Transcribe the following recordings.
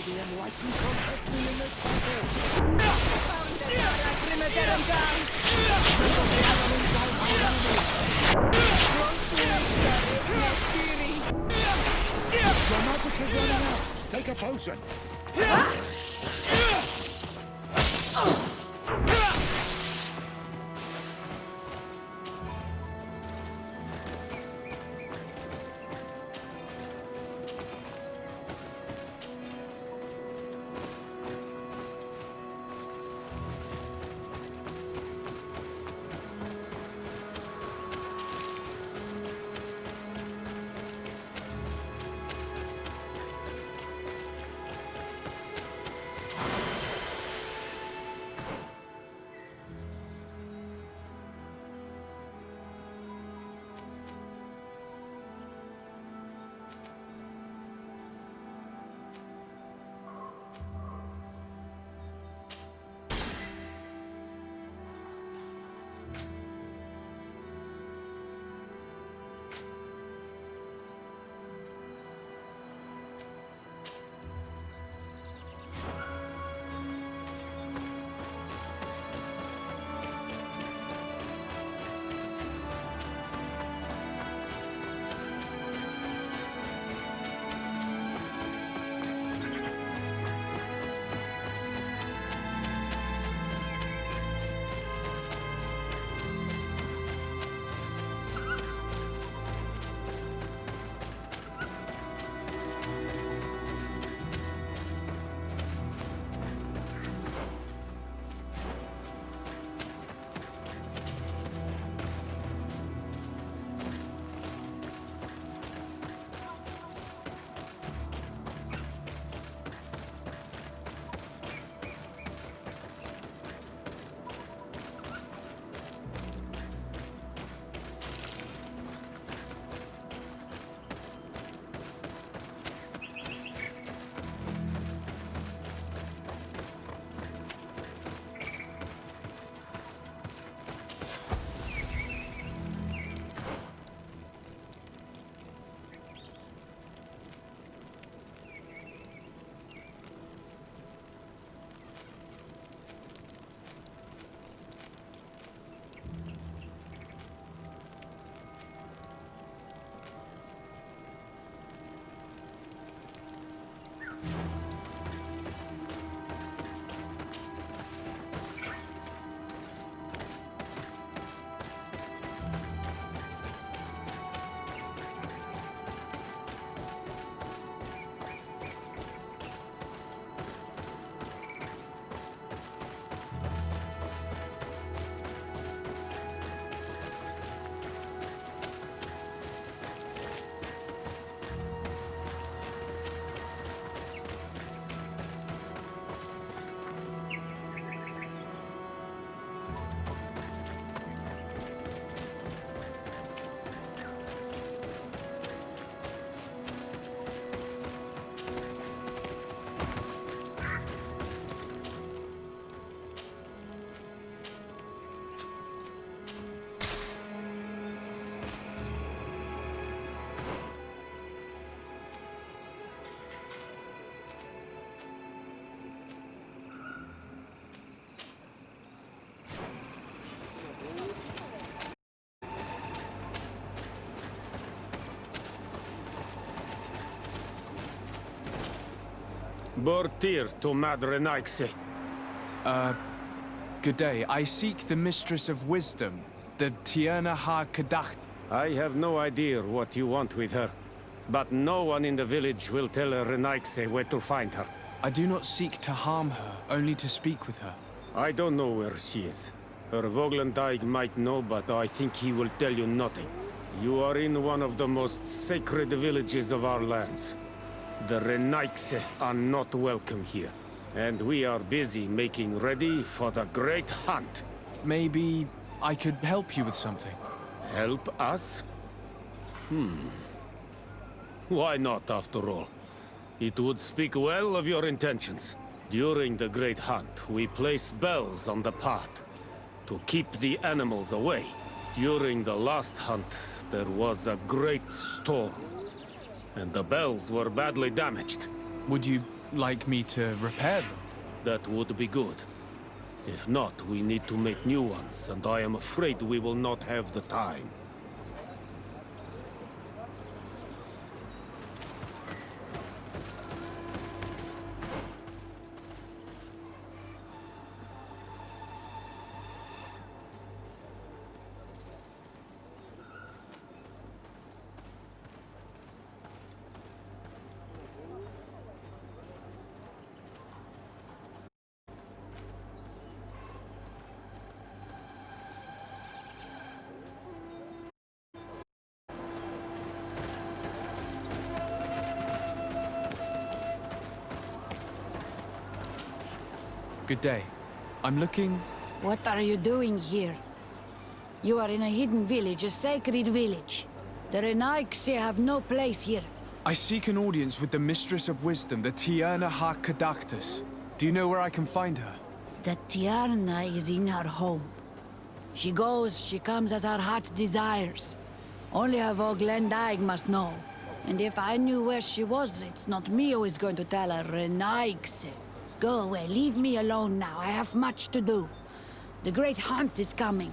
Guardian like you protect me in this battle. Your magic is running out. Take a potion. Bortir to Madre Naixe. Good day. I seek the Mistress of Wisdom, the Tierna Ha Kadacht. I have no idea what you want with her, but no one in the village will tell Renaixe where to find her. I do not seek to harm her, only to speak with her. I don't know where she is. Her Voglendaig might know, but I think he will tell you nothing. You are in one of the most sacred villages of our lands. The Renaixe are not welcome here, and we are busy making ready for the Great Hunt. Maybe I could help you with something. Help us? Why not, after all? It would speak well of your intentions. During the Great Hunt, we place bells on the path to keep the animals away. During the last hunt, there was a great storm, and the bells were badly damaged. Would you like me to repair them? That would be good. If not, we need to make new ones, and I am afraid we will not have the time. Good day. I'm looking... What are you doing here? You are in a hidden village, a sacred village. The Renaigse have no place here. I seek an audience with the Mistress of Wisdom, the Tierna ha Kadactus. Do you know where I can find her? The Tiarna is in her home. She goes, she comes as her heart desires. Only her Voglendaig must know. And if I knew where she was, it's not me who is going to tell her, Renaigse. Go away, leave me alone now. I have much to do. The great hunt is coming.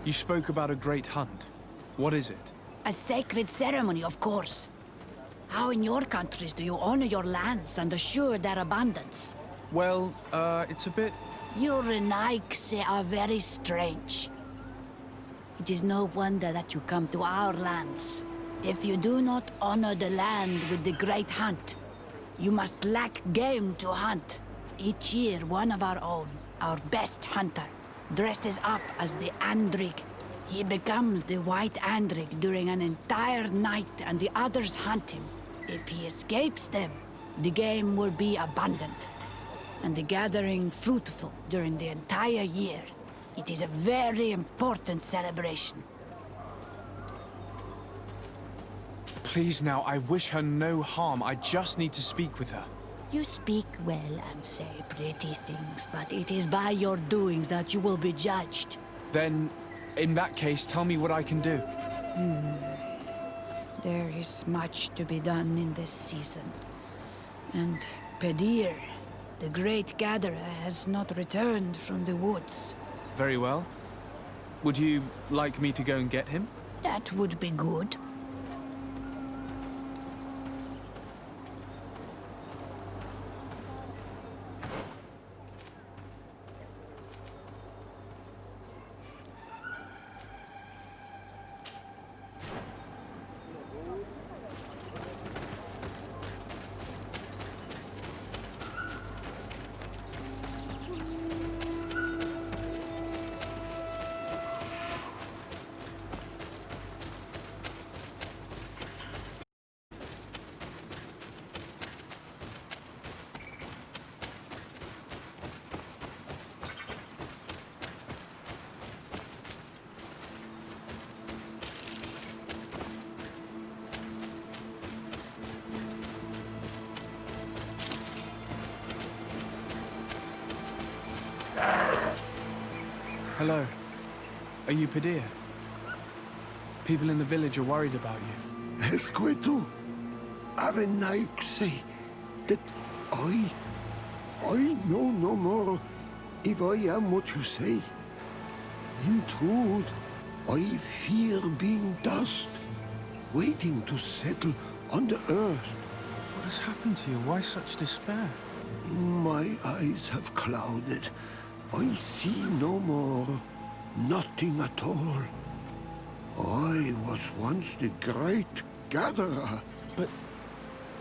You spoke about a great hunt. What is it? A sacred ceremony, of course. How in your countries do you honor your lands and assure their abundance? Well, it's a bit... You Renaigse are very strange. It is no wonder that you come to our lands. If you do not honor the land with the great hunt, you must lack game to hunt. Each year, one of our own, our best hunter, dresses up as the Andrig. He becomes the White Andrig during an entire night and the others hunt him. If he escapes them, the game will be abundant, and the gathering fruitful during the entire year. It is a very important celebration. Please now, I wish her no harm. I just need to speak with her. You speak well and say pretty things, but it is by your doings that you will be judged. Then, in that case, tell me what I can do. There is much to be done in this season. And Pedir, the great gatherer, has not returned from the woods. Very well. Would you like me to go and get him? That would be good. Hello. Are you Pedir? People in the village are worried about you. Esqueto, Arenaigse, that I know no more if I am what you say. In truth, I fear being dust, waiting to settle on the earth. What has happened to you? Why such despair? My eyes have clouded. I see no more, nothing at all. I was once the great gatherer. But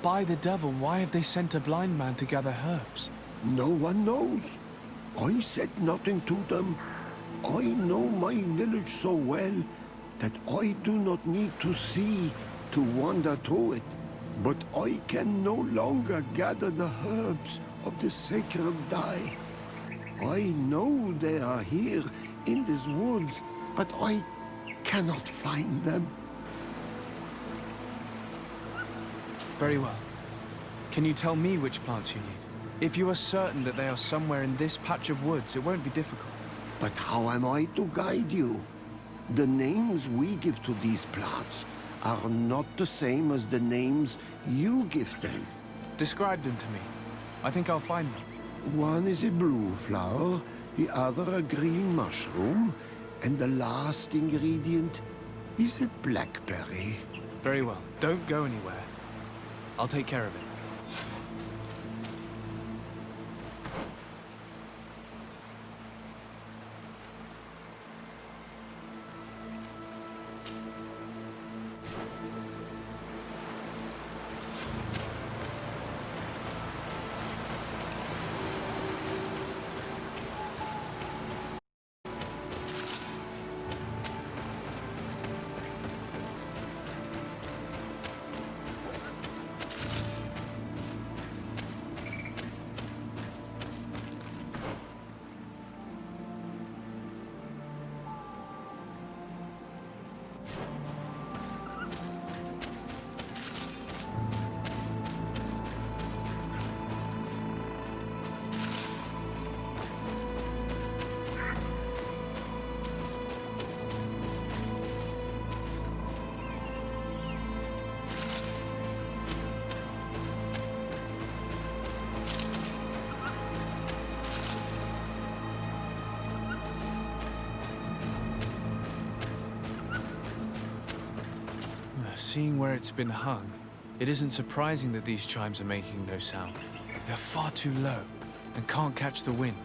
by the devil, why have they sent a blind man to gather herbs? No one knows. I said nothing to them. I know my village so well that I do not need to see to wander through it. But I can no longer gather the herbs of the sacred dye. I know they are here in these woods, but I cannot find them. Very well. Can you tell me which plants you need? If you are certain that they are somewhere in this patch of woods, it won't be difficult. But how am I to guide you? The names we give to these plants are not the same as the names you give them. Describe them to me. I think I'll find them. One is a blue flower, the other a green mushroom, and the last ingredient is a blackberry. Very well. Don't go anywhere. I'll take care of it. Seeing where it's been hung, it isn't surprising that these chimes are making no sound. They're far too low and can't catch the wind.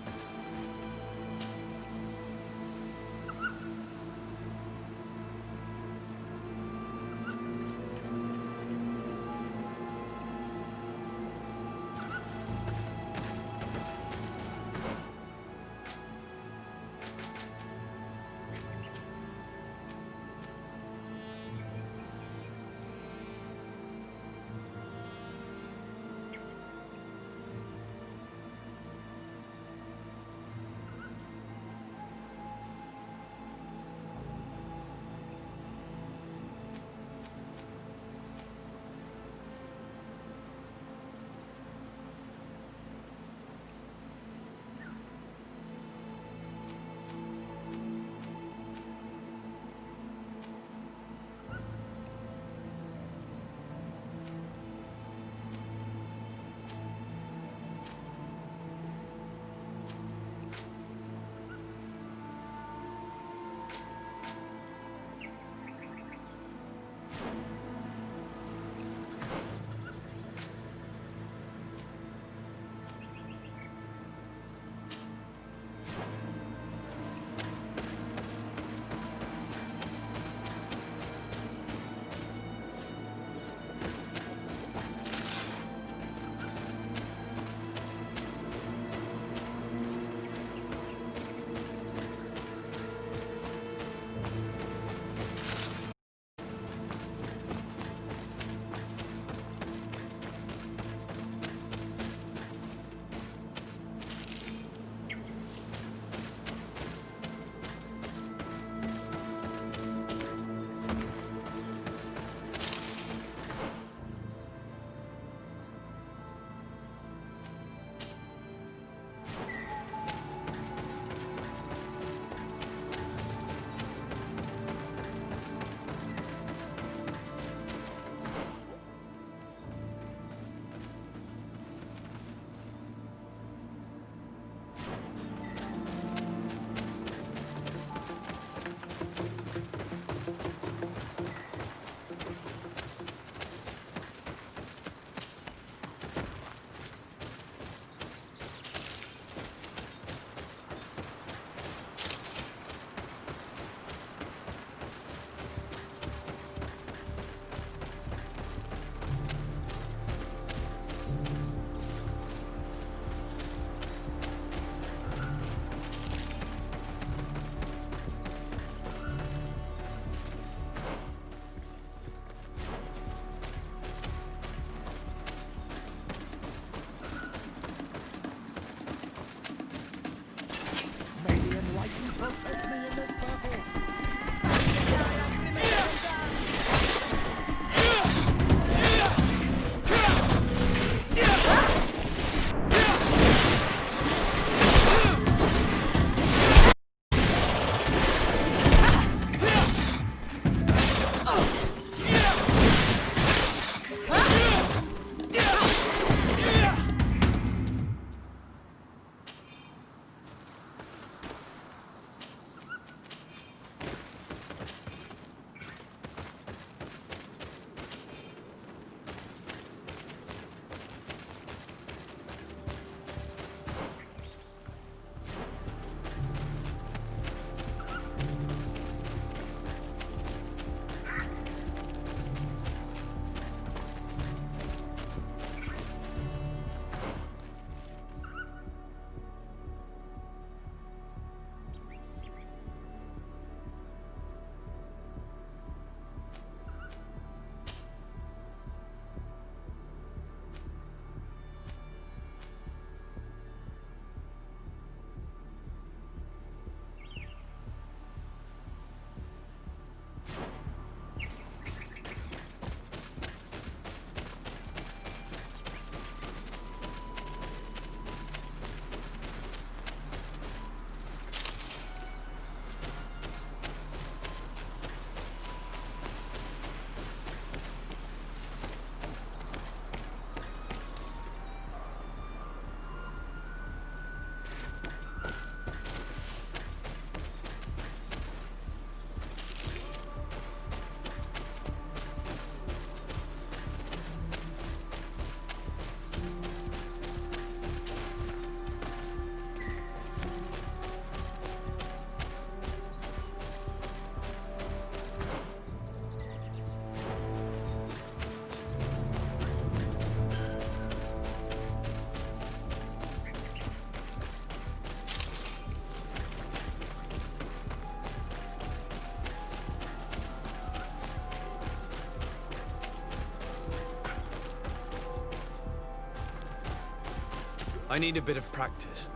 I need a bit of practice.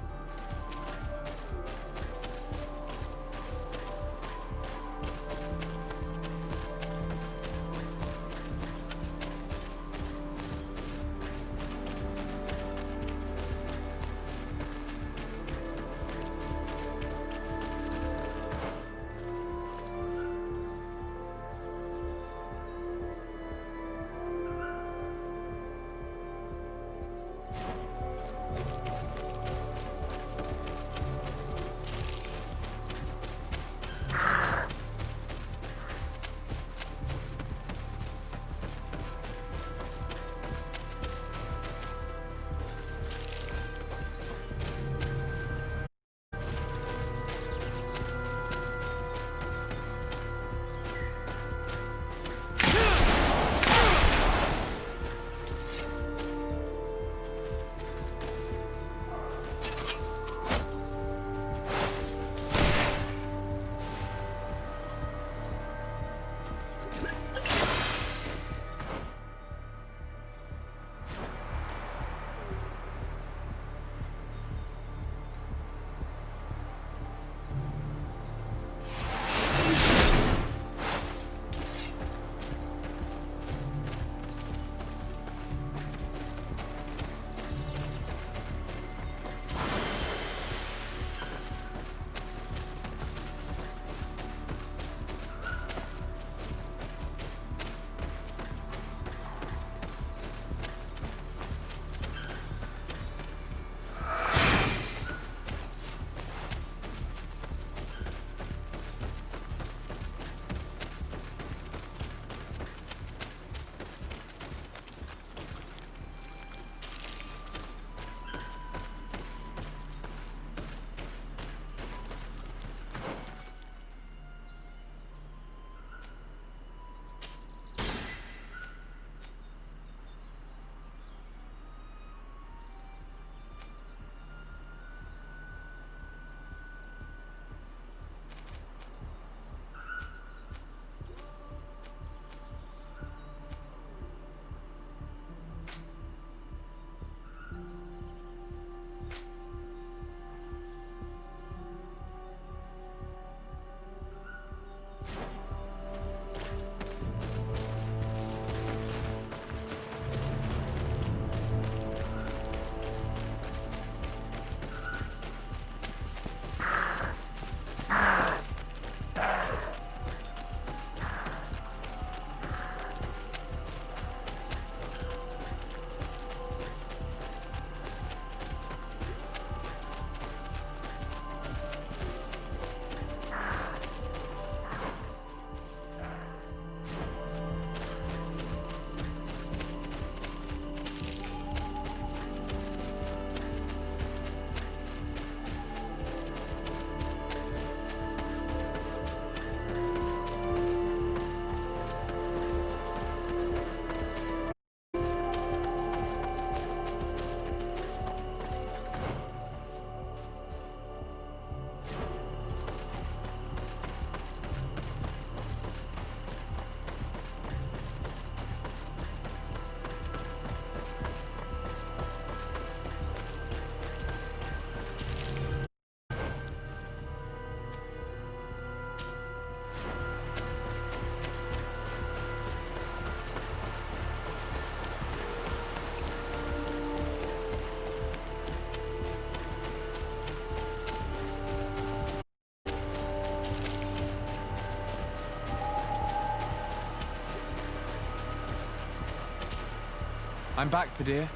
I'm back, Padir.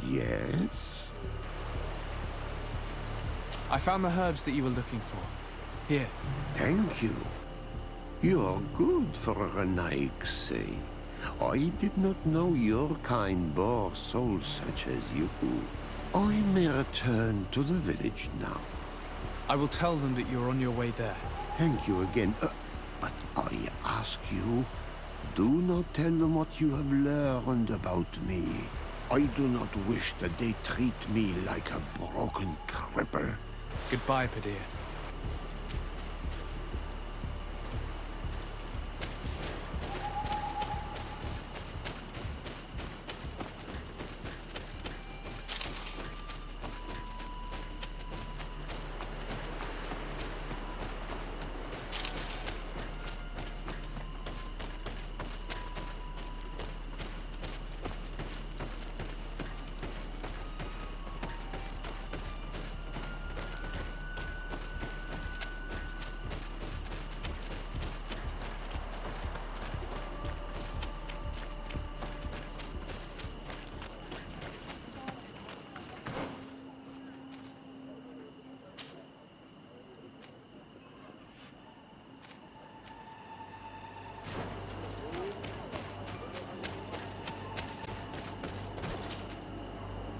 Yes? I found the herbs that you were looking for. Here. Thank you. You're good for a Renaigse. I did not know your kind bore souls such as you. I may return to the village now. I will tell them that you're on your way there. Thank you again. But I ask you, do not tell them what you have learned about me. I do not wish that they treat me like a broken cripple. Goodbye, Padir.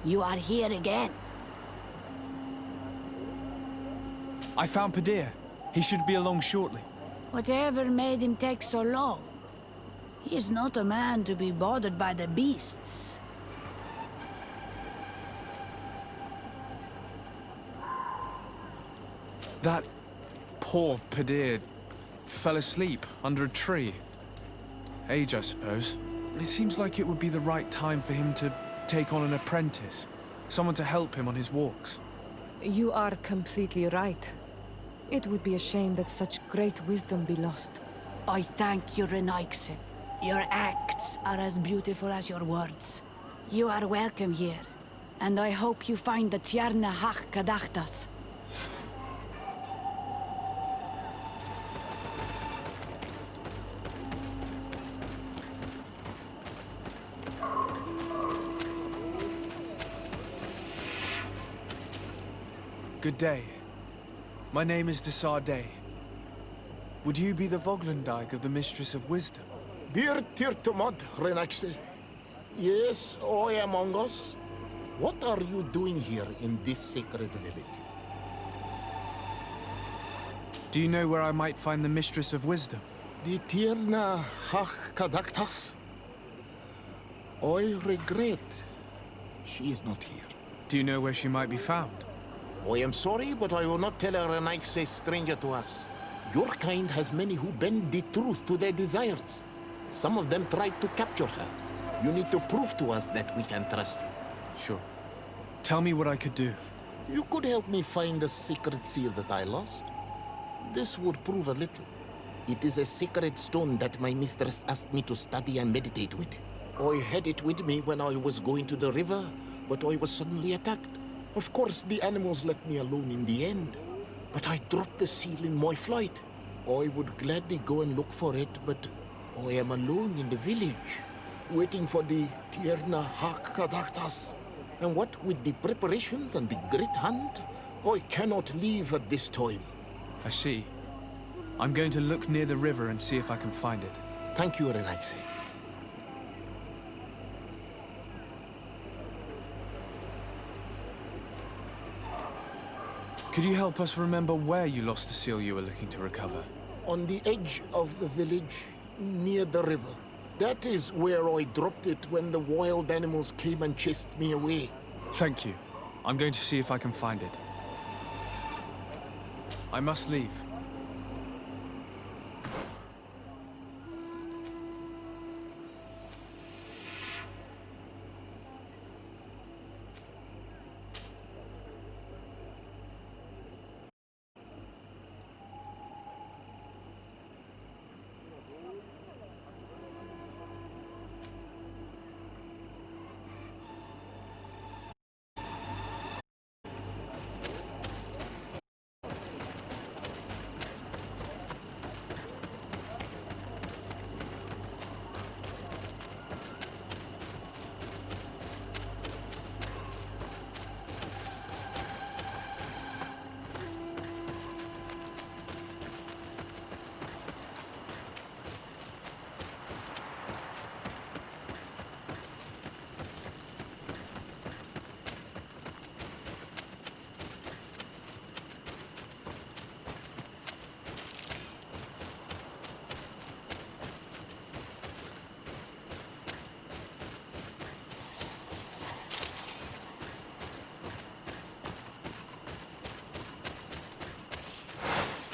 You are here again. I found Padir. He should be along shortly. Whatever made him take so long? He is not a man to be bothered by the beasts. That poor Padir fell asleep under a tree. Age, I suppose. It seems like it would be the right time for him to take on an apprentice. Someone to help him on his walks. You are completely right. It would be a shame that such great wisdom be lost. I thank you, Renaikse. Your acts are as beautiful as your words. You are welcome here, and I hope you find the Tierna Hach Kadachtas. Good day. My name is Desarde. Would you be the Voglendyke of the Mistress of Wisdom? Bir tirtumad, Renaxe. Yes, I am among us. What are you doing here in this sacred village? Do you know where I might find the Mistress of Wisdom? The Tierna Hach Kadaktas? I regret she is not here. Do you know where she might be found? I am sorry, but I will not tell a Renaxe stranger to us. Your kind has many who bend the truth to their desires. Some of them tried to capture her. You need to prove to us that we can trust you. Sure. Tell me what I could do. You could help me find the sacred seal that I lost. This would prove a little. It is a sacred stone that my mistress asked me to study and meditate with. I had it with me when I was going to the river, but I was suddenly attacked. Of course, the animals left me alone in the end. But I dropped the seal in my flight. I would gladly go and look for it, but I am alone in the village, waiting for the Tierna Hakadaktas. And what with the preparations and the great hunt, I cannot leave at this time. I see. I'm going to look near the river and see if I can find it. Thank you, Renaxe. Could you help us remember where you lost the seal you were looking to recover? On the edge of the village, near the river. That is where I dropped it when the wild animals came and chased me away. Thank you. I'm going to see if I can find it. I must leave.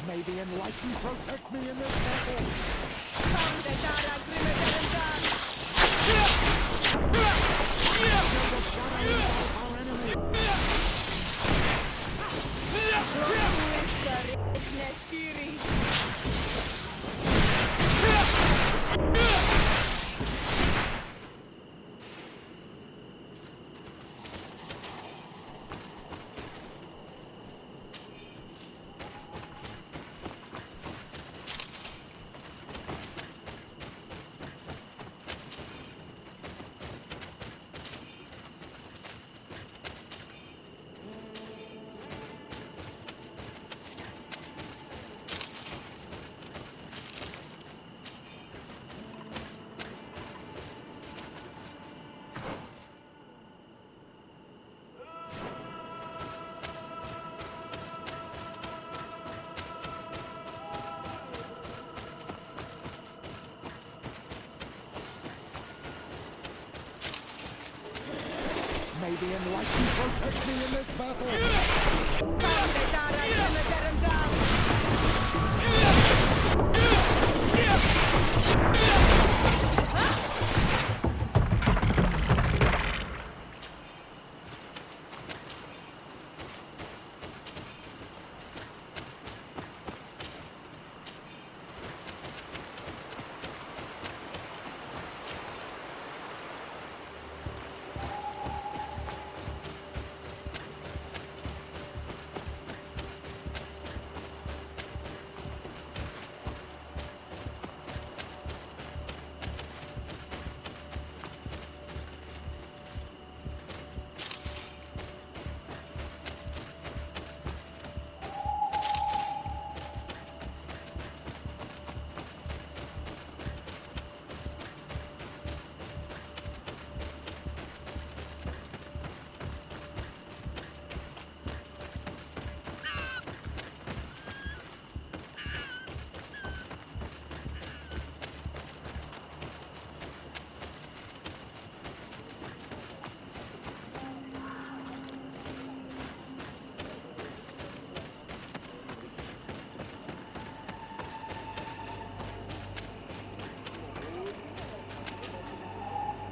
May the Enlightened protect me in this battle. Our enemy. the enlightened protect me in this battle!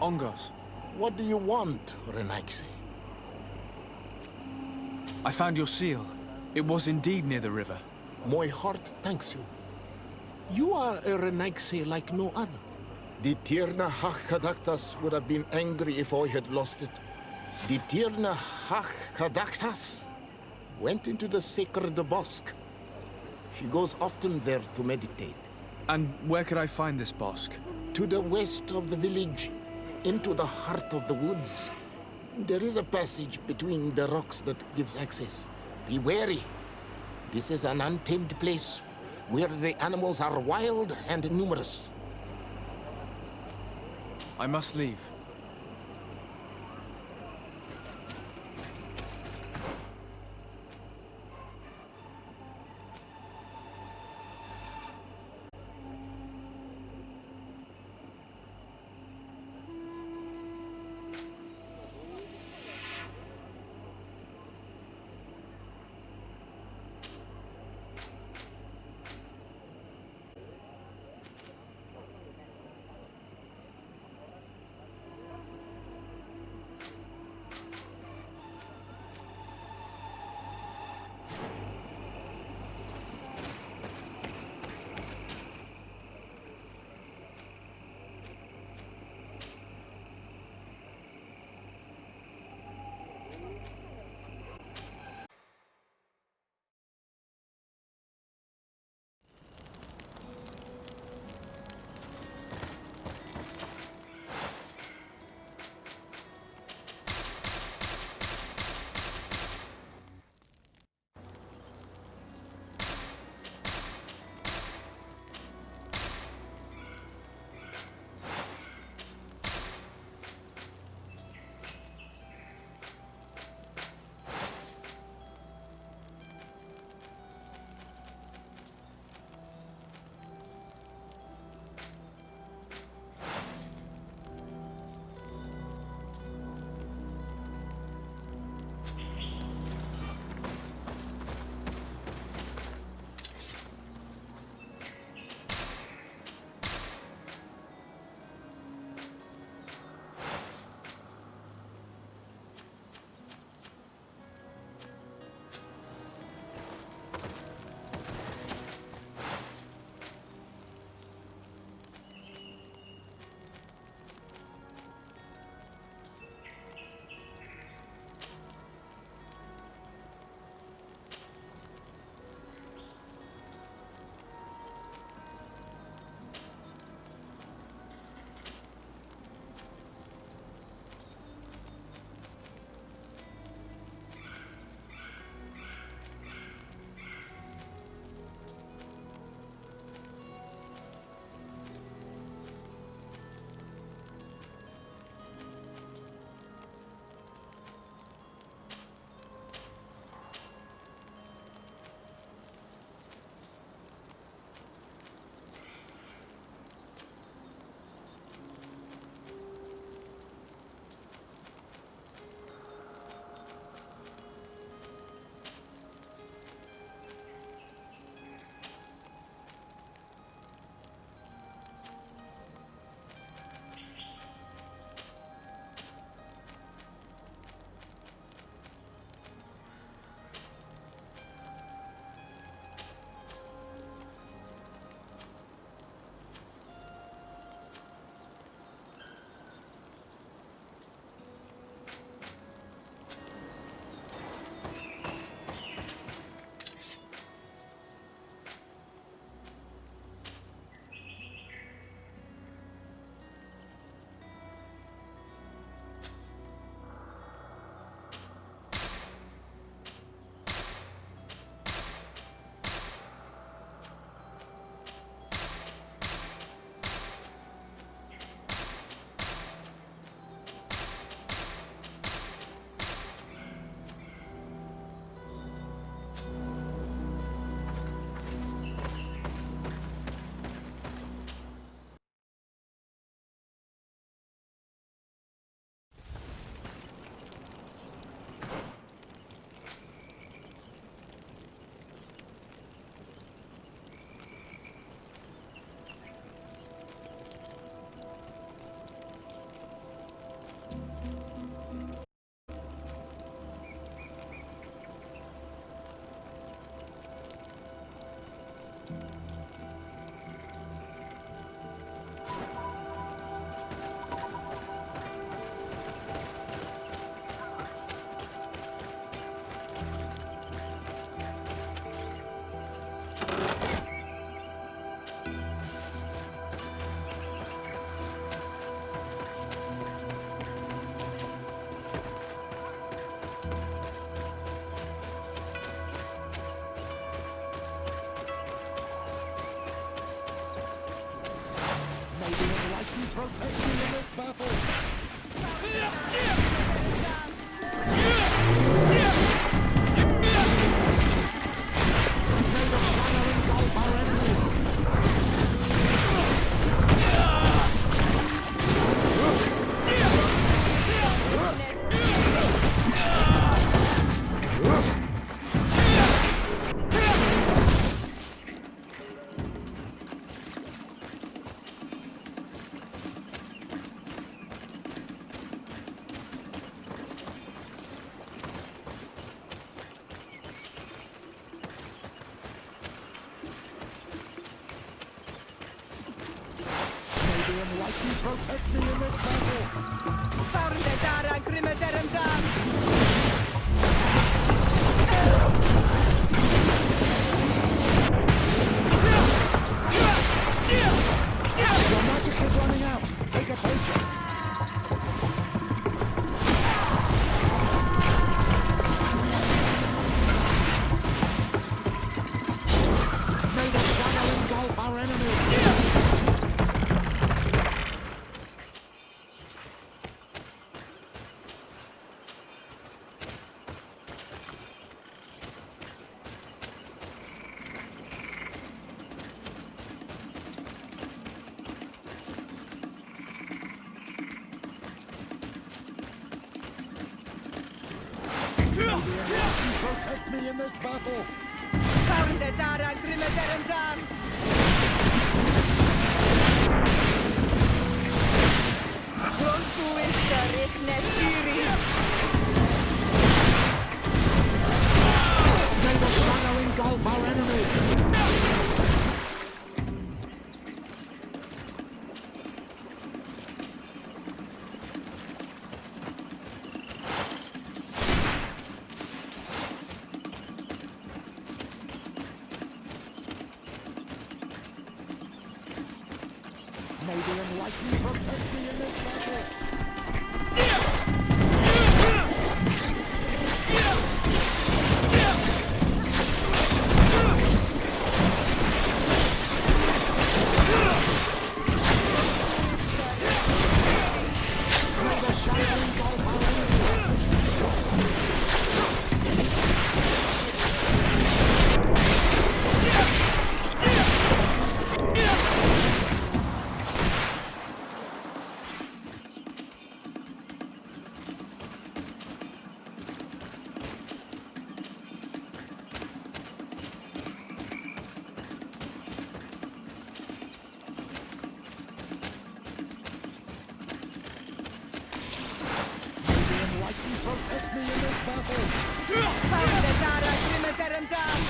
Ongos, What do you want, Renaigse? I found your seal. It was indeed near the river. My heart thanks you. You are a Renaigse like no other. The Tirna Hachkadaktas would have been angry if I had lost it. The Tirna Hachkadaktas went into the sacred bosque. She goes often there to meditate. And where could I find this bosque? To the west of the village, into the heart of the woods. There is a passage between the rocks that gives access. Be wary. This is an untamed place where the animals are wild and numerous. I must leave. enlighten protect me in this battle! Dara Grimaterum Dam! Your magic is running out! Take a potion! May the shadow engulf our enemies! Protect me in this battle! Dara Grimaterum Dam! Rostu ista Riknestiri! May the shadow engulf our enemies! May the enlightened protect me in this battle! May the shadow engulf our enemies! Protect me in this battle! Dara Grimaterum Dam!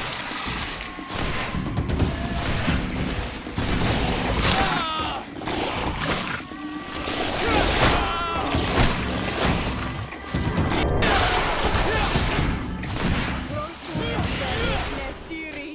Rostu ista Riknestiri!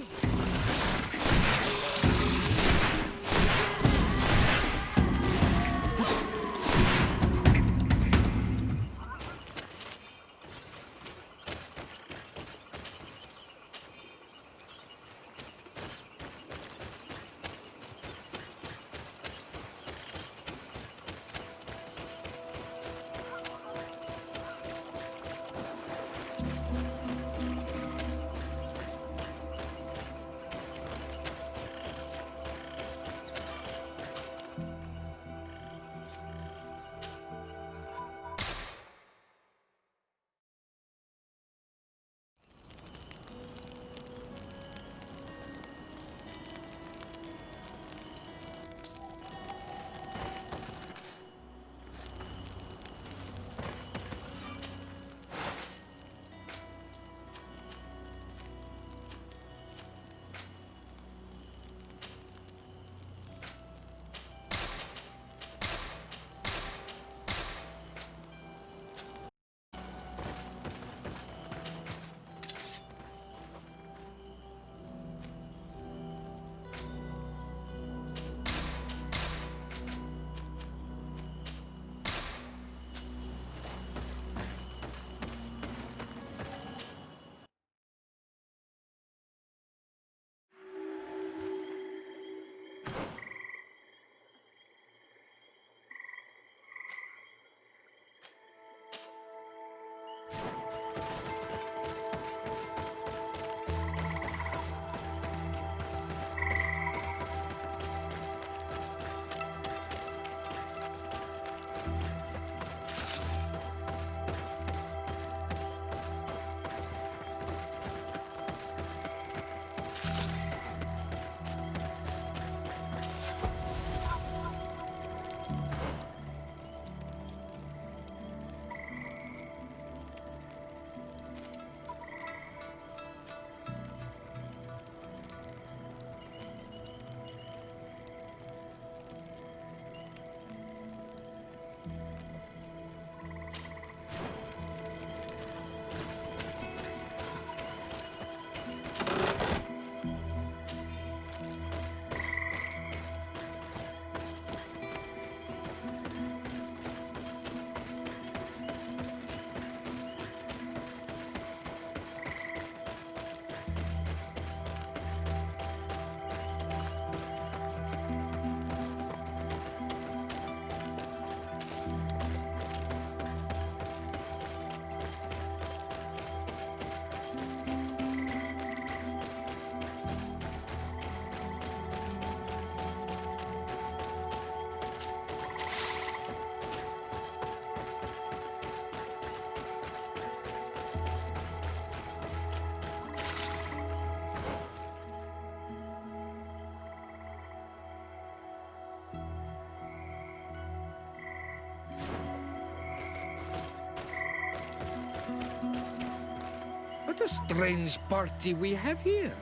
a strange party we have here.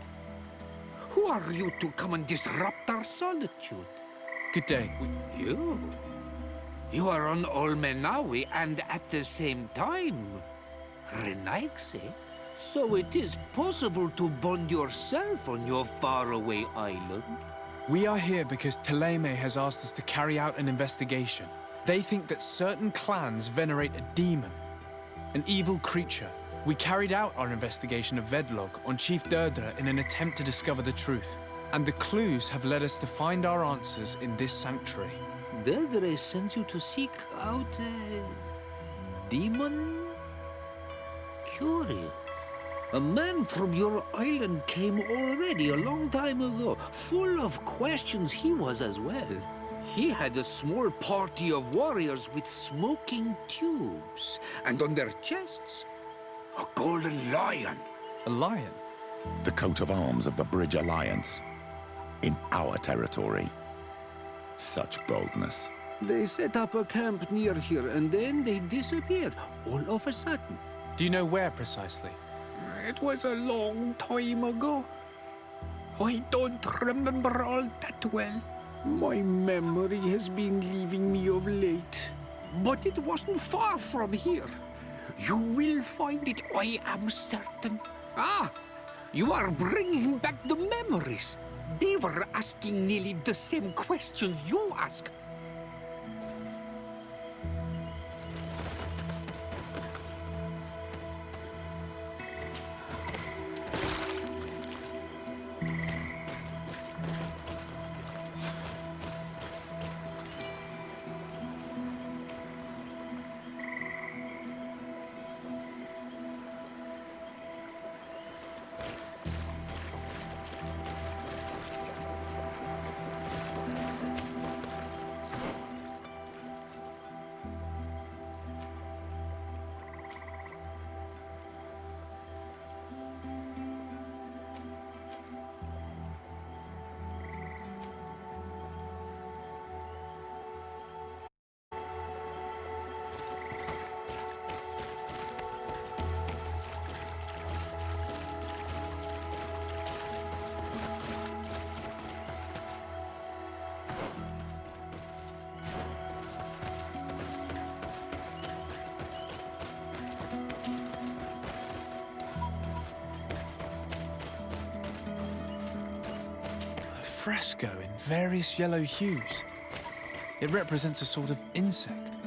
Who are you to come and disrupt our solitude? Good day. You? You are on Olmenawi and at the same time, Renaigse. So it is possible to bond yourself on your faraway island? We are here because Teleme has asked us to carry out an investigation. They think that certain clans venerate a demon, an evil creature. We carried out our investigation of Vedlog on Chief Derdra in an attempt to discover the truth. And the clues have led us to find our answers in this sanctuary. Derdra sends you to seek out a demon? Curious. A man from your island came already a long time ago. Full of questions he was as well. He had a small party of warriors with smoking tubes. And on their chests, a golden lion. A lion? The coat of arms of the Bridge Alliance. In our territory. Such boldness. They set up a camp near here and then they disappeared all of a sudden. Do you know where precisely? It was a long time ago. I don't remember all that well. My memory has been leaving me of late. But it wasn't far from here. You will find it, I am certain. Ah, you are bringing back the memories. They were asking nearly the same questions you ask. Fresco in various yellow hues. It represents a sort of insect.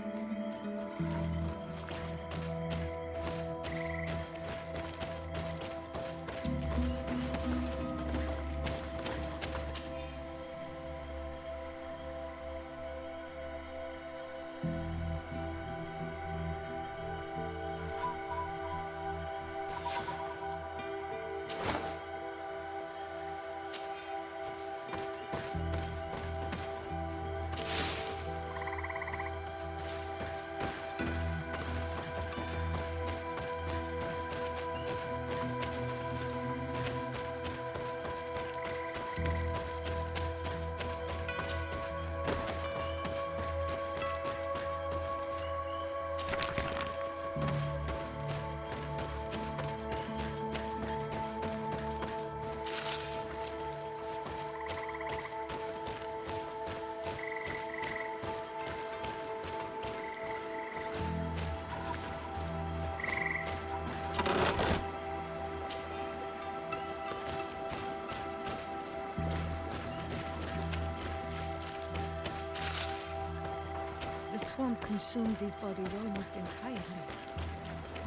The swamp consumed these bodies almost entirely.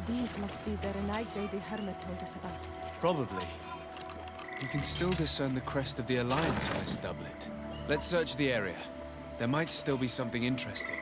These must be the Renaigse the Hermit told us about. Probably. You can still discern the crest of the Alliance on this doublet. Let's search the area. There might still be something interesting.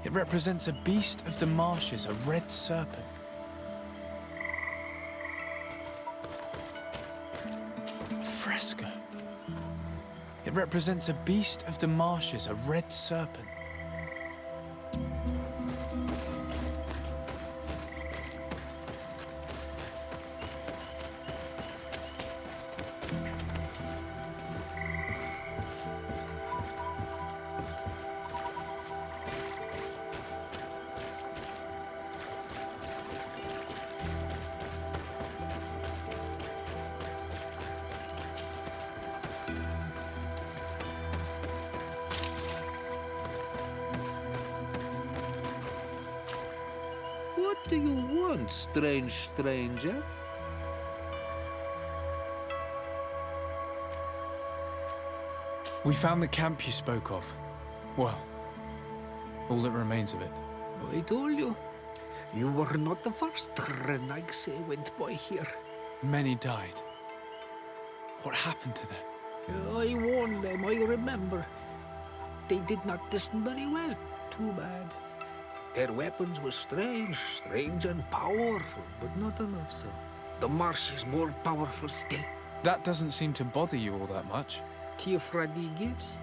It represents a beast of the marshes, a red serpent. A fresco. It represents a beast of the marshes, a red serpent. What do you want, strange stranger? We found the camp you spoke of. Well, all that remains of it. I told you. You were not the first Renaigse went by here. Many died. What happened to them? I warned them, I remember. They did not listen very well. Too bad. Their weapons were strange and powerful, but not enough so. The marsh is more powerful still. That doesn't seem to bother you all that much. Tiafradi gives,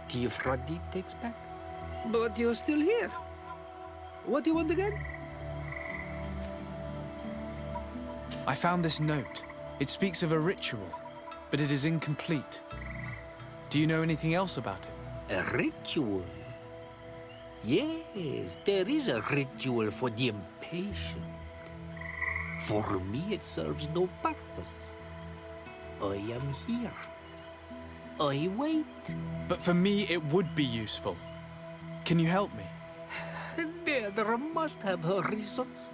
Tiafradi takes back. But you're still here. What do you want again? I found this note. It speaks of a ritual, but it is incomplete. Do you know anything else about it? A ritual? Yes, there is a ritual for the impatient. For me, it serves no purpose. I am here. I wait. But for me, it would be useful. Can you help me? There must have her reasons.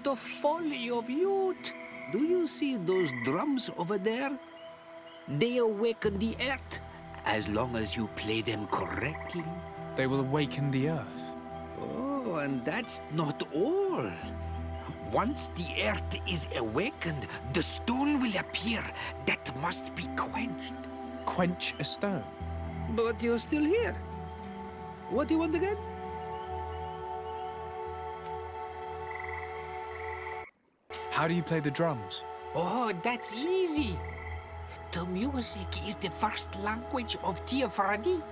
The folly of youth. Do you see those drums over there? They awaken the earth, as long as you play them correctly. They will awaken the earth. Oh, and that's not all. Once the earth is awakened, the stone will appear that must be quenched. Quench a stone? But you're still here. What do you want again? How do you play the drums? Oh, that's easy. The music is the first language of Tiafradi.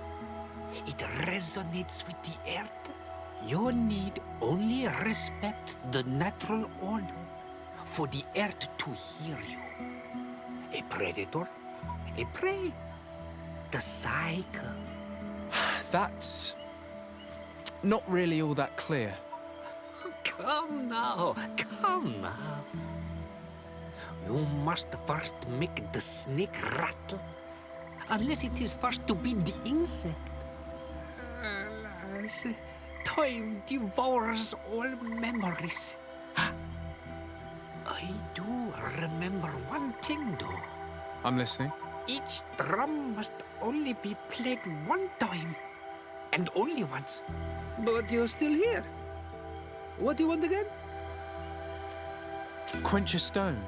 It resonates with the earth. You need only respect the natural order for the earth to hear you. A predator, a prey. The cycle. That's not really all that clear. Come now, come now. You must first make the snake rattle, unless it is first to beat the insect. Alas, time devours all memories. I do remember one thing, though. I'm listening. Each drum must only be played one time, and only once. But you're still here. What do you want again? Quench a stone.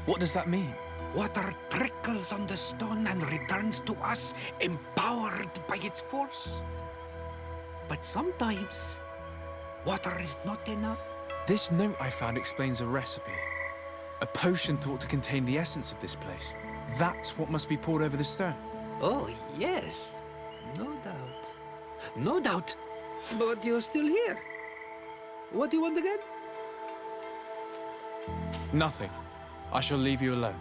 What does that mean? Water trickles on the stone and returns to us, empowered by its force. But sometimes, water is not enough. This note I found explains a recipe. A potion thought to contain the essence of this place. That's what must be poured over the stone. Oh, yes. No doubt. No doubt. But you're still here. What do you want again? Nothing. I shall leave you alone.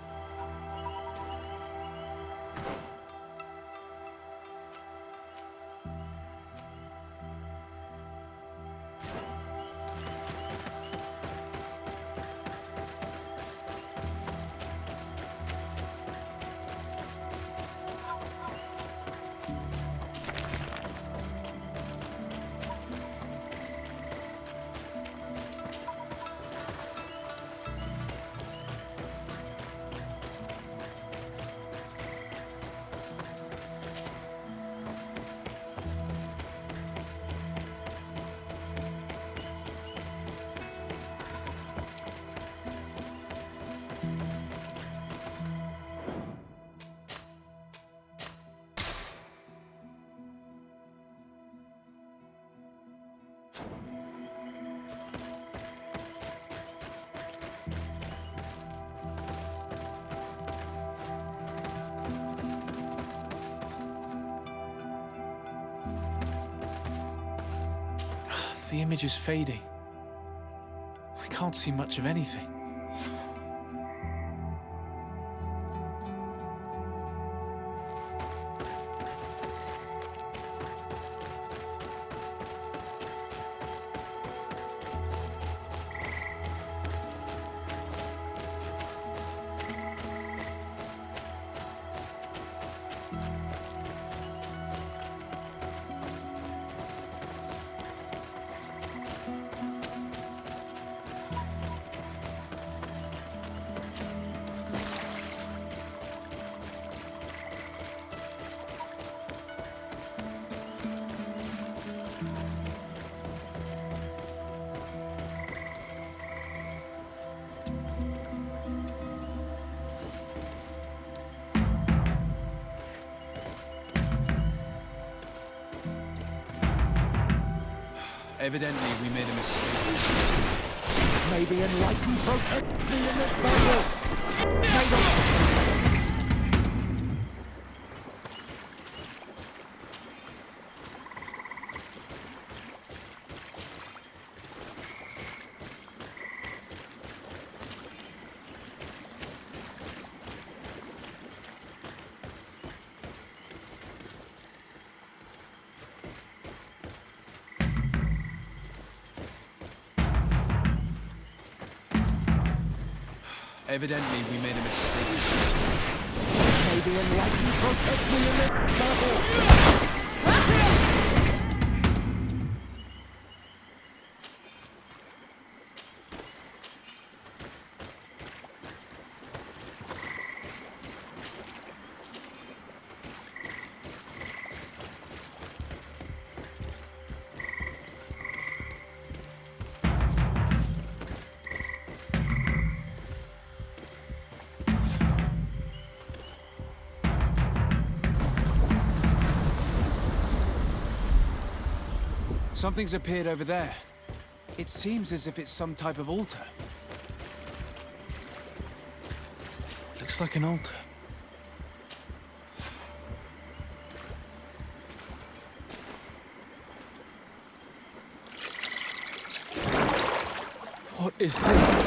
The image is fading. I can't see much of anything. Evidently, we made a mistake. May the enlightened protect me in this battle! May the... Evidently, we made a mistake. May the enlightened protect me in this battle! Something's appeared over there. It seems as if it's some type of altar. Looks like an altar. What is this?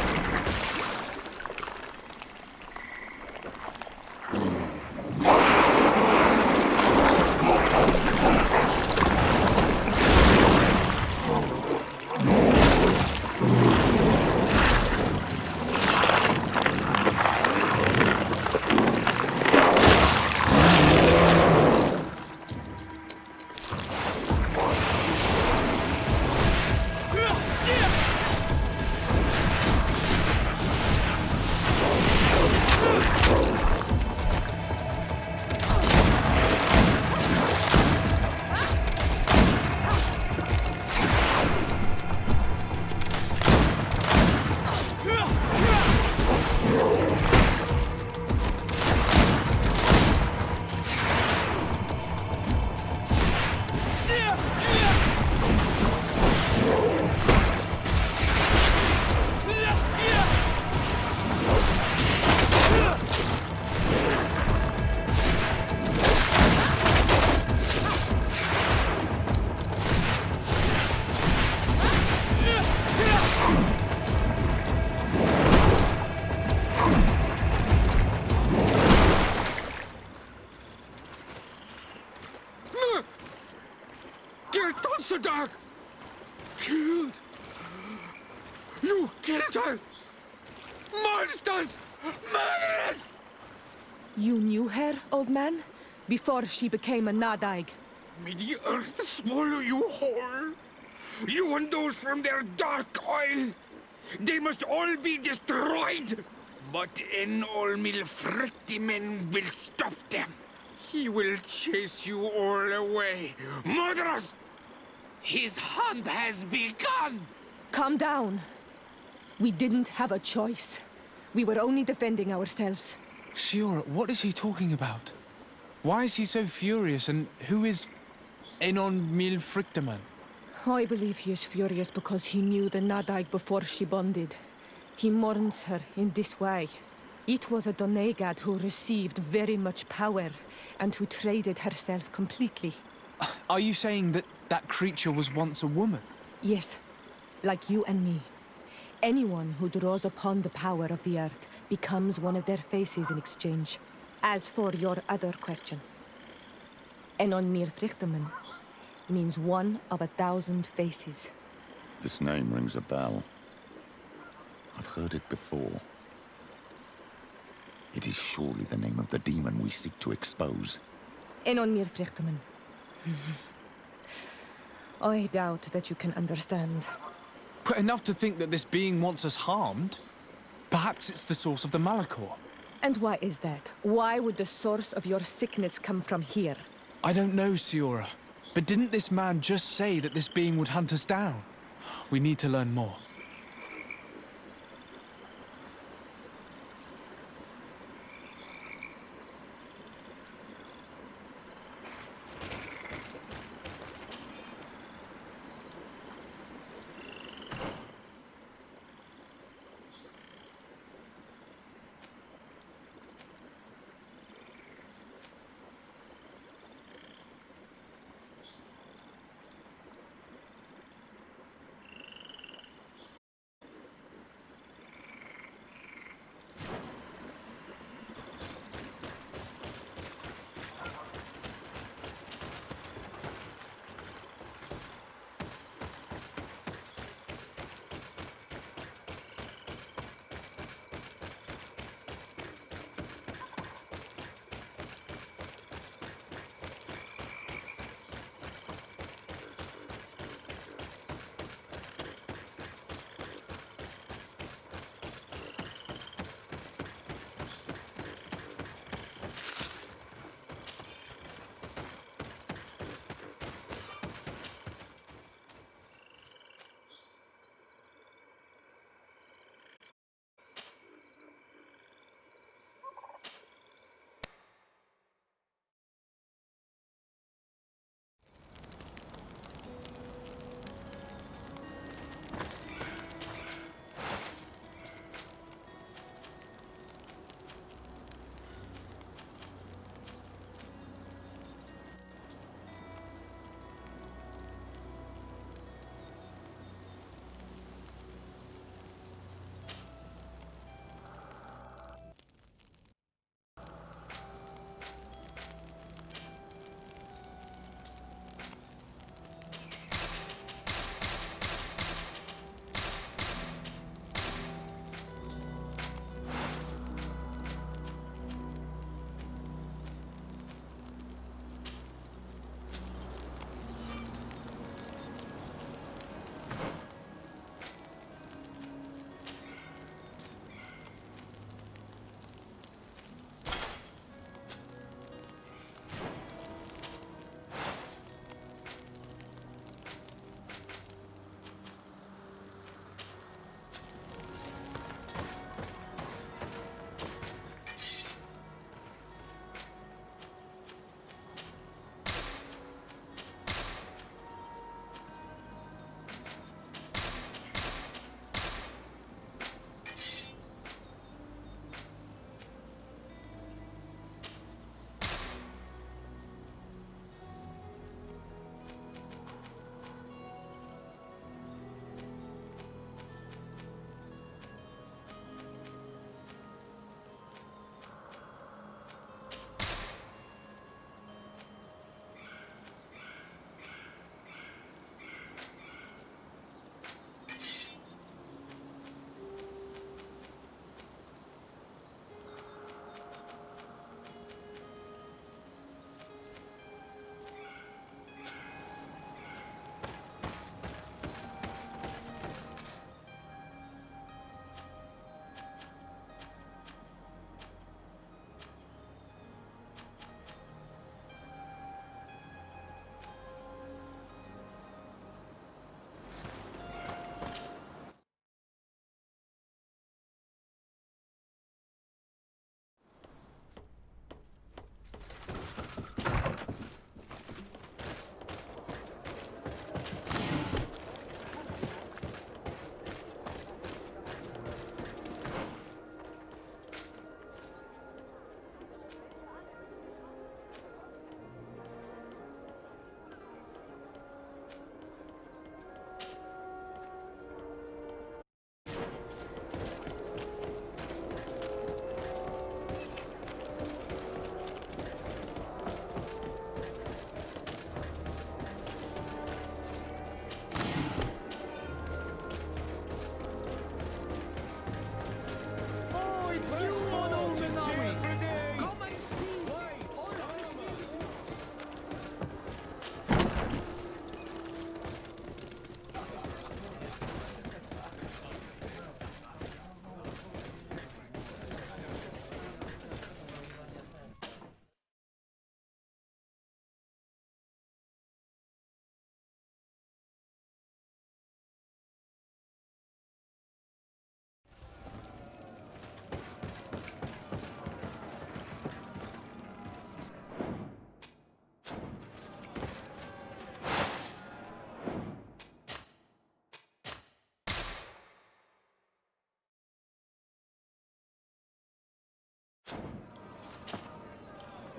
Killed! You killed her! Monsters! Murderers! You knew her, old man? Before she became a Nadaig. May the earth swallow you whole! You and those from their dark oil! They must all be destroyed! But Enolmil Frictimen will stop them. He will chase you all away. Murderers! His hunt has begun! Calm down. We didn't have a choice. We were only defending ourselves. Shiora, what is he talking about? Why is he so furious, and who is Enon Mil Frictaman? I believe he is furious because he knew the Nadaig before she bonded. He mourns her in this way. It was a Donegad who received very much power, and who traded herself completely. Are you saying that that creature was once a woman? Yes, like you and me. Anyone who draws upon the power of the earth becomes one of their faces in exchange. As for your other question, Enon Mir Frichterman means one of 1,000 faces. This name rings a bell. I've heard it before. It is surely the name of the demon we seek to expose. Enon Mir Frichterman. I doubt that you can understand. But enough to think that this being wants us harmed? Perhaps it's the source of the Malachor. And why is that? Why would the source of your sickness come from here? I don't know, Siora. But didn't this man just say that this being would hunt us down? We need to learn more.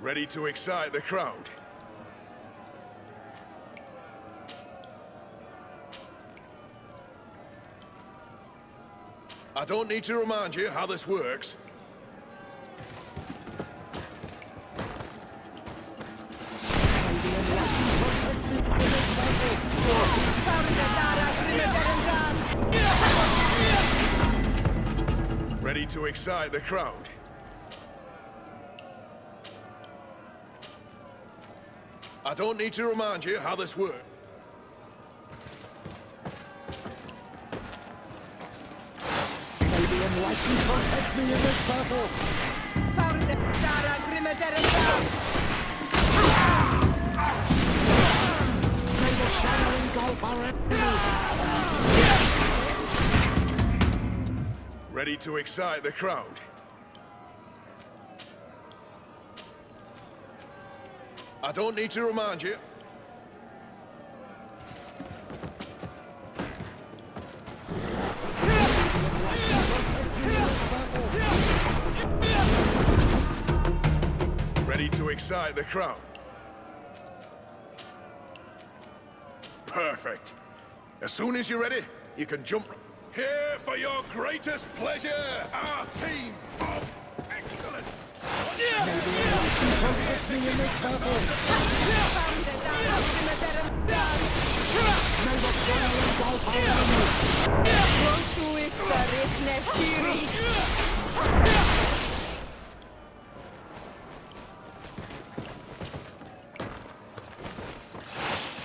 Ready to excite the crowd? I don't need to remind you how this works. Ready to excite the crowd? I don't need to remind you how this works. May the enlightened protect me in this battle! May the shadow engulf our enemies! Ready to excite the crowd? I don't need to remind you. Ready to excite the crowd? Perfect. As soon as you're ready, you can jump. Here for your greatest pleasure, our team of excellence. Protect me in this battle! May the shadow engulf our enemies!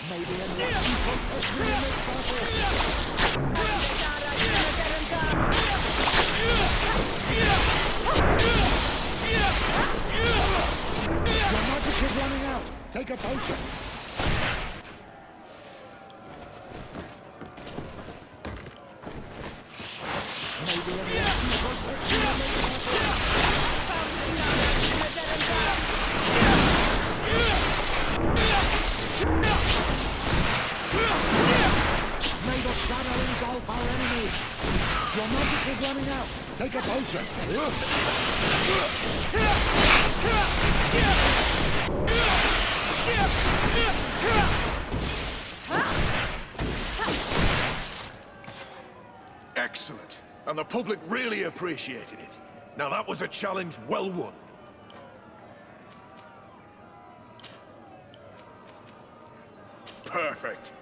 May the enlightened protect me in this battle! Your magic is running out! Take a potion! May the enlightened protect me in this battle! May the shadow engulf our enemies! Your magic is running out! Take a potion! Excellent. And the public really appreciated it. Now that was a challenge well won. Perfect.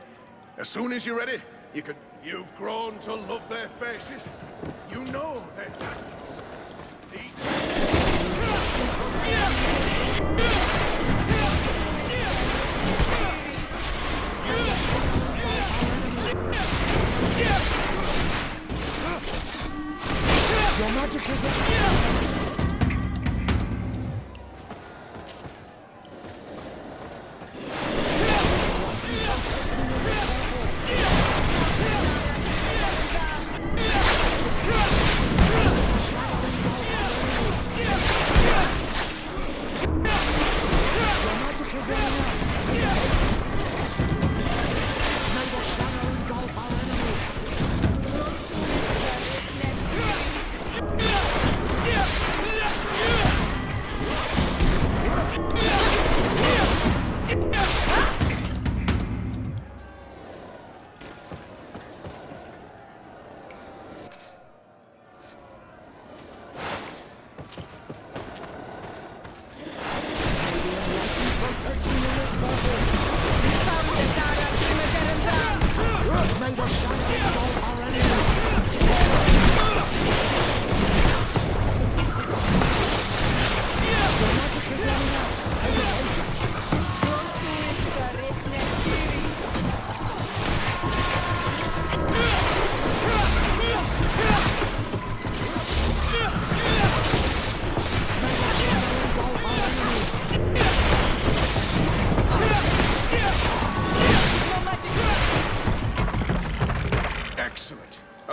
As soon as you're ready, you can... You've grown to love their faces. You know their tactics. Your magic is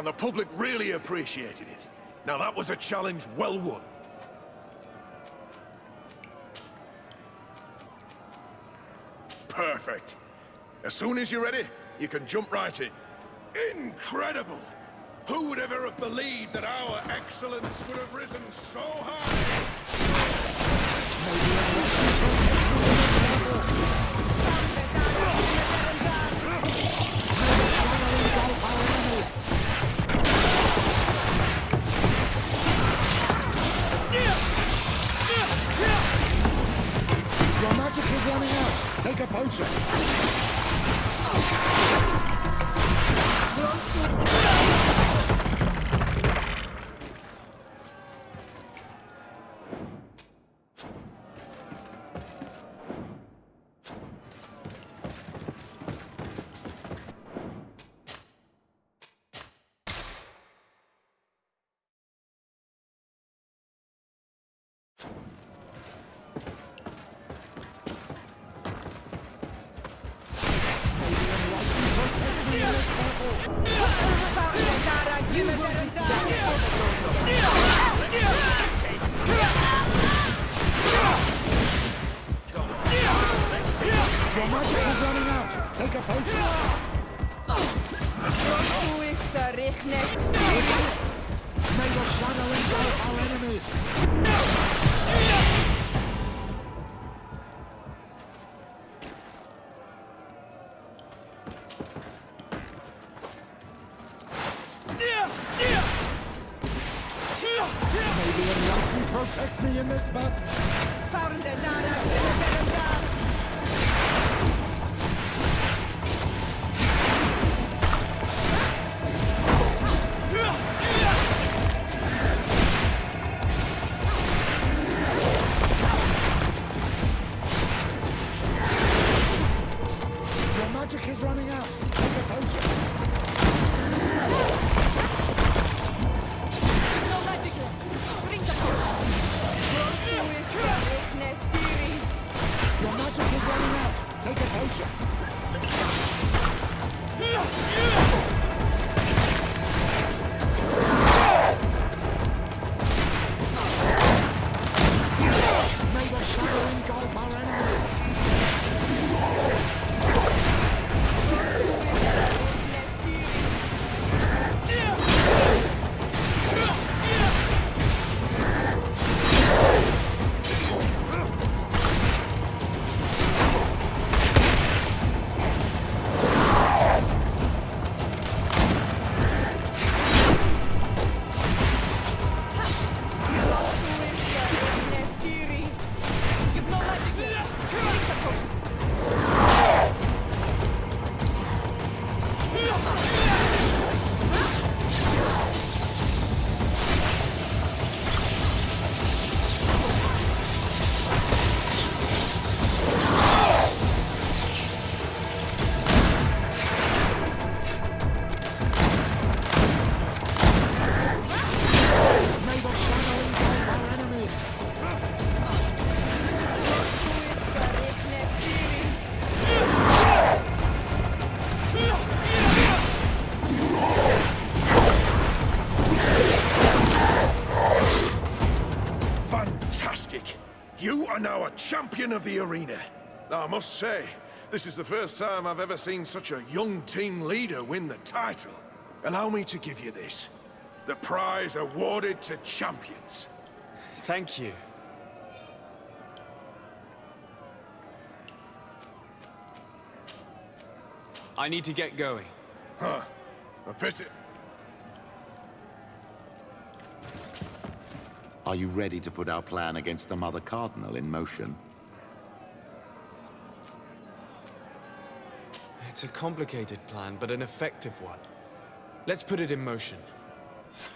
and the public really appreciated it. Now that was a challenge well won. Perfect. As soon as you're ready, you can jump right in. Incredible! Who would ever have believed that our excellence would have risen so high? Your magic is running out. Take a potion. Your magic is running out. Take a potion. May your shadow engulf our enemies. May the Unlikely protect me in this battle. Your magic is running out. Take a potion. Your magic is running out. Take a potion. May the shadow engulf our enemies. May the shadow engulf our enemies. Fantastic! You are now a champion of the arena. I must say, this is the first time I've ever seen such a young team leader win the title. Allow me to give you this. The prize awarded to champions. Thank you. I need to get going. Huh. A pity. Are you ready to put our plan against the Mother Cardinal in motion? It's a complicated plan, but an effective one. Let's put it in motion.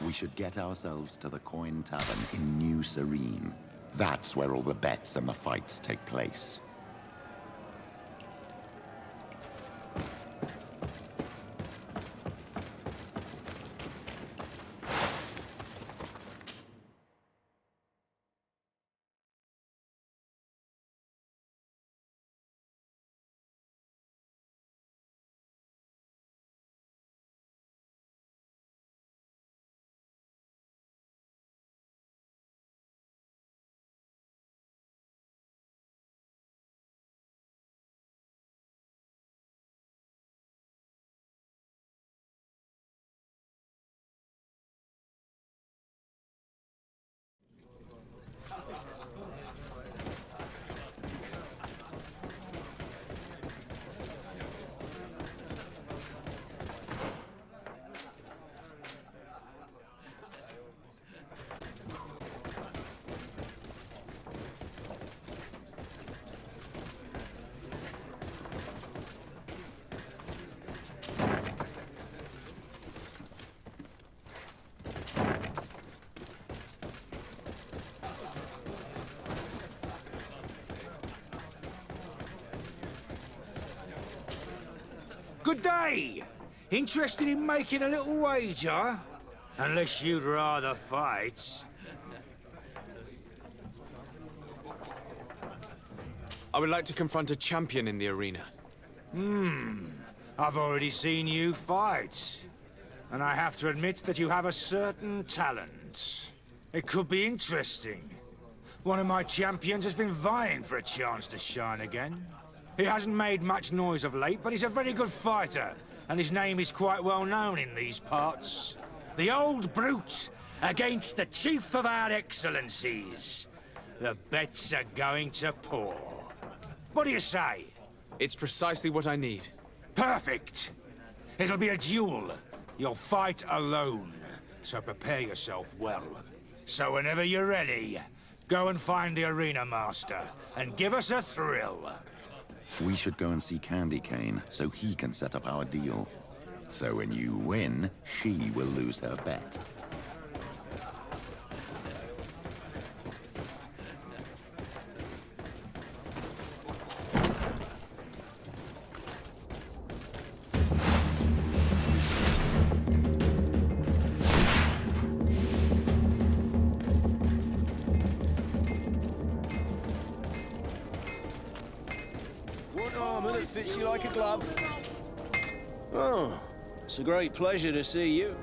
We should get ourselves to the Coin Tavern in New Serene. That's where all the bets and the fights take place. Good day. Interested in making a little wager? Unless you'd rather fight. I would like to confront a champion in the arena. I've already seen you fight. And I have to admit that you have a certain talent. It could be interesting. One of my champions has been vying for a chance to shine again. He hasn't made much noise of late, but he's a very good fighter, and his name is quite well known in these parts. The Old Brute against the Chief of our Excellencies. The bets are going to pour. What do you say? It's precisely what I need. Perfect! It'll be a duel. You'll fight alone, so prepare yourself well. So whenever you're ready, go and find the Arena Master, and give us a thrill. We should go and see Candy Cane, so he can set up our deal. So when you win, she will lose her bet. One armour that fits you like a glove. Oh, it's a great pleasure to see you.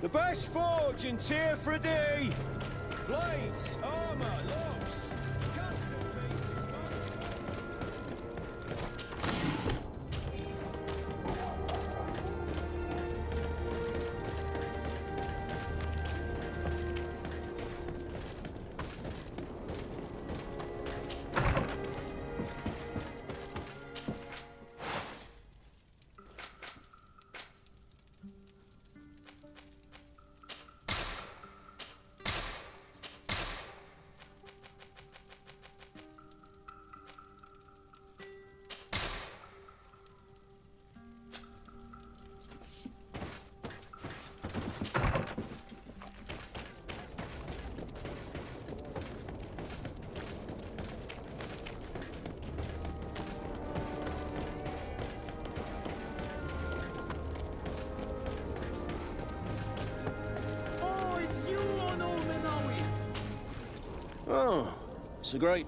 The best forge in Tier for a day! Blades, armor, logs, custom pieces, Oh, it's a great...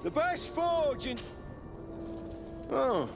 The best forge in... Oh.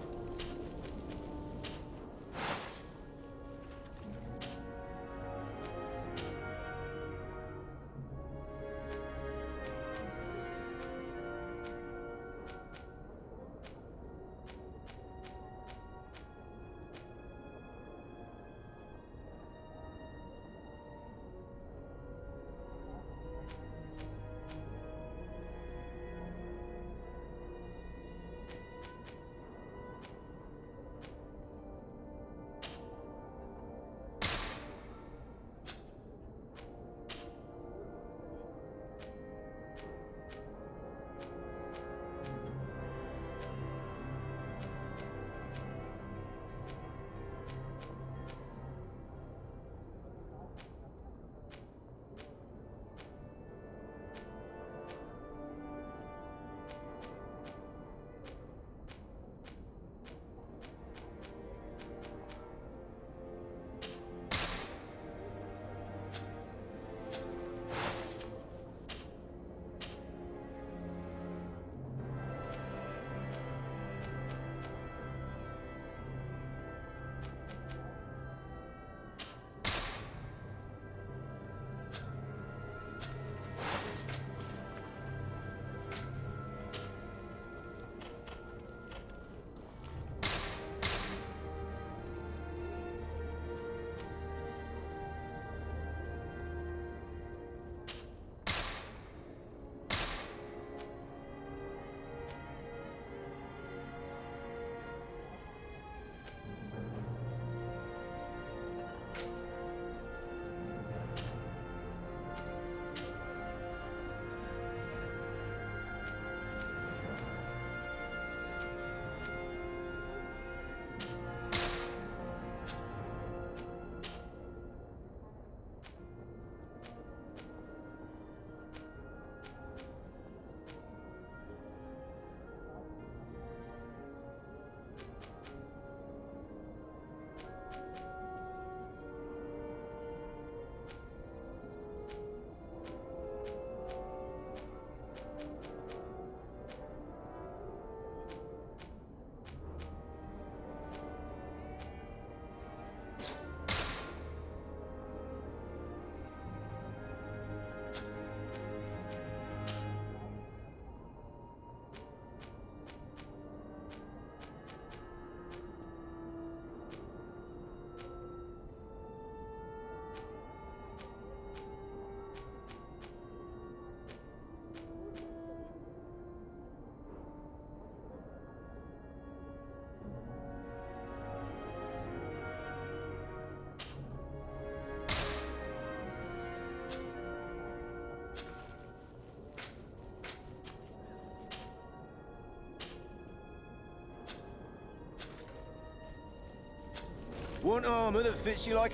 Want armor that fits you like...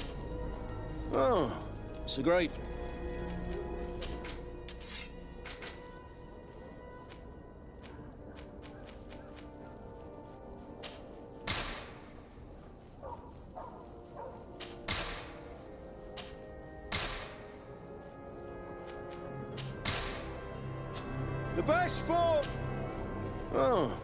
Oh, it's a great... The best for... Oh.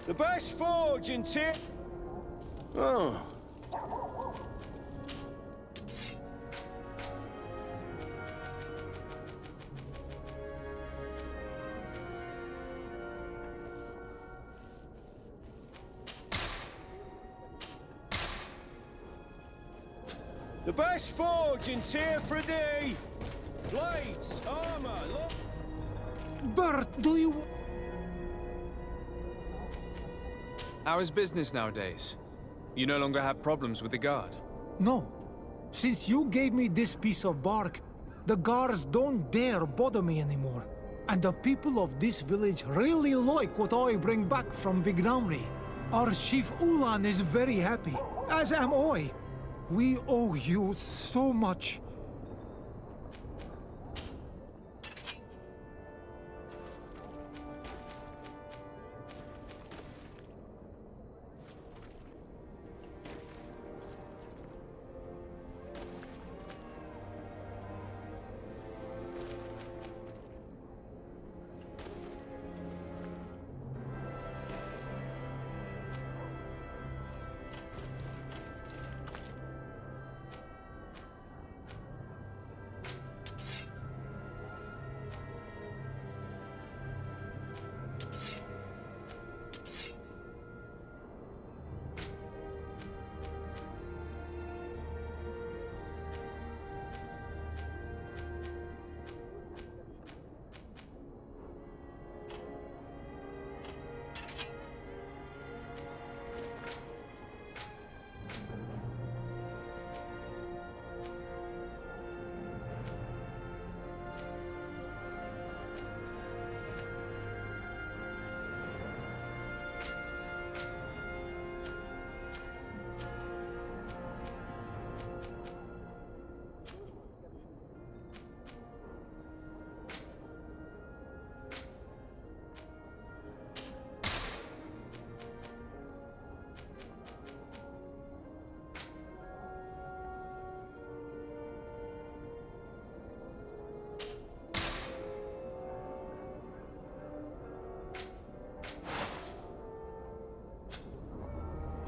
The best forge in Tyr... Oh. The best forge in Tyr for a day. Blades, armor, Bert, do you... How is business nowadays? You no longer have problems with the guard? No. Since you gave me this piece of bark, the guards don't dare bother me anymore. And the people of this village really like what I bring back from Vignamri. Our chief Ulan is very happy, as am I. We owe you so much.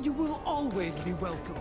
You will always be welcome.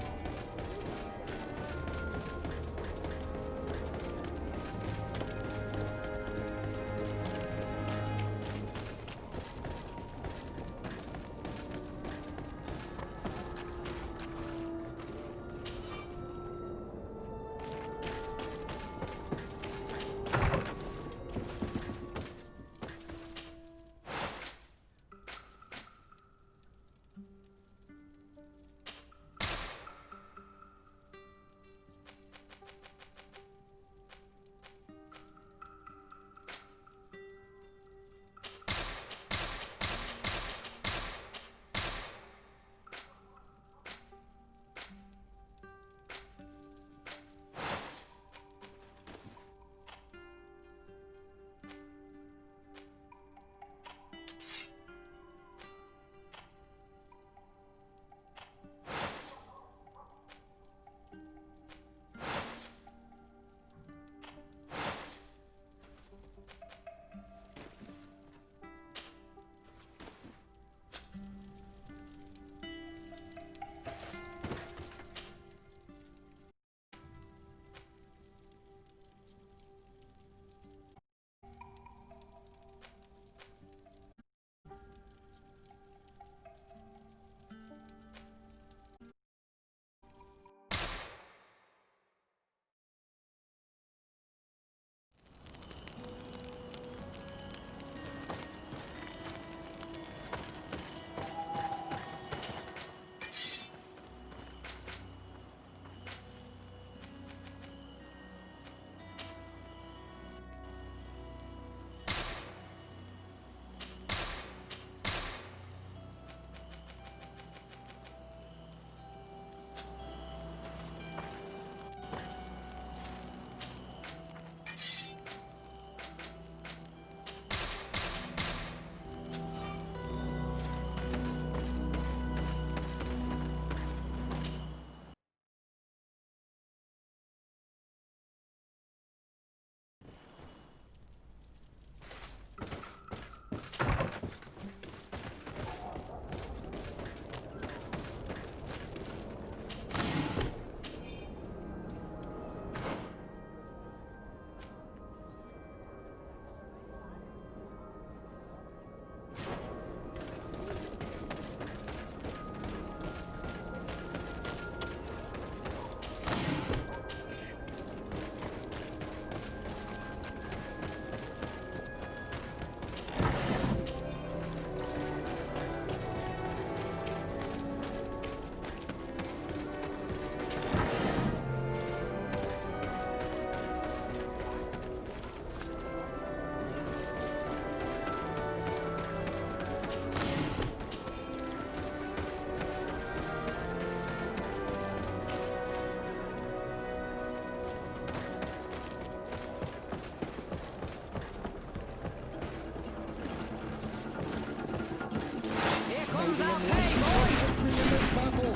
Jerusalem wants to fight with me in this battle.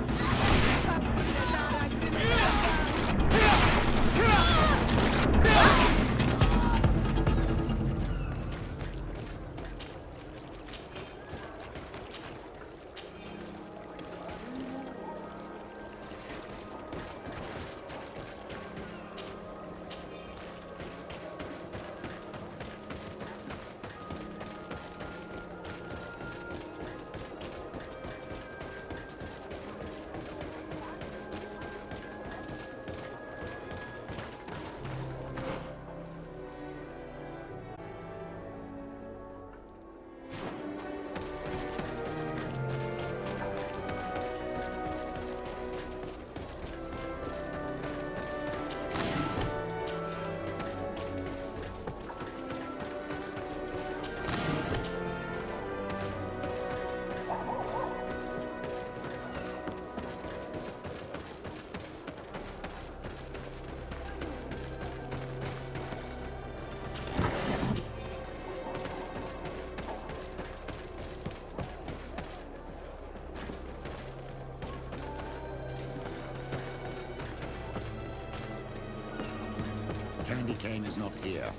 Candy Cane is not here.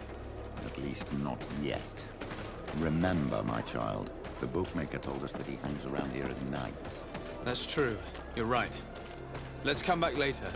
At least not yet. Remember, my child, the bookmaker told us that he hangs around here at night. That's true. You're right. Let's come back later.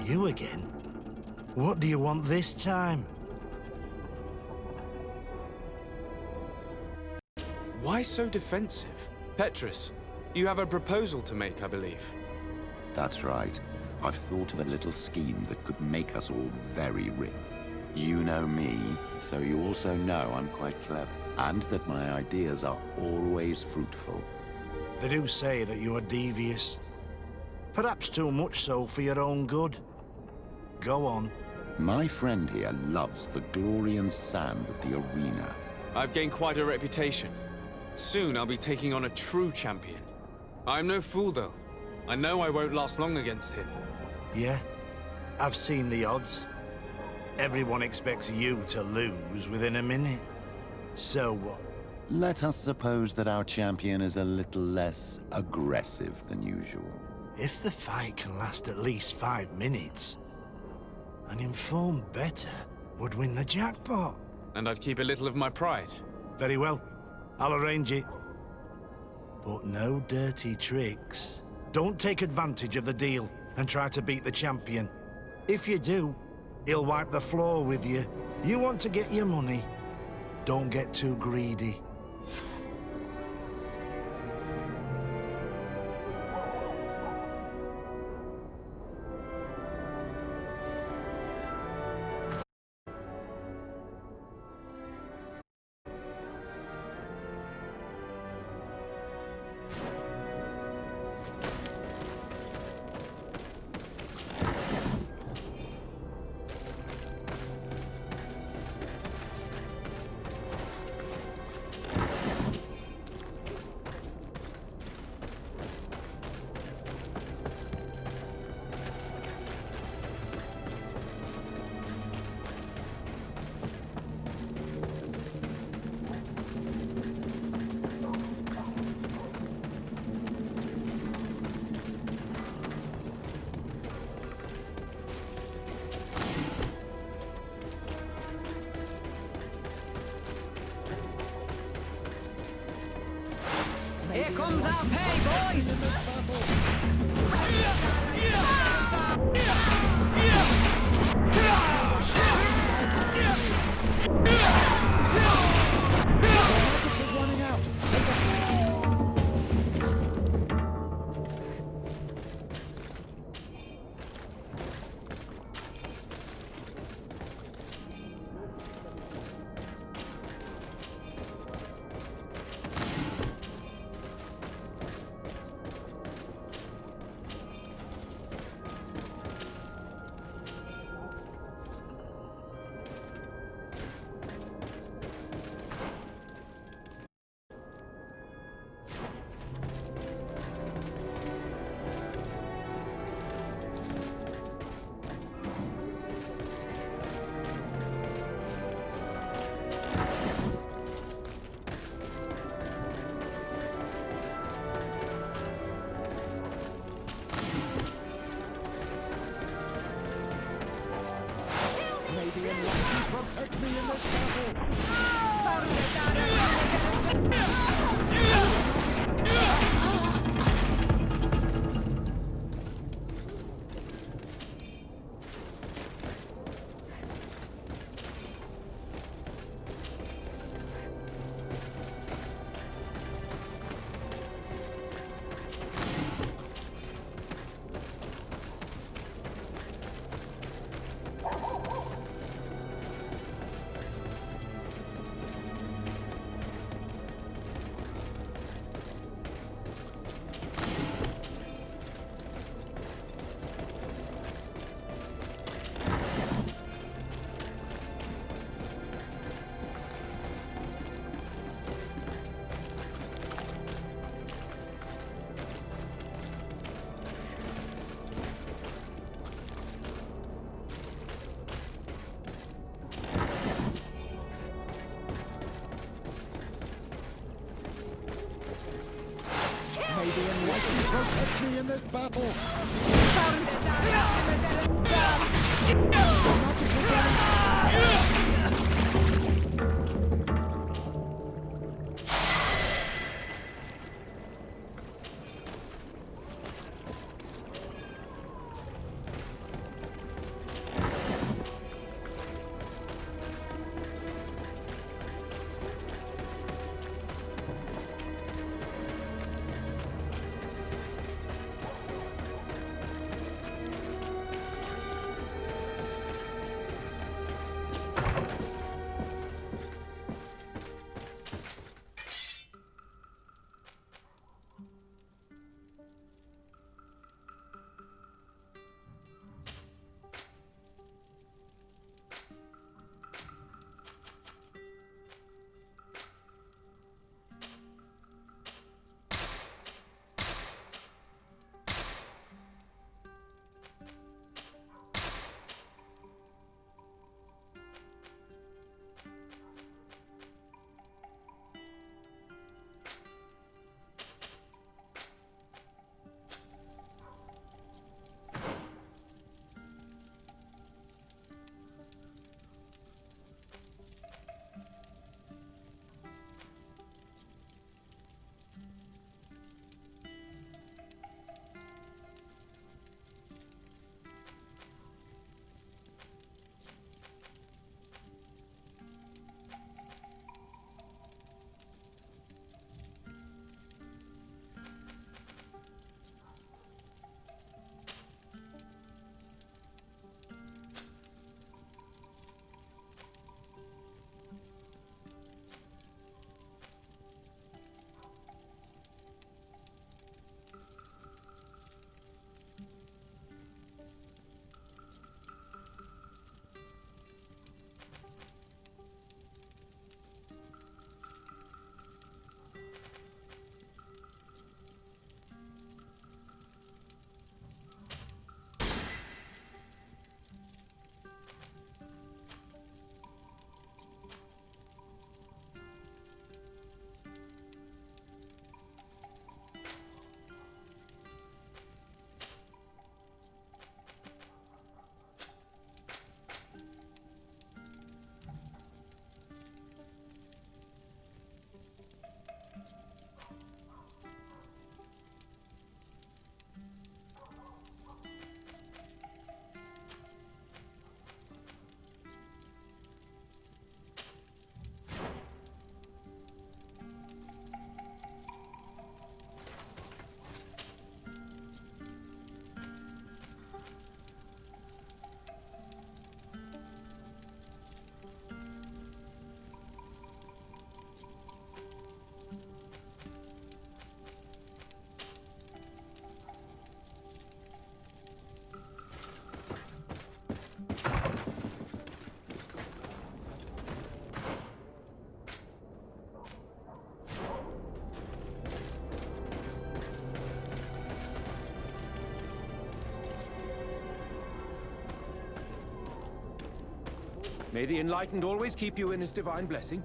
You again? What do you want this time? Why so defensive? Petrus, you have a proposal to make, I believe. That's right. I've thought of a little scheme that could make us all very rich. You know me, so you also know I'm quite clever. And that my ideas are always fruitful. They do say that you are devious. Perhaps too much so for your own good. Go on. My friend here loves the glory and sand of the arena. I've gained quite a reputation. Soon I'll be taking on a true champion. I'm no fool, though. I know I won't last long against him. Yeah? I've seen the odds. Everyone expects you to lose within a minute. So what? Let us suppose that our champion is a little less aggressive than usual. If the fight can last at least 5 minutes, an informed bettor would win the jackpot. And I'd keep a little of my pride. Very well. I'll arrange it. But no dirty tricks. Don't take advantage of the deal and try to beat the champion. If you do, he'll wipe the floor with you. You want to get your money. Don't get too greedy. Here comes our pay, boys! Magic is running out. Take a... Maybe enlighten protect me in this battle. Maybe enlighten protect me in this battle. Magic is running out. May the Enlightened always keep you in his divine blessing.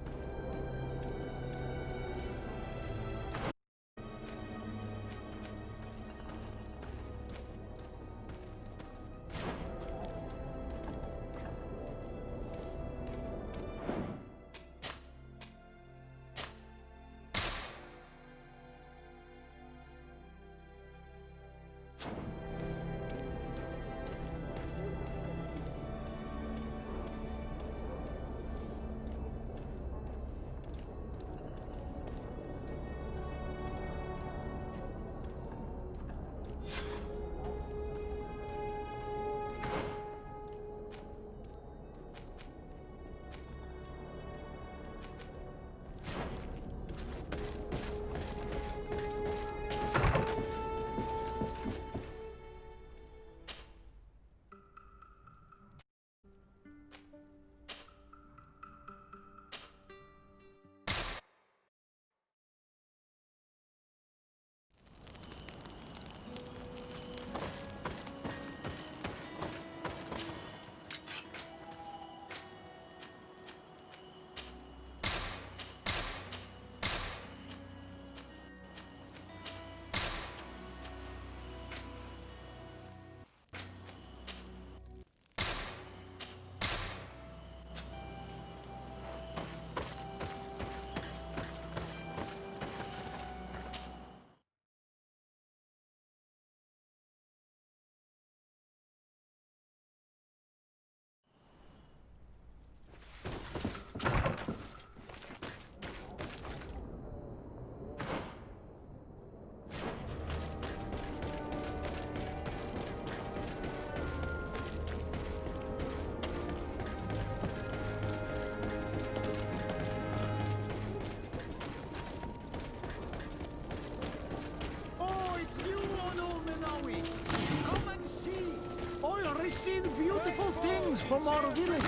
Beautiful things from our village.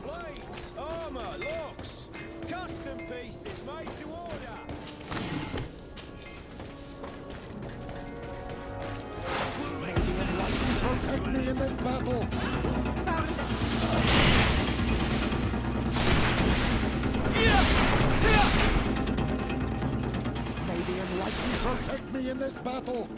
Blades, armor, locks, custom pieces made to order. May the Enlightened protect me in this battle! May the Enlightened protect me in this battle!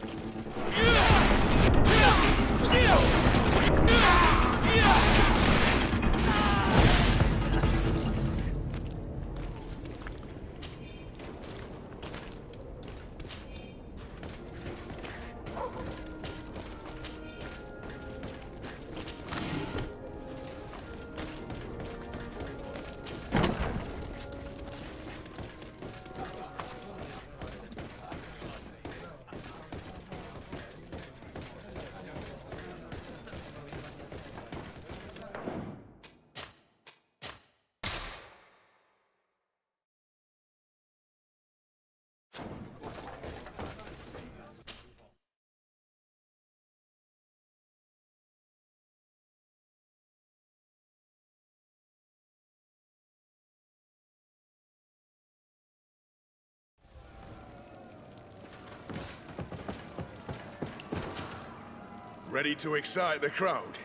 Ready to excite the crowd?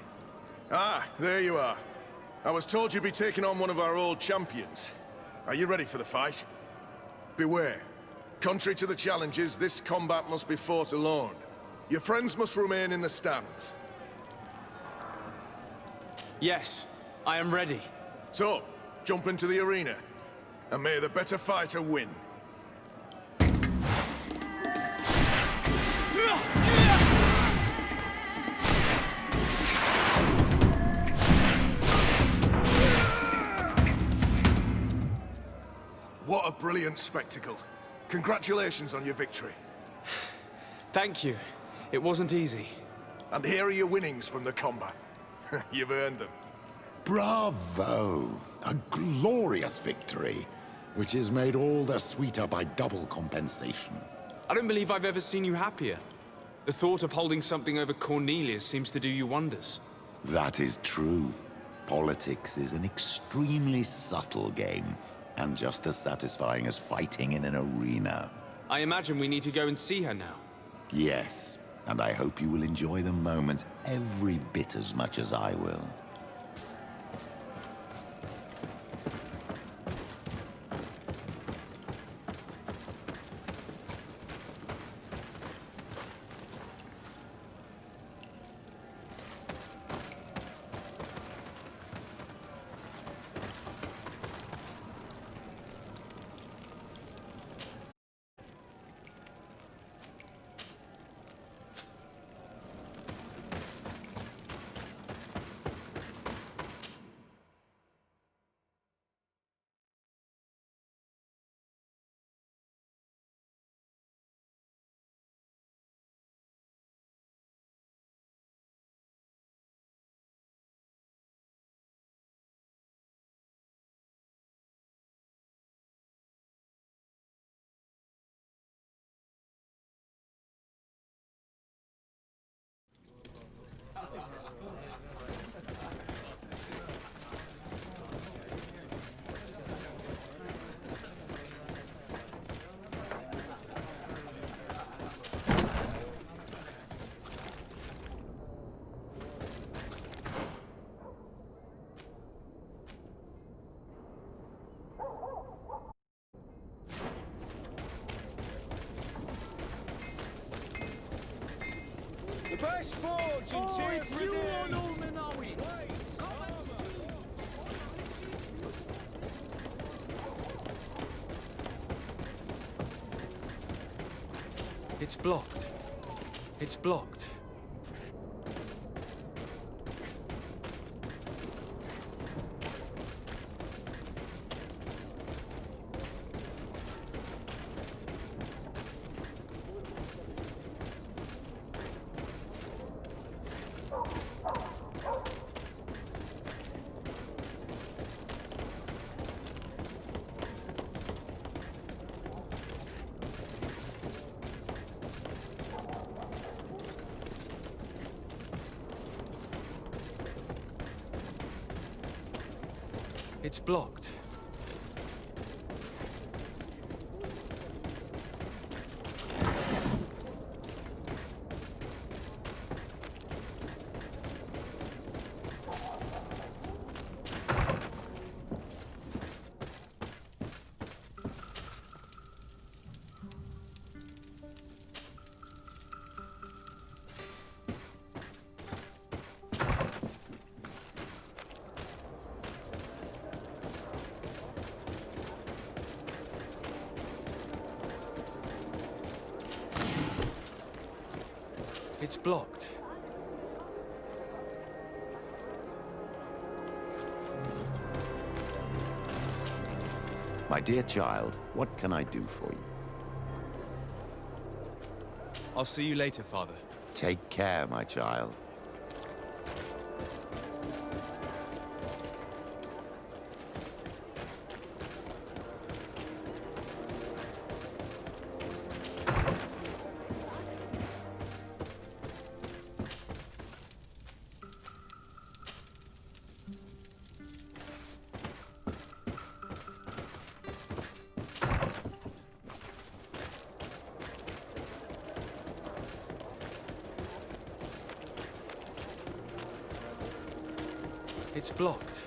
Ah, there you are. I was told you'd be taking on one of our old champions. Are you ready for the fight? Beware. Contrary to the challenges, this combat must be fought alone. Your friends must remain in the stands. Yes, I am ready. So, jump into the arena, and may the better fighter win. What a brilliant spectacle. Congratulations on your victory. Thank you. It wasn't easy. And here are your winnings from the combat. You've earned them. Bravo! A glorious victory, which is made all the sweeter by double compensation. I don't believe I've ever seen you happier. The thought of holding something over Cornelius seems to do you wonders. That is true. Politics is an extremely subtle game, and just as satisfying as fighting in an arena. I imagine we need to go and see her now. Yes, and I hope you will enjoy the moment every bit as much as I will. West Forge in Tier 3. It's blocked. It's blocked. It's blocked. It's blocked. My dear child, what can I do for you? I'll see you later, Father. Take care, my child. It's blocked.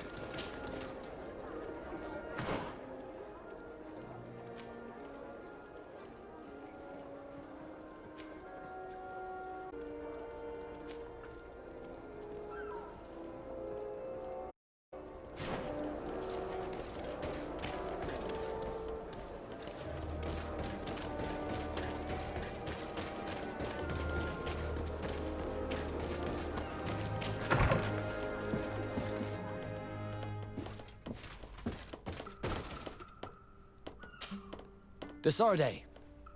Desarde,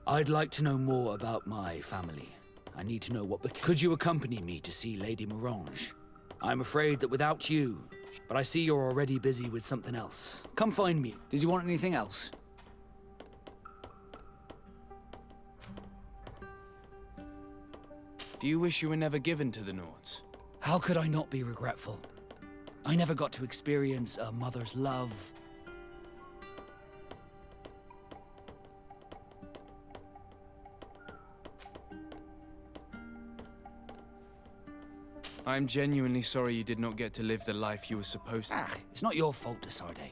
I'd like to know more about my family. I need to know what became. Could you accompany me to see Lady Morange? I'm afraid that without you, but I see you're already busy with something else. Come find me. Did you want anything else? Do you wish you were never given to the Nords? How could I not be regretful? I never got to experience a mother's love. I'm genuinely sorry you did not get to live the life you were supposed to. It's not your fault, Desarde.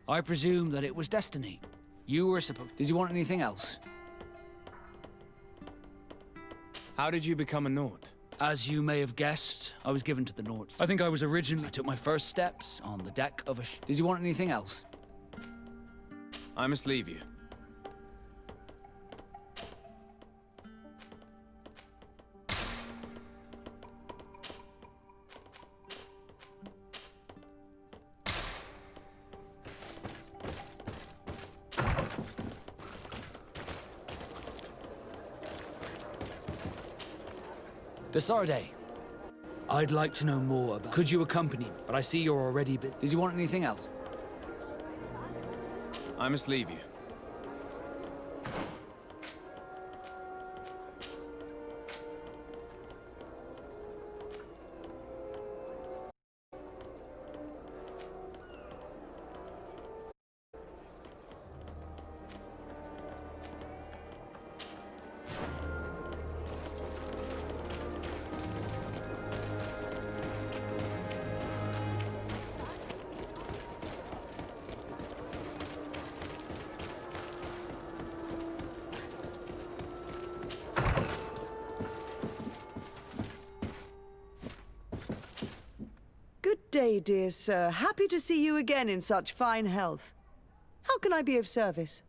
I presume that it was destiny. You were supposed... Did you want anything else? How did you become a Nord? As you may have guessed, I was given to the Nords. I think I was originally... I took my first steps on the deck of a... Did you want anything else? I must leave you. Desarde, I'd like to know more about... Could you accompany me? But I see you're already... Did you want anything else? I must leave you. day, dear sir. Happy to see you again in such fine health. How can I be of service?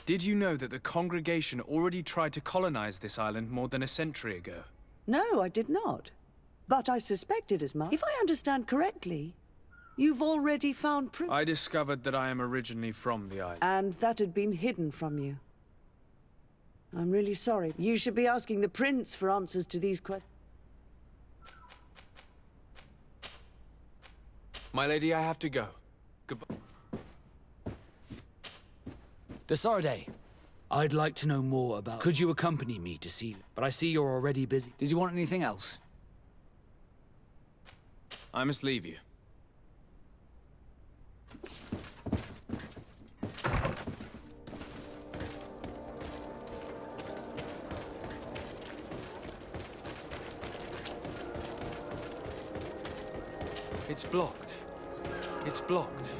Did you know that the congregation already tried to colonize this island more than a century ago? No, I did not. But I suspected as much. If I understand correctly, you've already found proof. I discovered that I am originally from the island. And that had been hidden from you. I'm really sorry. You should be asking the prince for answers to these questions. My lady, I have to go. Goodbye. Desarde, I'd like to know more about... Could you accompany me to see... But I see you're already busy. Did you want anything else? I must leave you. It's blocked. It's blocked.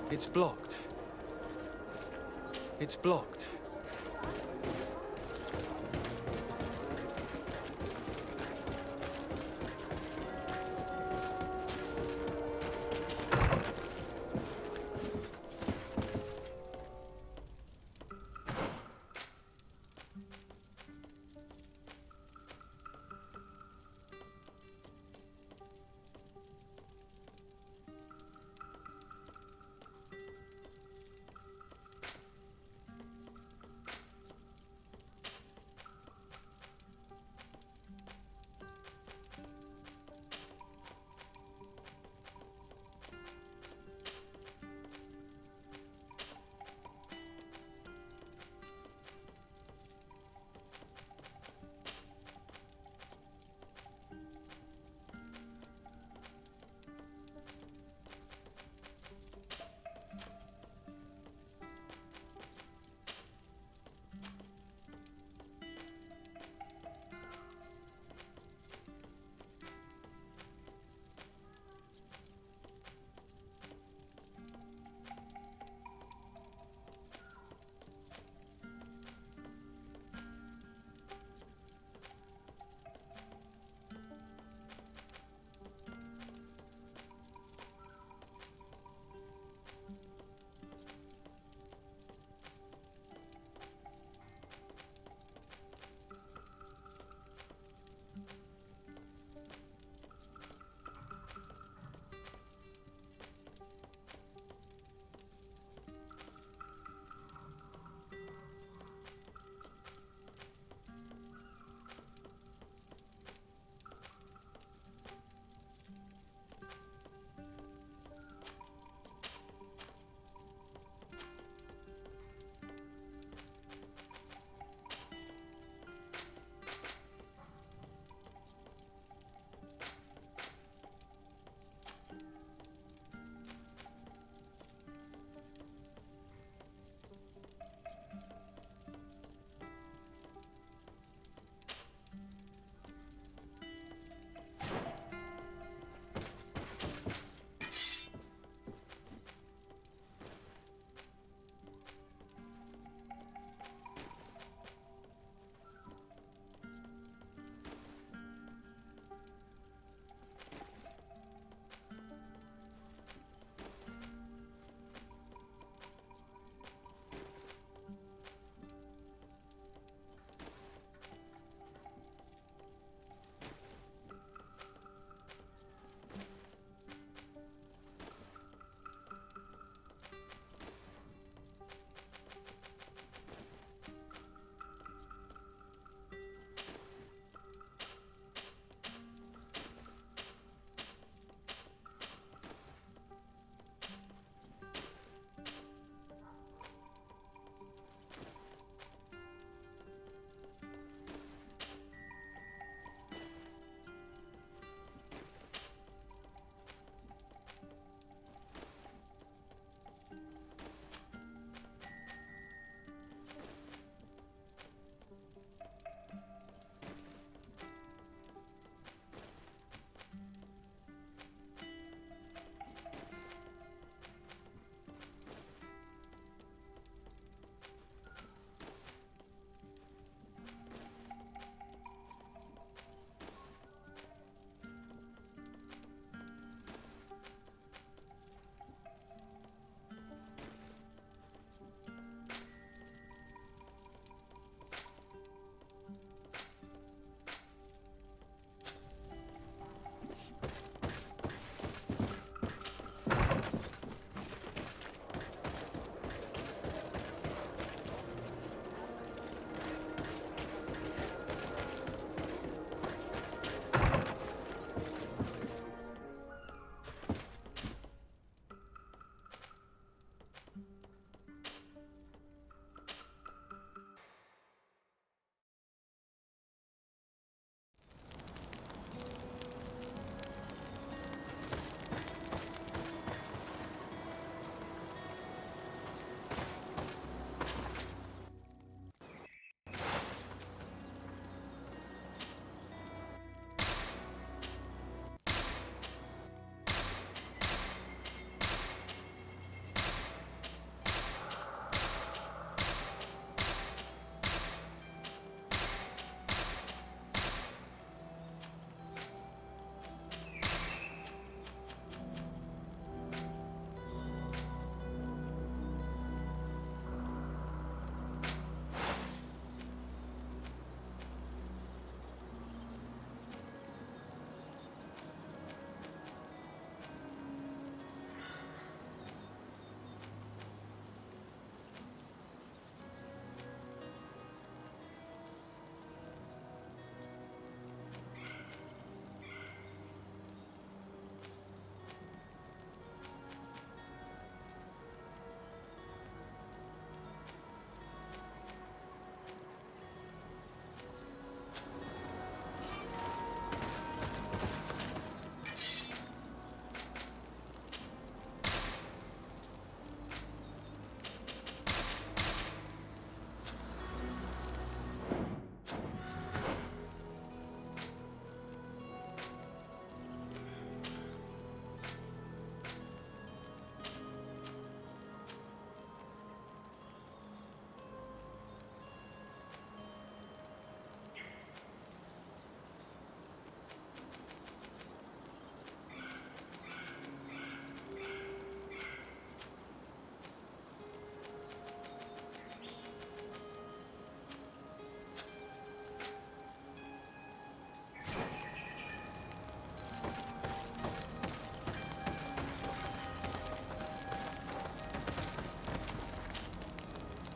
It's blocked. It's blocked.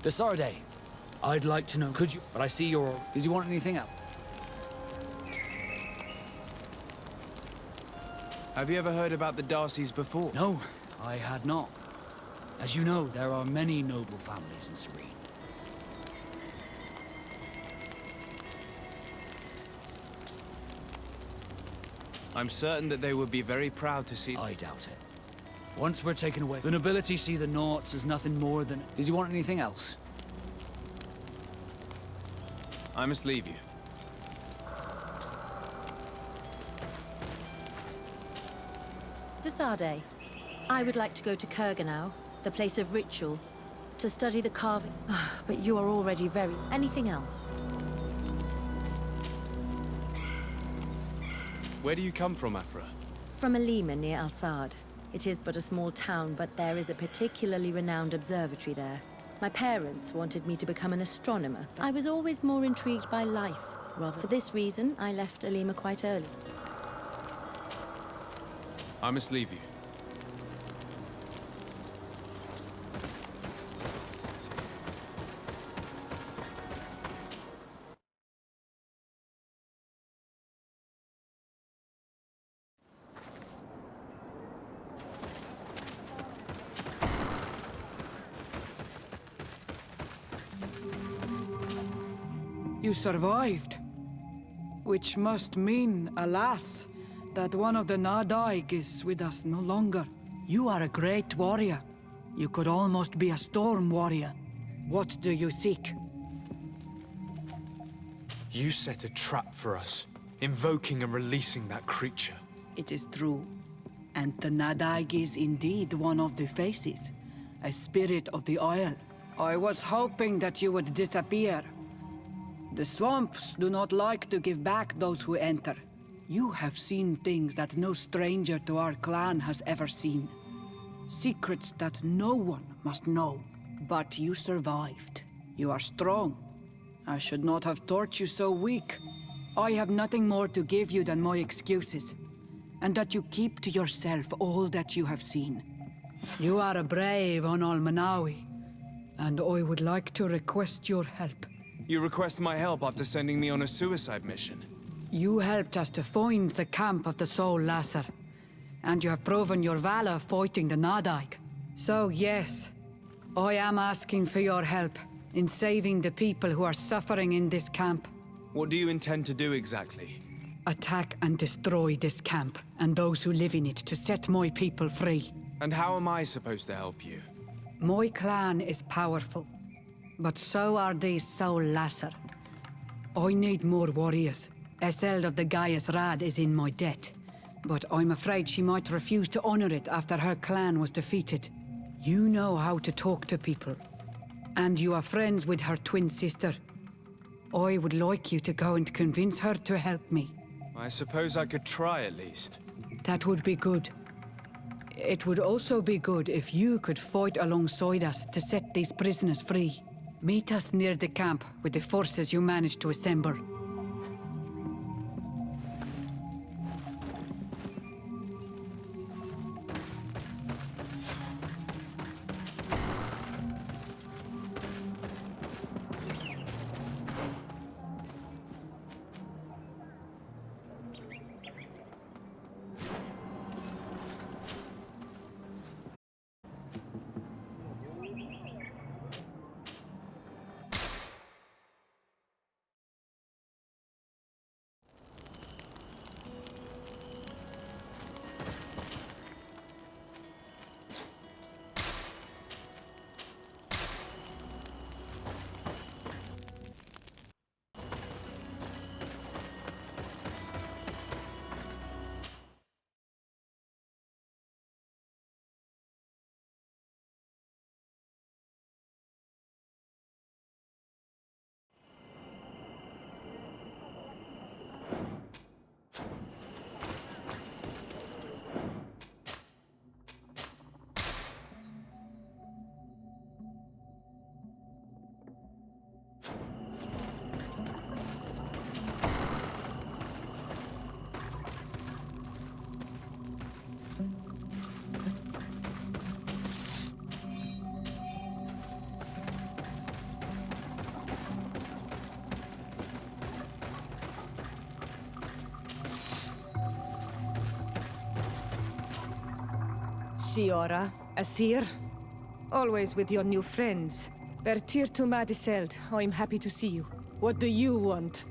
Desarde, I'd like to know, could you... But I see you're... Did you want anything else? Have you ever heard about the Darcys before? No, I had not. As you know, there are many noble families in Serene. I'm certain that they would be very proud to see... I doubt it. Once we're taken away, the nobility see the Naughts as nothing more than... Did you want anything else? I must leave you. Desarde, I would like to go to Kurganau, the place of ritual, to study the carving. But you are already very... Anything else? Where do you come from, Afra? From Alima near Al-Sad. It is but a small town, but there is a particularly renowned observatory there. My parents wanted me to become an astronomer. I was always more intrigued by life, rather. For this reason, I left Alima quite early. I must leave you. You survived. Which must mean, alas, that one of the Nadaig is with us no longer. You are a great warrior. You could almost be a storm warrior. What do you seek? You set a trap for us, invoking and releasing that creature. It is true. And the Nadaig is indeed one of the faces. A spirit of the Isle. I was hoping that you would disappear. The swamps do not like to give back those who enter. You have seen things that no stranger to our clan has ever seen. Secrets that no one must know. But you survived. You are strong. I should not have thought you so weak. I have nothing more to give you than my excuses. And that you keep to yourself all that you have seen. You are a brave on Almanawi. And I would like to request your help. You request my help after sending me on a suicide mission. You helped us to find the camp of the Soul Lasser, and you have proven your valor fighting the Nadaig. So yes, I am asking for your help in saving the people who are suffering in this camp. What do you intend to do exactly? Attack and destroy this camp, and those who live in it, to set my people free. And how am I supposed to help you? My clan is powerful, but so are these Soul Lasser. I need more warriors. Eseld of the Gaius Rad is in my debt, but I'm afraid she might refuse to honor it after her clan was defeated. You know how to talk to people, and you are friends with her twin sister. I would like you to go and convince her to help me. I suppose I could try at least. That would be good. It would also be good if you could fight alongside us to set these prisoners free. Meet us near the camp with the forces you managed to assemble. Siora, Asir. Always with your new friends. Bertir to Madiseld, I'm happy to see you. What do you want?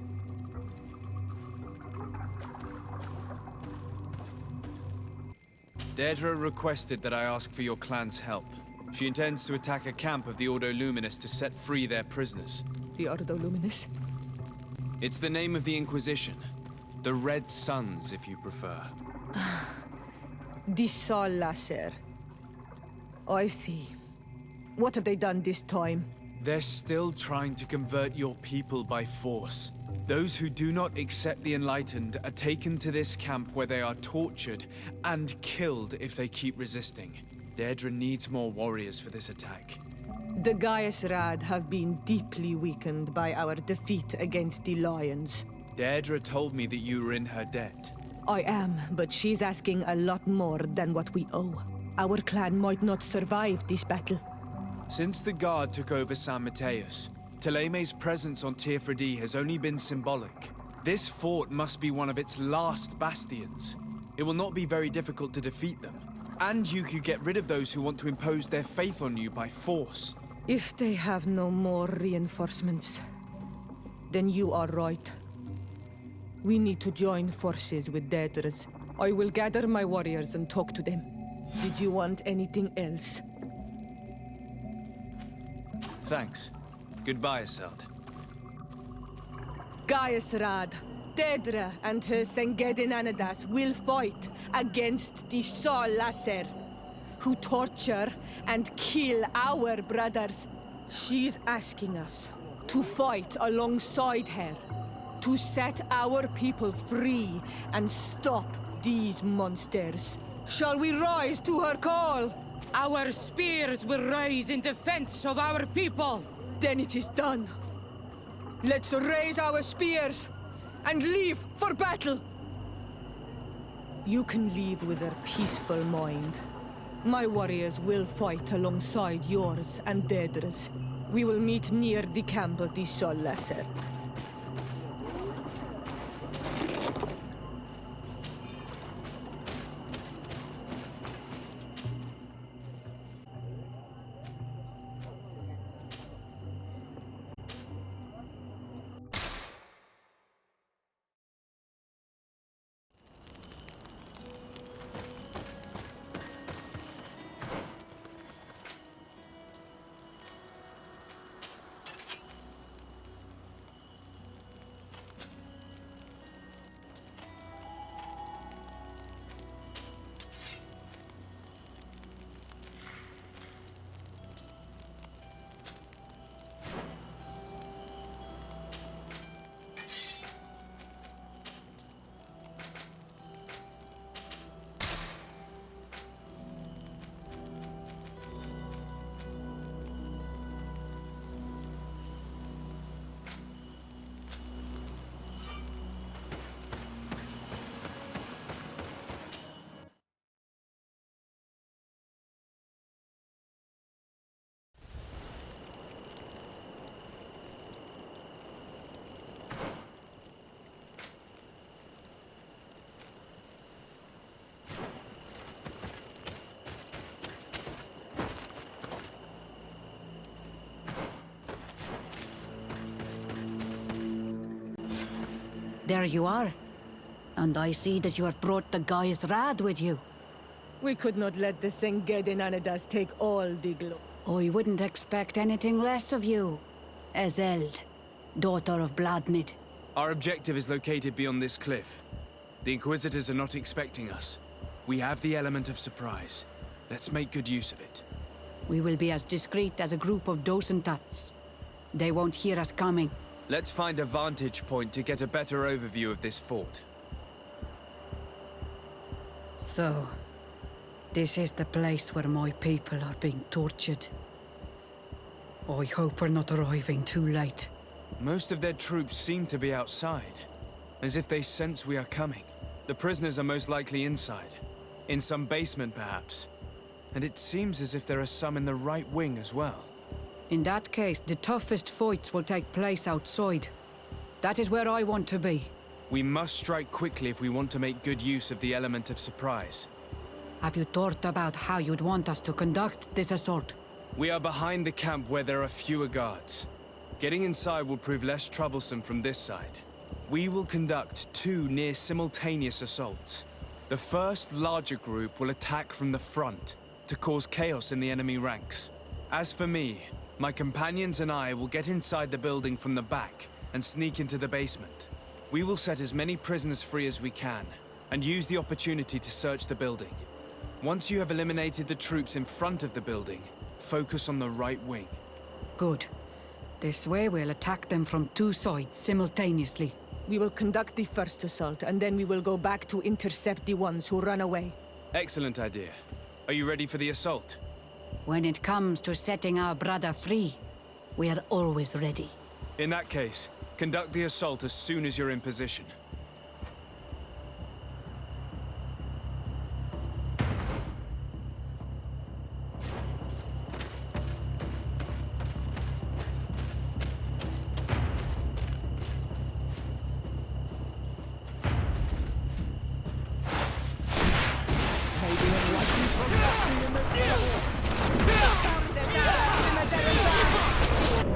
Deirdre requested that I ask for your clan's help. She intends to attack a camp of the Ordo Luminous to set free their prisoners. The Ordo Luminous? It's the name of the Inquisition. The Red Suns, if you prefer. The Sol Lasser. I see. What have they done this time? They're still trying to convert your people by force. Those who do not accept the Enlightened are taken to this camp where they are tortured and killed if they keep resisting. Deirdre needs more warriors for this attack. The Gaius Rad have been deeply weakened by our defeat against the Lions. Deirdre told me that you were in her debt. I am, but she's asking a lot more than what we owe. Our clan might not survive this battle. Since the Guard took over San Mateus, Theleme's presence on Tirfredi has only been symbolic. This fort must be one of its last bastions. It will not be very difficult to defeat them. And you could get rid of those who want to impose their faith on you by force. If they have no more reinforcements, then you are right. We need to join forces with Deirdre's. I will gather my warriors and talk to them. Did you want anything else? Thanks. Goodbye, Asad. Gaius Rad, Deirdre and her Sengedin Anadas will fight against the Sol Lasser, who torture and kill our brothers. She's asking us to fight alongside her, to set our people free and stop these monsters. Shall we rise to her call? Our spears will rise in defense of our people. Then it is done. Let's raise our spears and leave for battle. You can leave with a peaceful mind. My warriors will fight alongside yours and Deirdre's. We will meet near the camp of the Sol Lasser. There you are. And I see that you have brought the Gaius Rad with you. We could not let the Sengedin Anadas take all the glory. I wouldn't expect anything less of you. Ezeld, daughter of Bladnid. Our objective is located beyond this cliff. The Inquisitors are not expecting us. We have the element of surprise. Let's make good use of it. We will be as discreet as a group of Dosentats. They won't hear us coming. Let's find a vantage point to get a better overview of this fort. So, this is the place where my people are being tortured. I hope we're not arriving too late. Most of their troops seem to be outside, as if they sense we are coming. The prisoners are most likely inside, in some basement perhaps. And it seems as if there are some in the right wing as well. In that case, the toughest fights will take place outside. That is where I want to be. We must strike quickly if we want to make good use of the element of surprise. Have you thought about how you'd want us to conduct this assault? We are behind the camp where there are fewer guards. Getting inside will prove less troublesome from this side. We will conduct 2 near-simultaneous assaults. The first larger group will attack from the front to cause chaos in the enemy ranks. As for me, my companions and I will get inside the building from the back and sneak into the basement. We will set as many prisoners free as we can and use the opportunity to search the building. Once you have eliminated the troops in front of the building, focus on the right wing. Good. This way we'll attack them from 2 sides simultaneously. We will conduct the first assault, and then we will go back to intercept the ones who run away. Excellent idea. Are you ready for the assault? When it comes to setting our brother free, we are always ready. In that case, conduct the assault as soon as you're in position.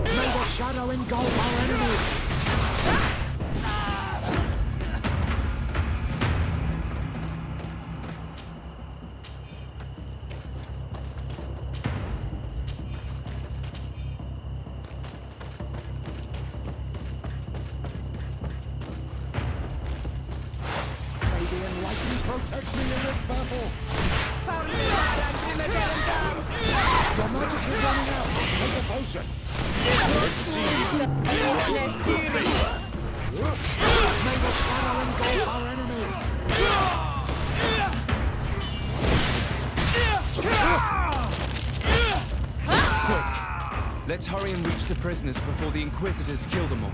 May the shadow engulf our enemies! May the enlightened protect me in this battle! Your magic is running out! Take a potion! Let's see you. May the shadow engulf our enemies! Quick! Let's hurry and reach the prisoners before the Inquisitors kill them all.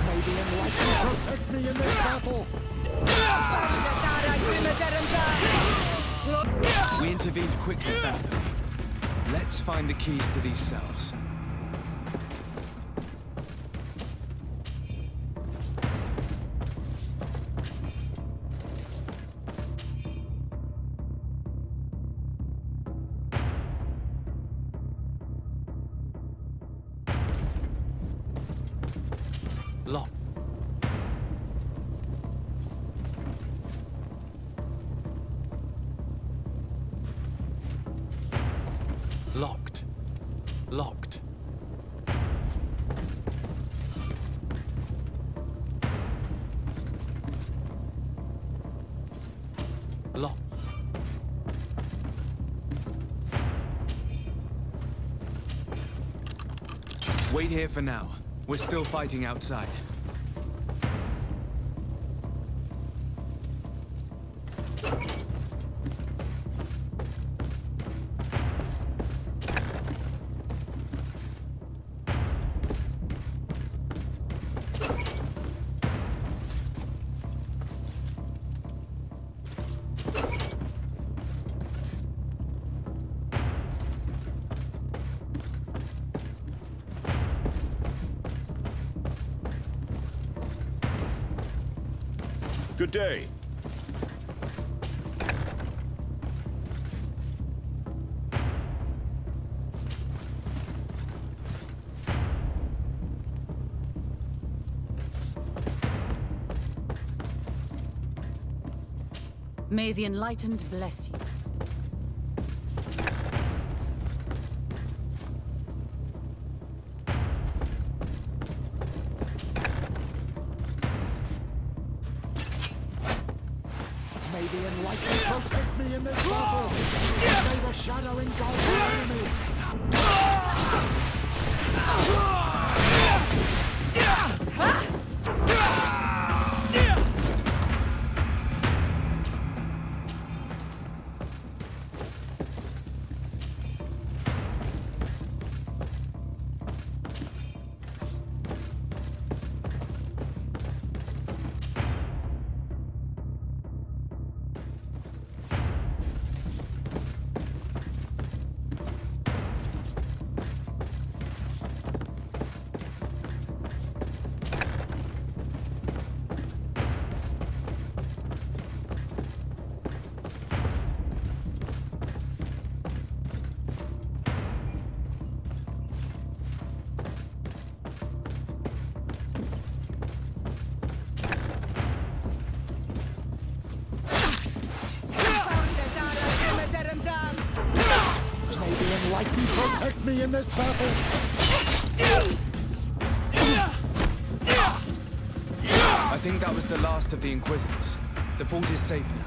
May the enlightened protect me in this battle! We intervened quickly, thankfully. Let's find the keys to these cells. Lock. Locked. Locked. Locked. Wait here for now. We're still fighting outside. Good day. May the Enlightened bless you. May the enlightened protect me in this battle! May the shadow engulf our enemies! and protect me in this battle! I think that was the last of the Inquisitors. The fort is safe now.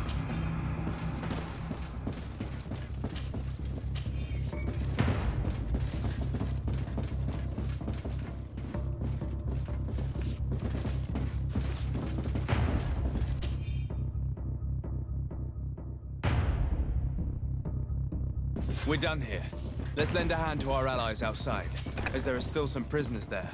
We're done here. Let's lend a hand to our allies outside, as there are still some prisoners there.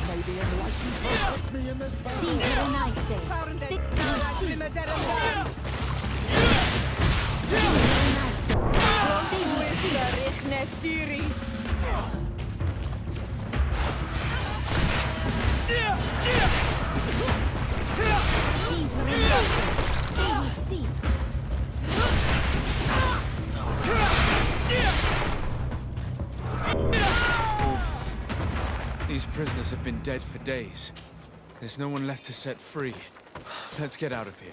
May the enlightened protect me in this battle! These are nice. These prisoners have been dead for days. There's no one left to set free. Let's get out of here.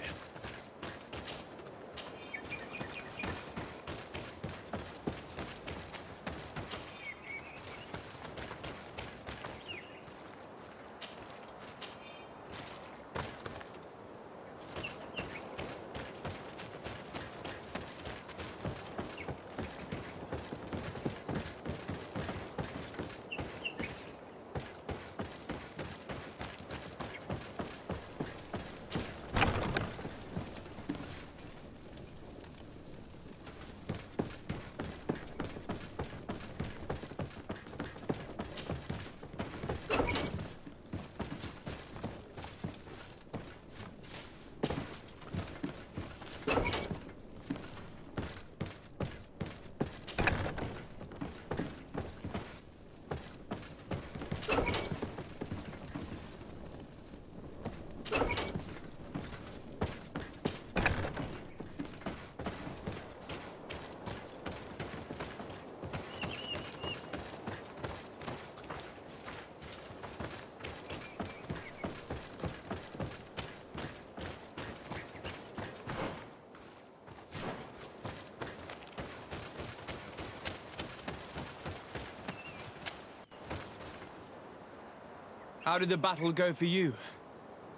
How did the battle go for you?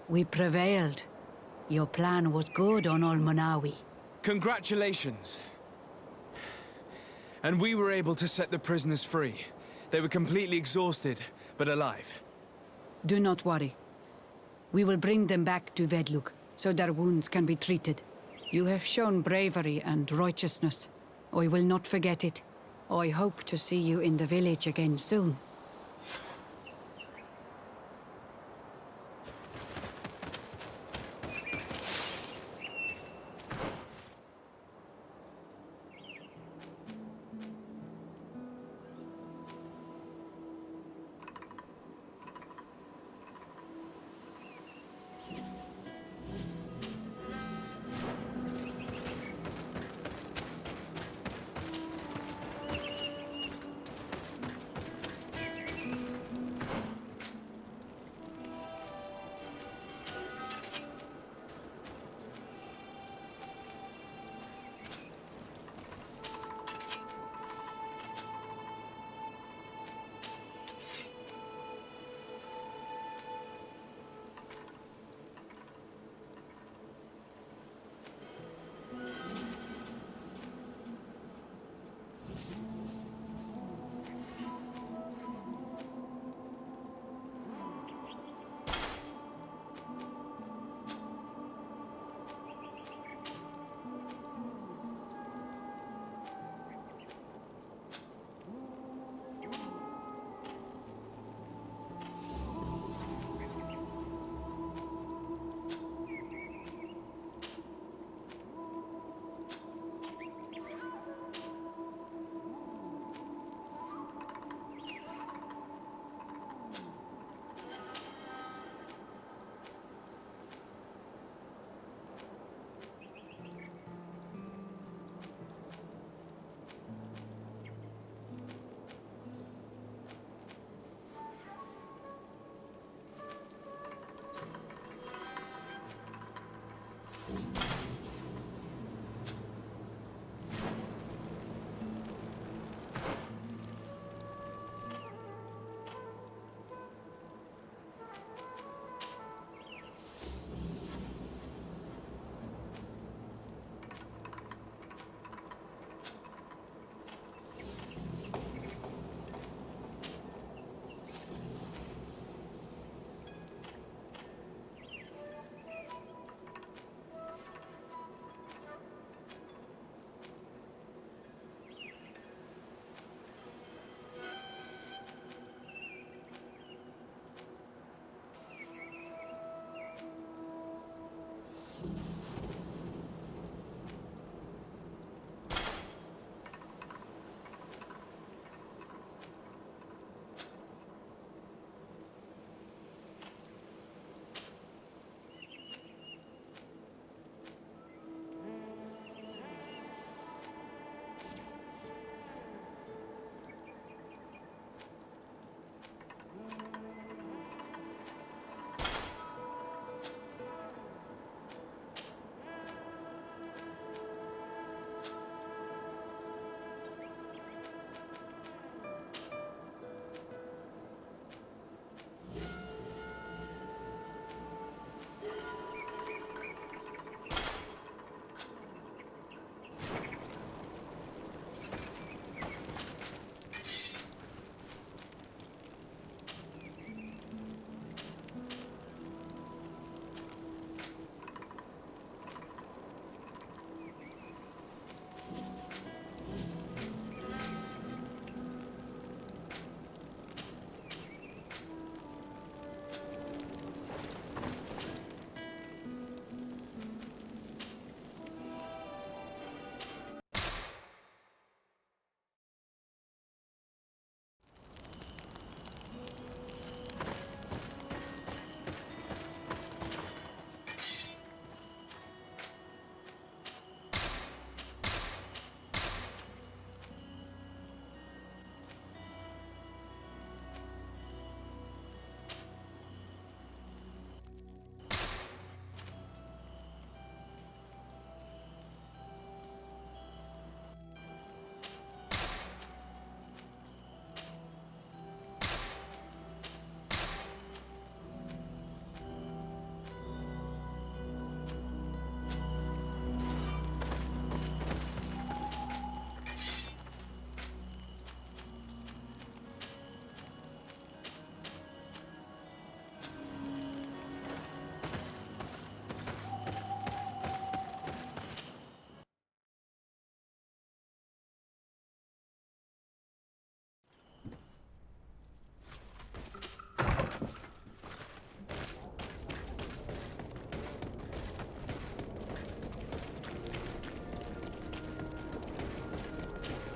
We prevailed. Your plan was good on Olmonawi. Congratulations. And we were able to set the prisoners free. They were completely exhausted, but alive. Do not worry. We will bring them back to Vedluk, so their wounds can be treated. You have shown bravery and righteousness. I will not forget it. I hope to see you in the village again soon.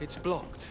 It's blocked.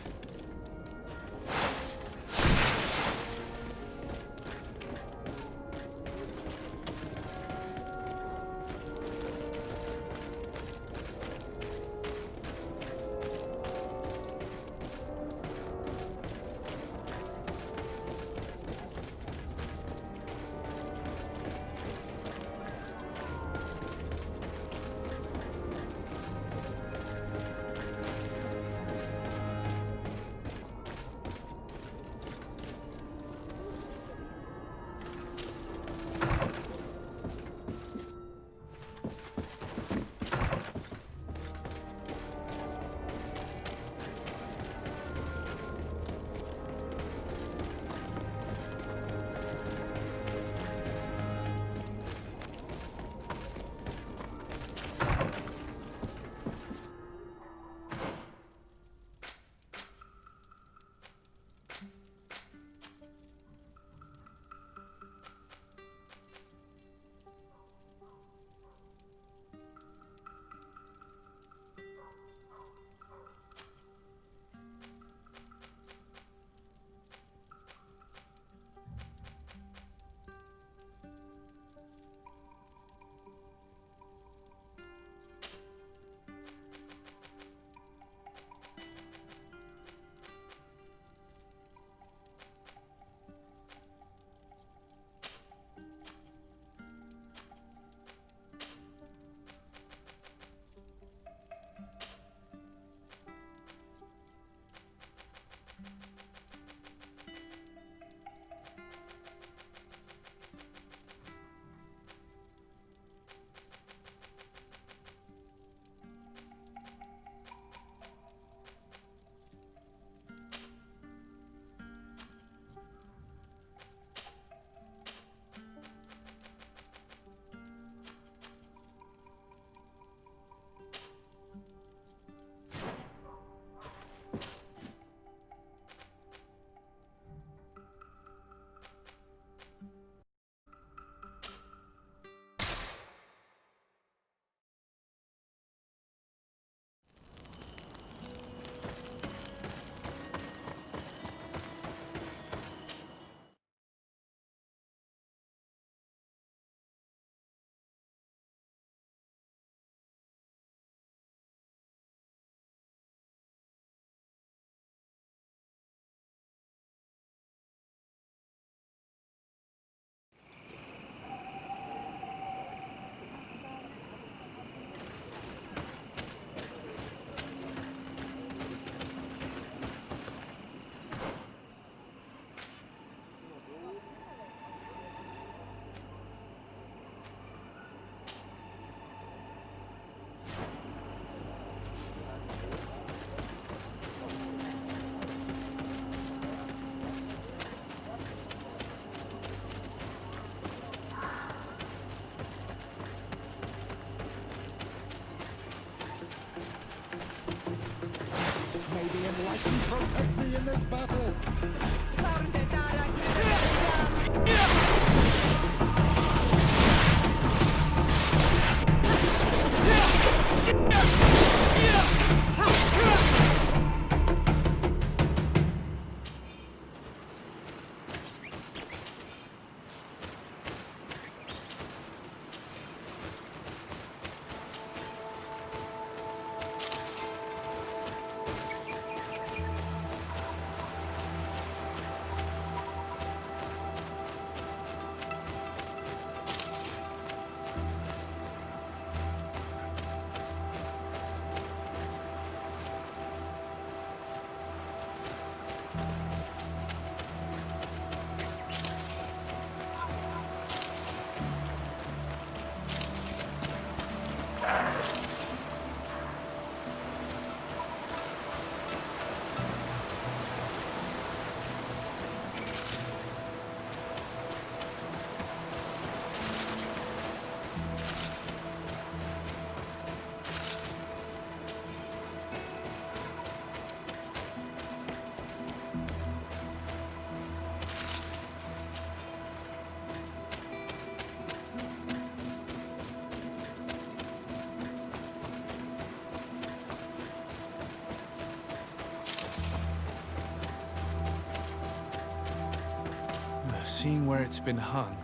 May the enlightened protect me in this battle! Seeing where it's been hung,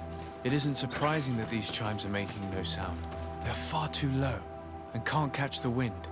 it isn't surprising that these chimes are making no sound. They're far too low and can't catch the wind.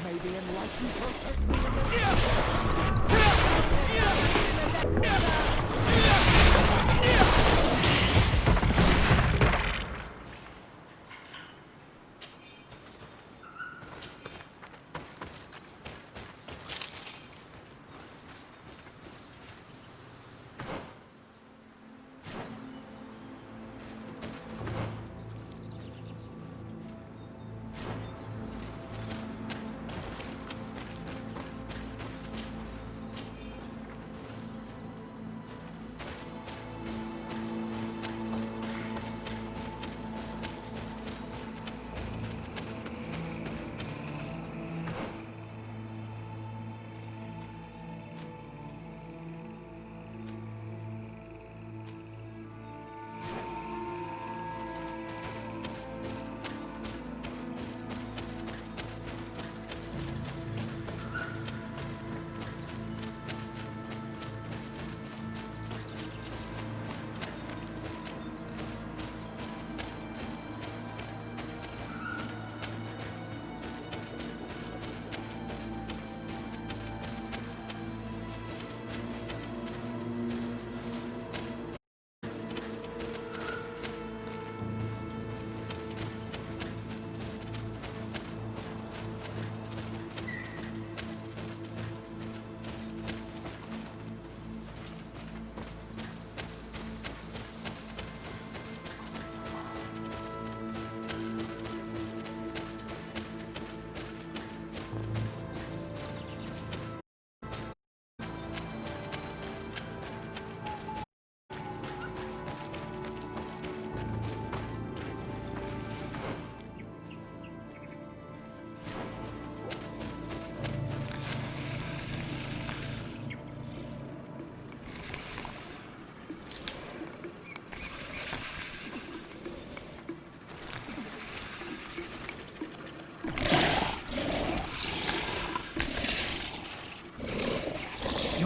May the enlightened protect me in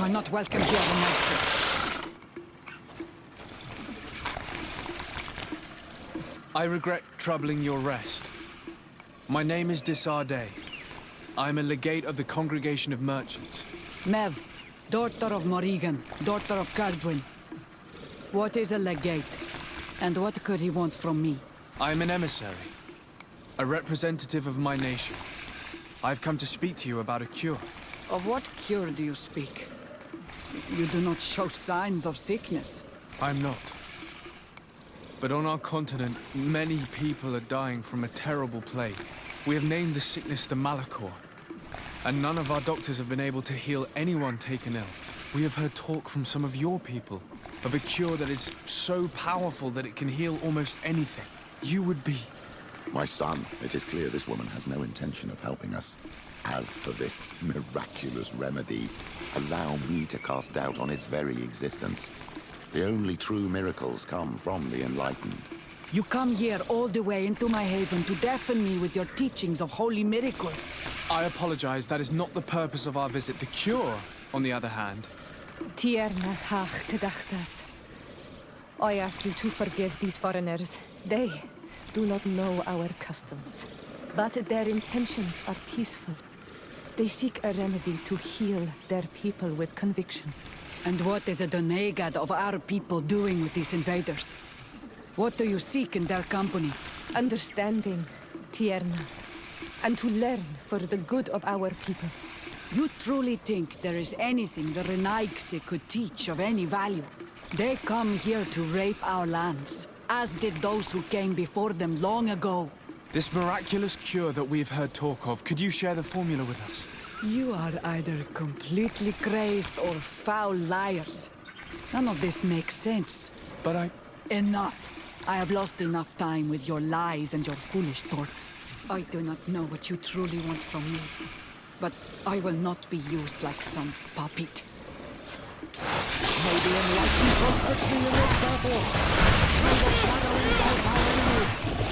You are not welcome here, Renatze. I regret troubling your rest. My name is Desardet. I am a legate of the Congregation of Merchants. Mev, daughter of Morrigan, daughter of Cardwin. What is a legate? And what could he want from me? I am an emissary, a representative of my nation. I've come to speak to you about a cure. Of what cure do you speak? You do not show signs of sickness. I'm not. But on our continent, many people are dying from a terrible plague. We have named the sickness the Malachor, and none of our doctors have been able to heal anyone taken ill. We have heard talk from some of your people of a cure that is so powerful that it can heal almost anything. You would be... My son, it is clear this woman has no intention of helping us. As for this miraculous remedy, allow me to cast doubt on its very existence. The only true miracles come from the enlightened. You come here all the way into my haven to deafen me with your teachings of holy miracles. I apologize, that is not the purpose of our visit. The cure, on the other hand... Tierna hach gedachtas. I ask you to forgive these foreigners. They do not know our customs. But their intentions are peaceful. They seek a remedy to heal their people with conviction. And what is a Donegad of our people doing with these invaders? What do you seek in their company? Understanding, Tierna, and to learn for the good of our people. You truly think there is anything the Renaigse could teach of any value? They come here to rape our lands, as did those who came before them long ago. This miraculous cure that we've heard talk of, could you share the formula with us? You are either completely crazed or foul liars. None of this makes sense. But I... Enough! I have lost enough time with your lies and your foolish thoughts. I do not know what you truly want from me, but I will not be used like some puppet. Maybe enlightened protect me in this battle. Shine the shadow engulf our enemies.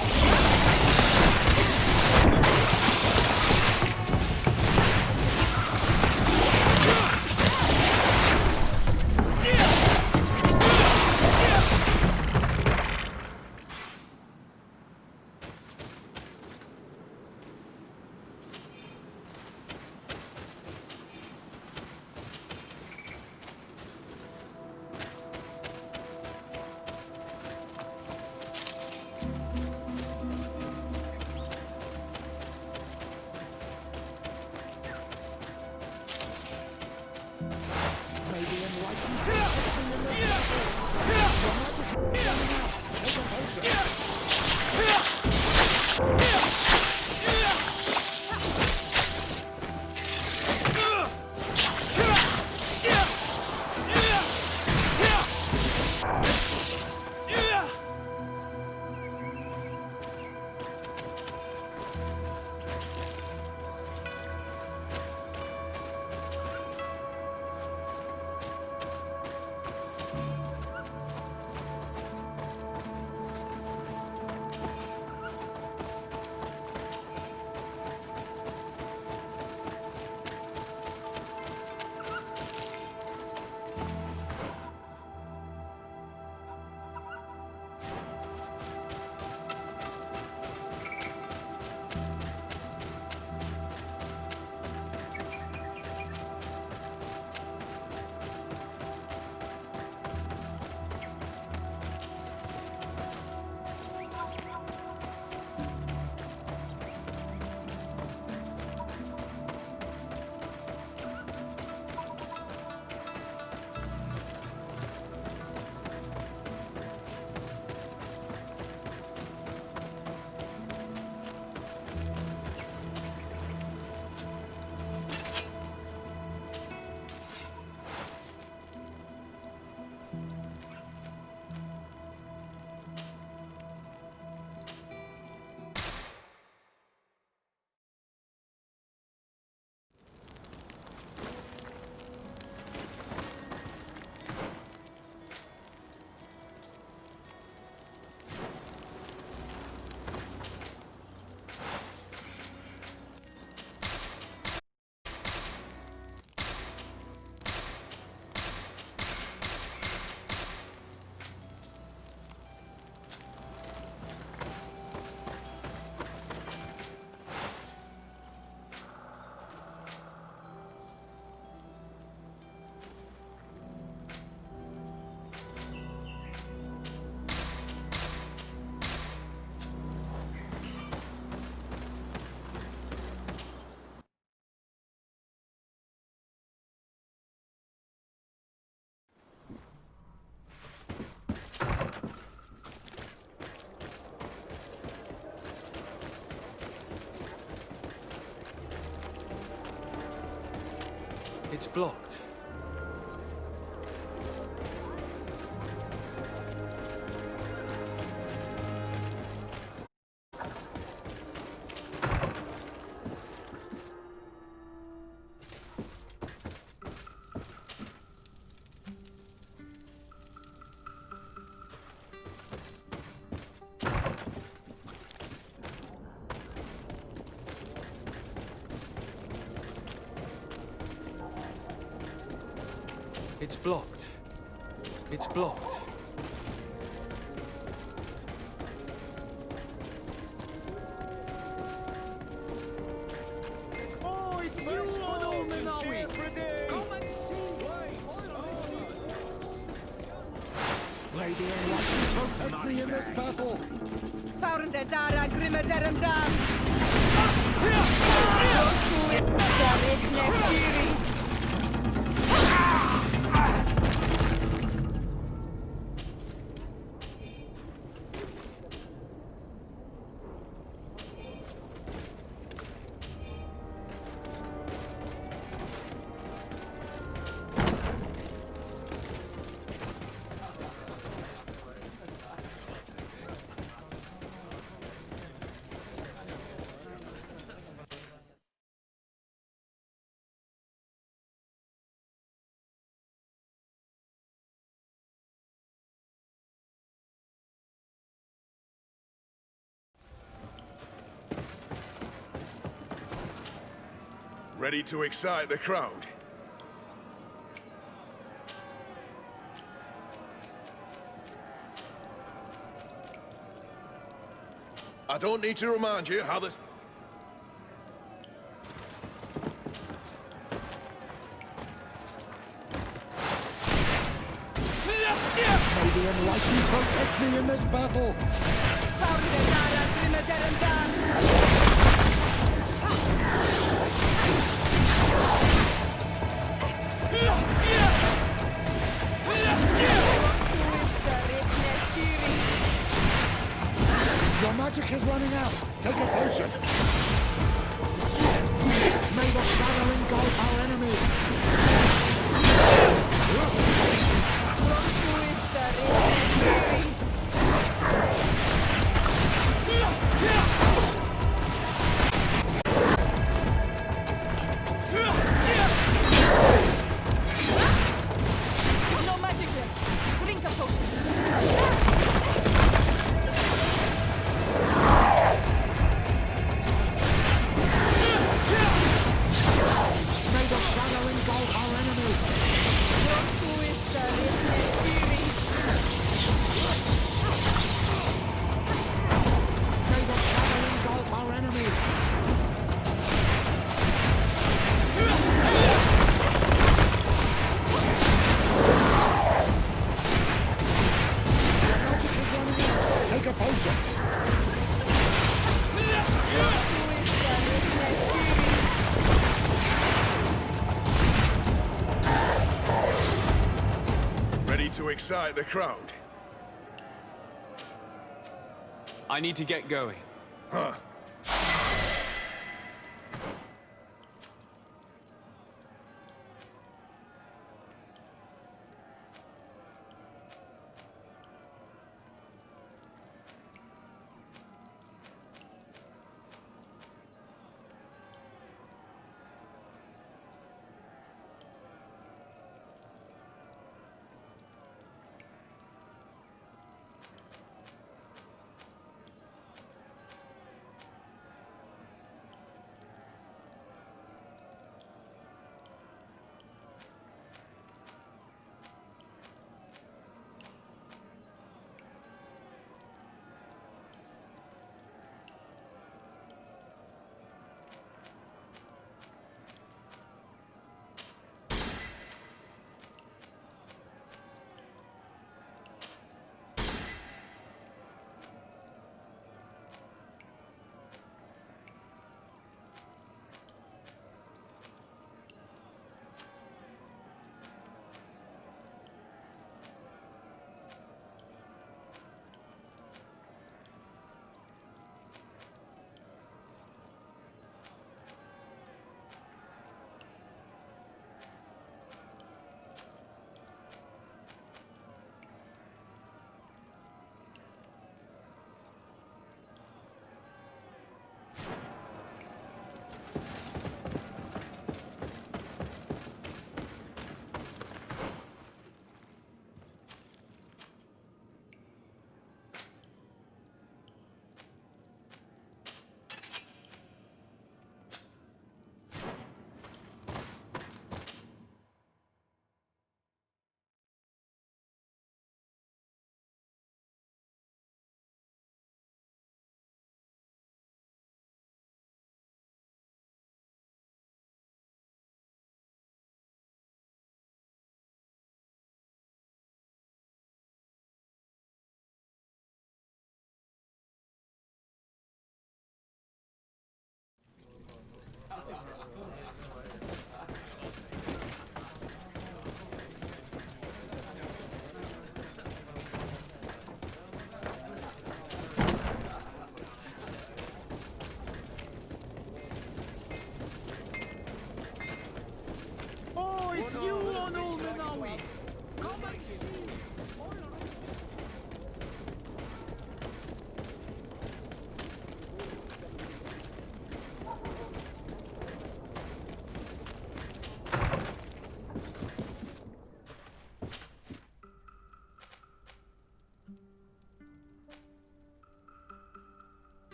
It's blocked. It's blocked. It's blocked. Oh, it's you on Omen, are we? Come and see. Lady Enlightened, protect me in this battle! Found the Dara Grimadaram Dam! Ready to excite the crowd? I don't need to remind you how this... May the Enlightened protect me in this battle! Found the Dara Grimadaram Dam! Your magic is running out! Take a potion! May the shadow engulf our enemies! No magic there! Drink a potion! May the shadow engulf our enemies! May the shadow engulf our enemies! Your magic is running out! Take a potion! Ready to excite the crowd? I need to get going. Huh. It's you on Ulminawi! Come and see!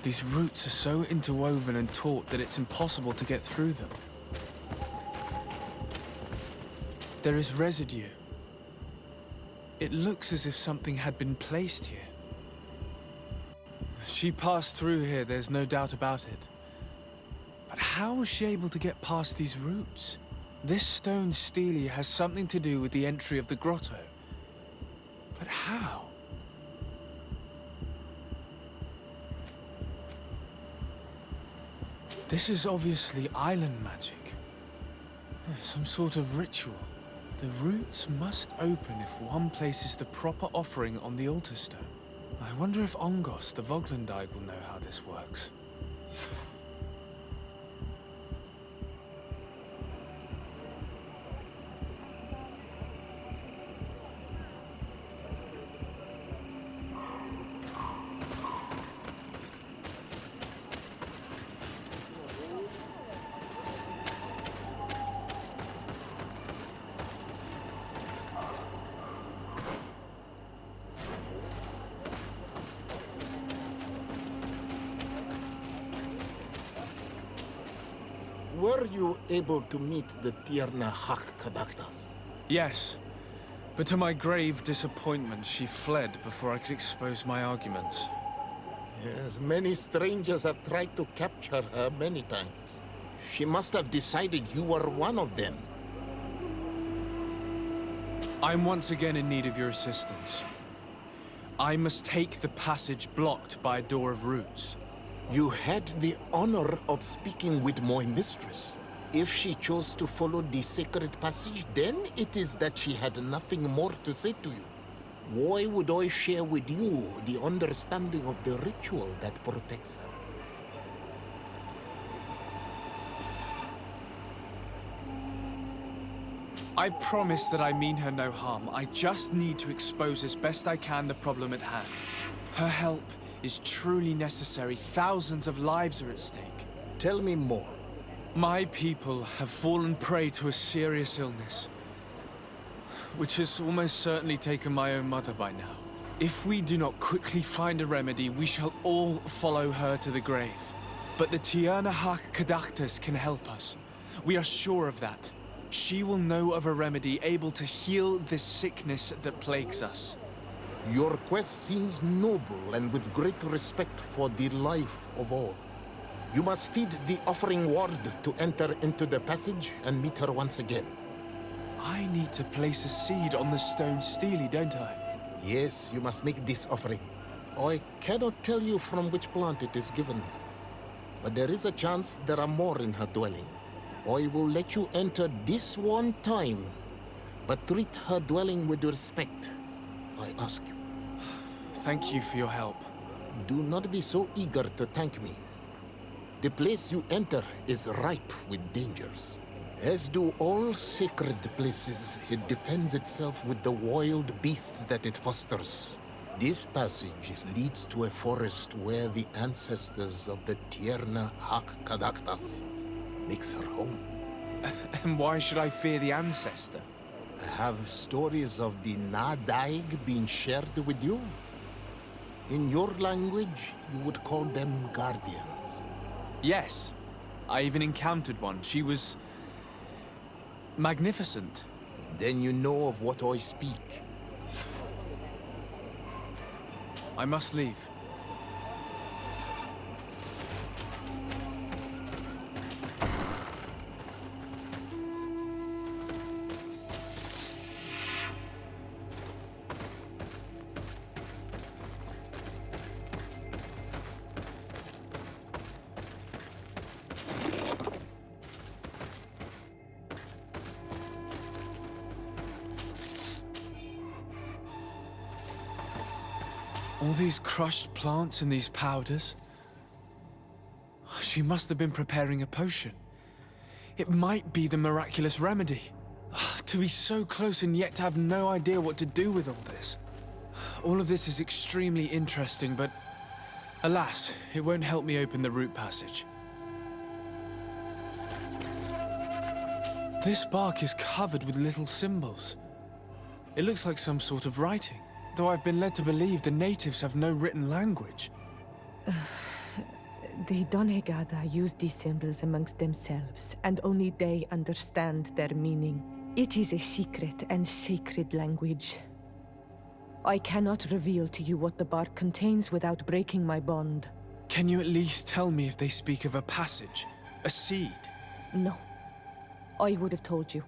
These roots are so interwoven and taut that it's impossible to get through them. There is residue. It looks as if something had been placed here. She passed through here, there's no doubt about it. But how was she able to get past these roots? This stone stele has something to do with the entry of the grotto. But how? This is obviously island magic. Some sort of ritual. The roots must open if one places the proper offering on the altar stone. I wonder if Ongos, the Voglendaig, will know how this works. Were you able to meet the Tierna Hak Kadaktas? Yes, but to my grave disappointment, she fled before I could expose my arguments. Yes, many strangers have tried to capture her many times. She must have decided you were one of them. I'm once again in need of your assistance. I must take the passage blocked by a door of roots. You had the honor of speaking with my mistress. If she chose to follow the sacred passage, then it is that she had nothing more to say to you. Why would I share with you the understanding of the ritual that protects her? I promise that I mean her no harm. I just need to expose as best I can the problem at hand. Her help is truly necessary. Thousands of lives are at stake. Tell me more. My people have fallen prey to a serious illness. which has almost certainly taken my own mother by now. If we do not quickly find a remedy, we shall all follow her to the grave. But the Tierna Hak Kadachtas can help us. We are sure of that. She will know of a remedy able to heal this sickness that plagues us. Your quest seems noble and with great respect for the life of all. You must feed the offering ward to enter into the passage and meet her once again. I need to place a seed on the stone stele, don't I? Yes, you must make this offering. I cannot tell you from which plant it is given, but there is a chance there are more in her dwelling. I will let you enter this one time, but treat her dwelling with respect, I ask you. Thank you for your help. Do not be so eager to thank me. The place you enter is ripe with dangers. As do all sacred places, it defends itself with the wild beasts that it fosters. This passage leads to a forest where the ancestors of the Tierna Hak Kadaktas makes her home. And why should I fear the ancestor? Have stories of the Nadaig been shared with you? In your language, you would call them guardians. Yes. I even encountered one. She was magnificent. Then you know of what I speak. I must leave. All these crushed plants and these powders. She must have been preparing a potion. It might be the miraculous remedy. To be so close and yet to have no idea what to do with all this. All of this is extremely interesting, but alas, it won't help me open the root passage. This bark is covered with little symbols. It looks like some sort of writing. Though I've been led to believe the natives have no written language. The Donegada use these symbols amongst themselves, and only they understand their meaning. It is a secret and sacred language. I cannot reveal to you what the bark contains without breaking my bond. Can you at least tell me if they speak of a passage? A seed? No. I would have told you.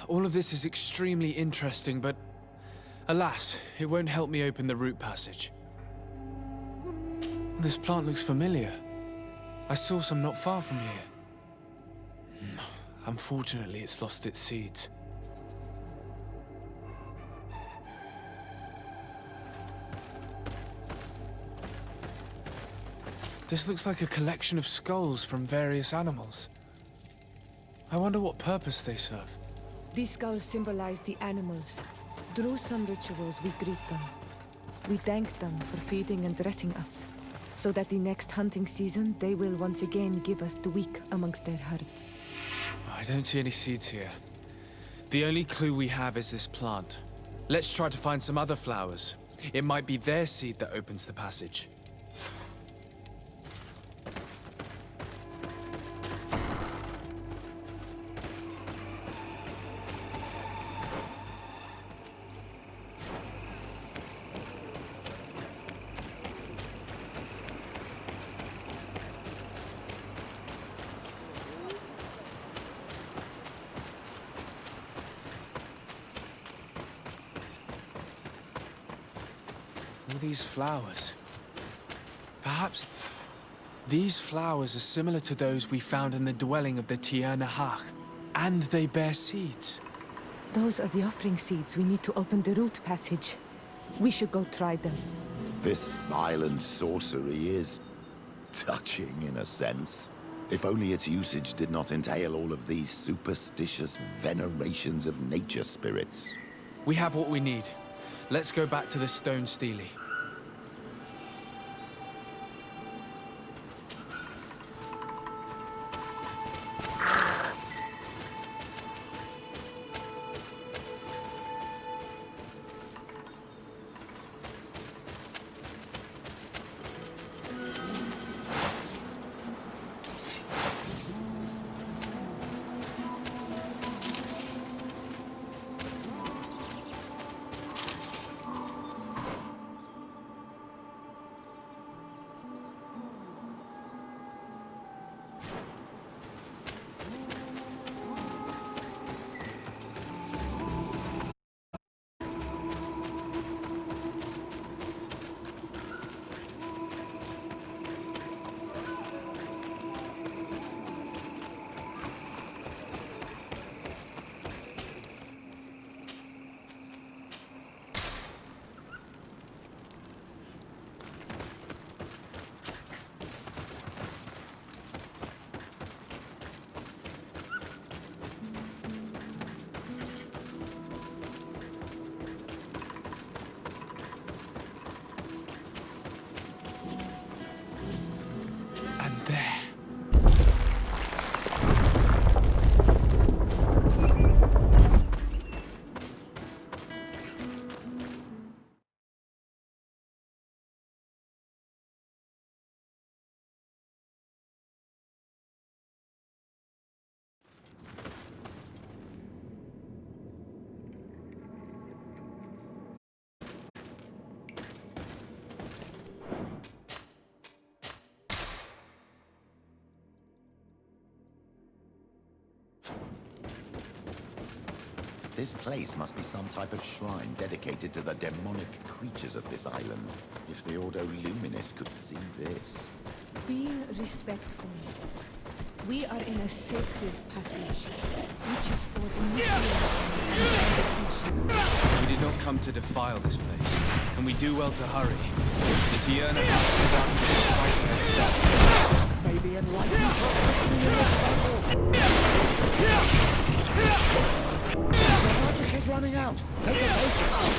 All of this is extremely interesting, but alas, it won't help me open the root passage. This plant looks familiar. I saw some not far from here. Unfortunately, it's lost its seeds. This looks like a collection of skulls from various animals. I wonder what purpose they serve. These skulls symbolize the animals. Through some rituals, we greet them. We thank them for feeding and dressing us, so that the next hunting season, they will once again give us the weak amongst their herds. I don't see any seeds here. The only clue we have is this plant. Let's try to find some other flowers. It might be their seed that opens the passage. All these flowers. Perhaps these flowers are similar to those we found in the dwelling of the Tierna Hach, and they bear seeds. Those are the offering seeds we need to open the root passage. We should go try them. This island sorcery is touching in a sense. If only its usage did not entail all of these superstitious venerations of nature spirits. We have what we need. Let's go back to the stone stele. This place must be some type of shrine dedicated to the demonic creatures of this island. If the Ordo Luminis could see this. Be respectful. We are in a sacred passage, which is for initiation. We did not come to defile this place, and we do well to hurry. The Tierna darkness is quite the next step. May the enlightened protect me in this battle! The magic is running out! Take a potion!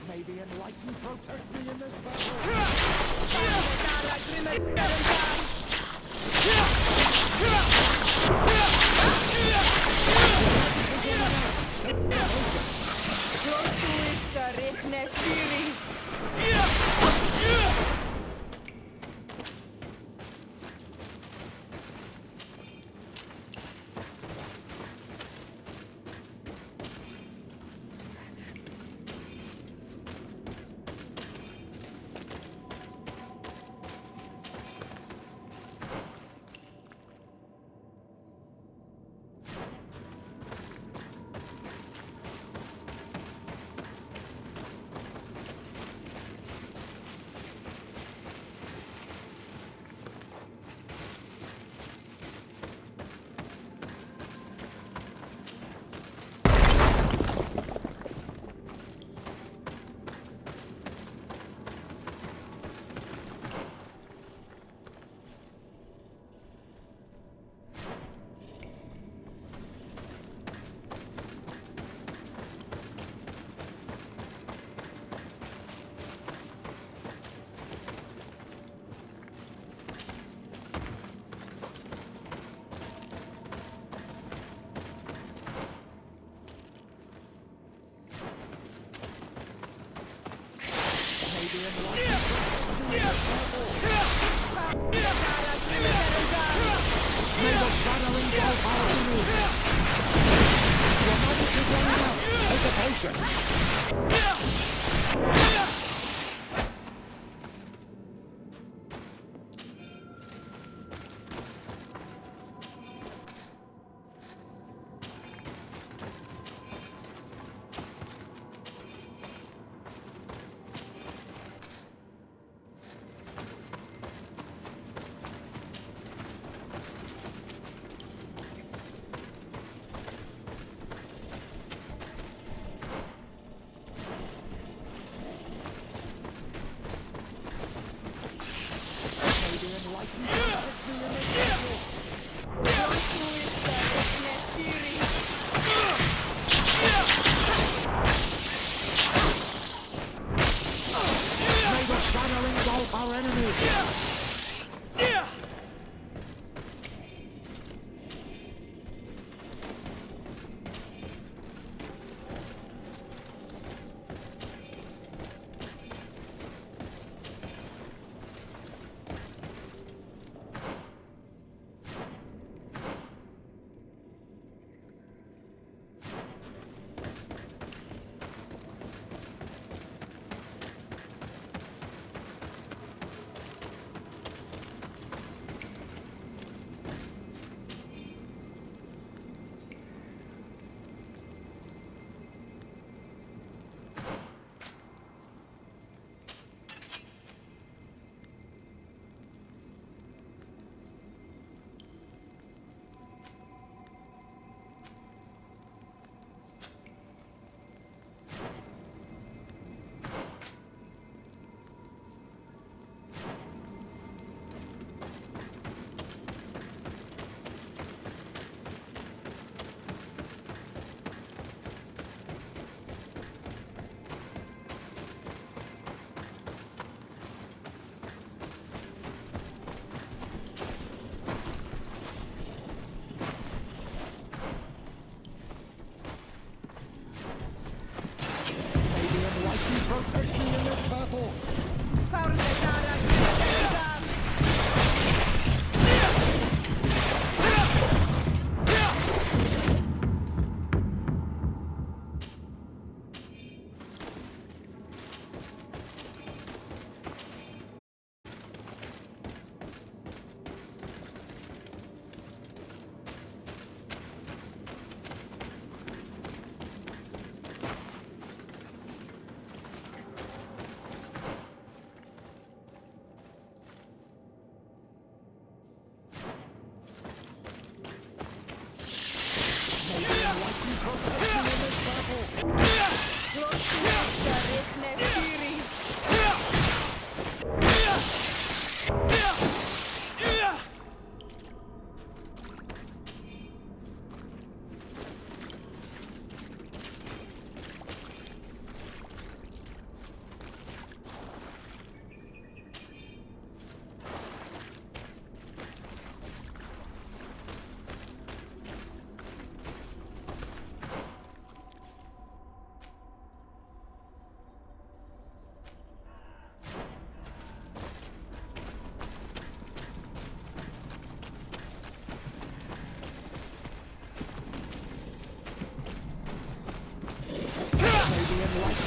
May the enlightened protect me in this battle!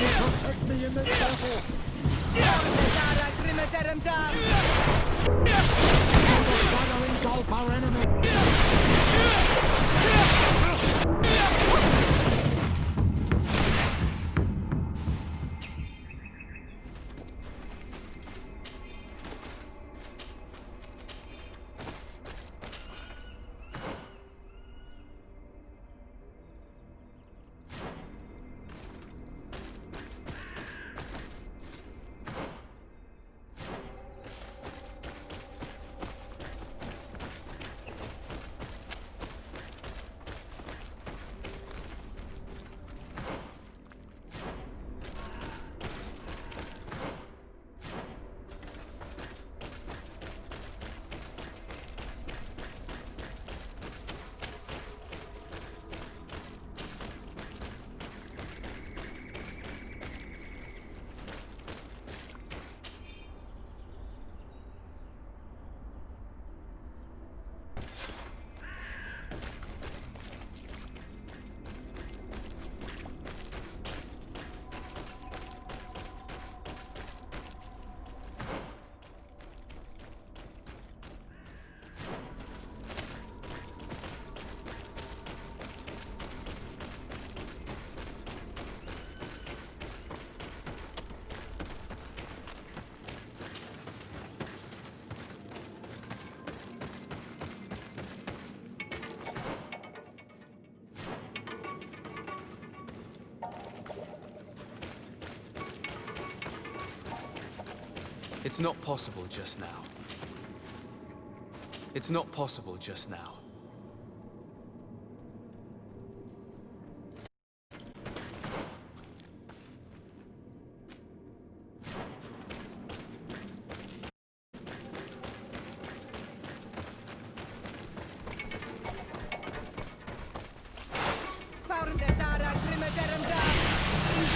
lightning protect me in this battle! May the shadow engulf our enemy! It's not possible just now. It's not possible just now.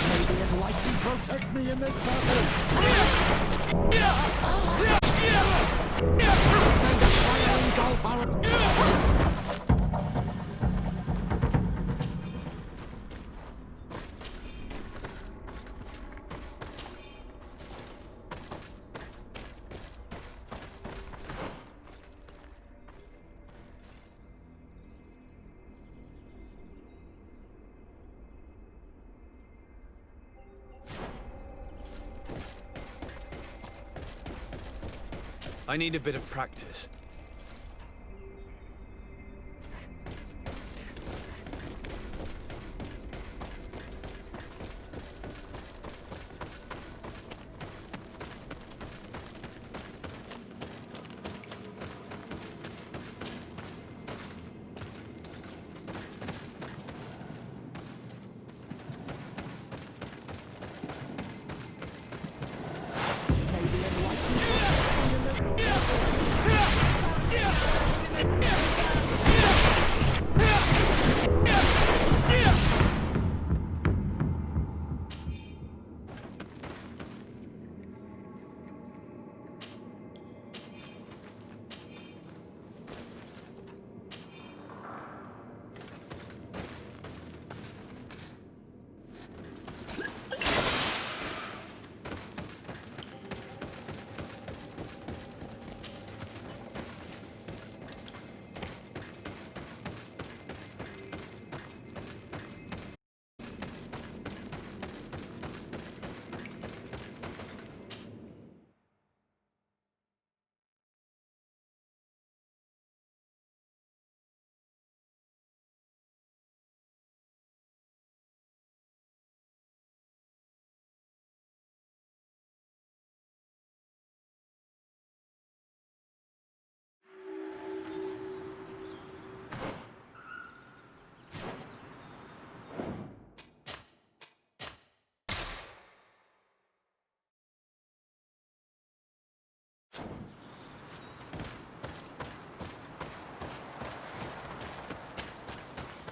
May the enlightened protect me in this battle! May the shadow engulf our... I need a bit of practice.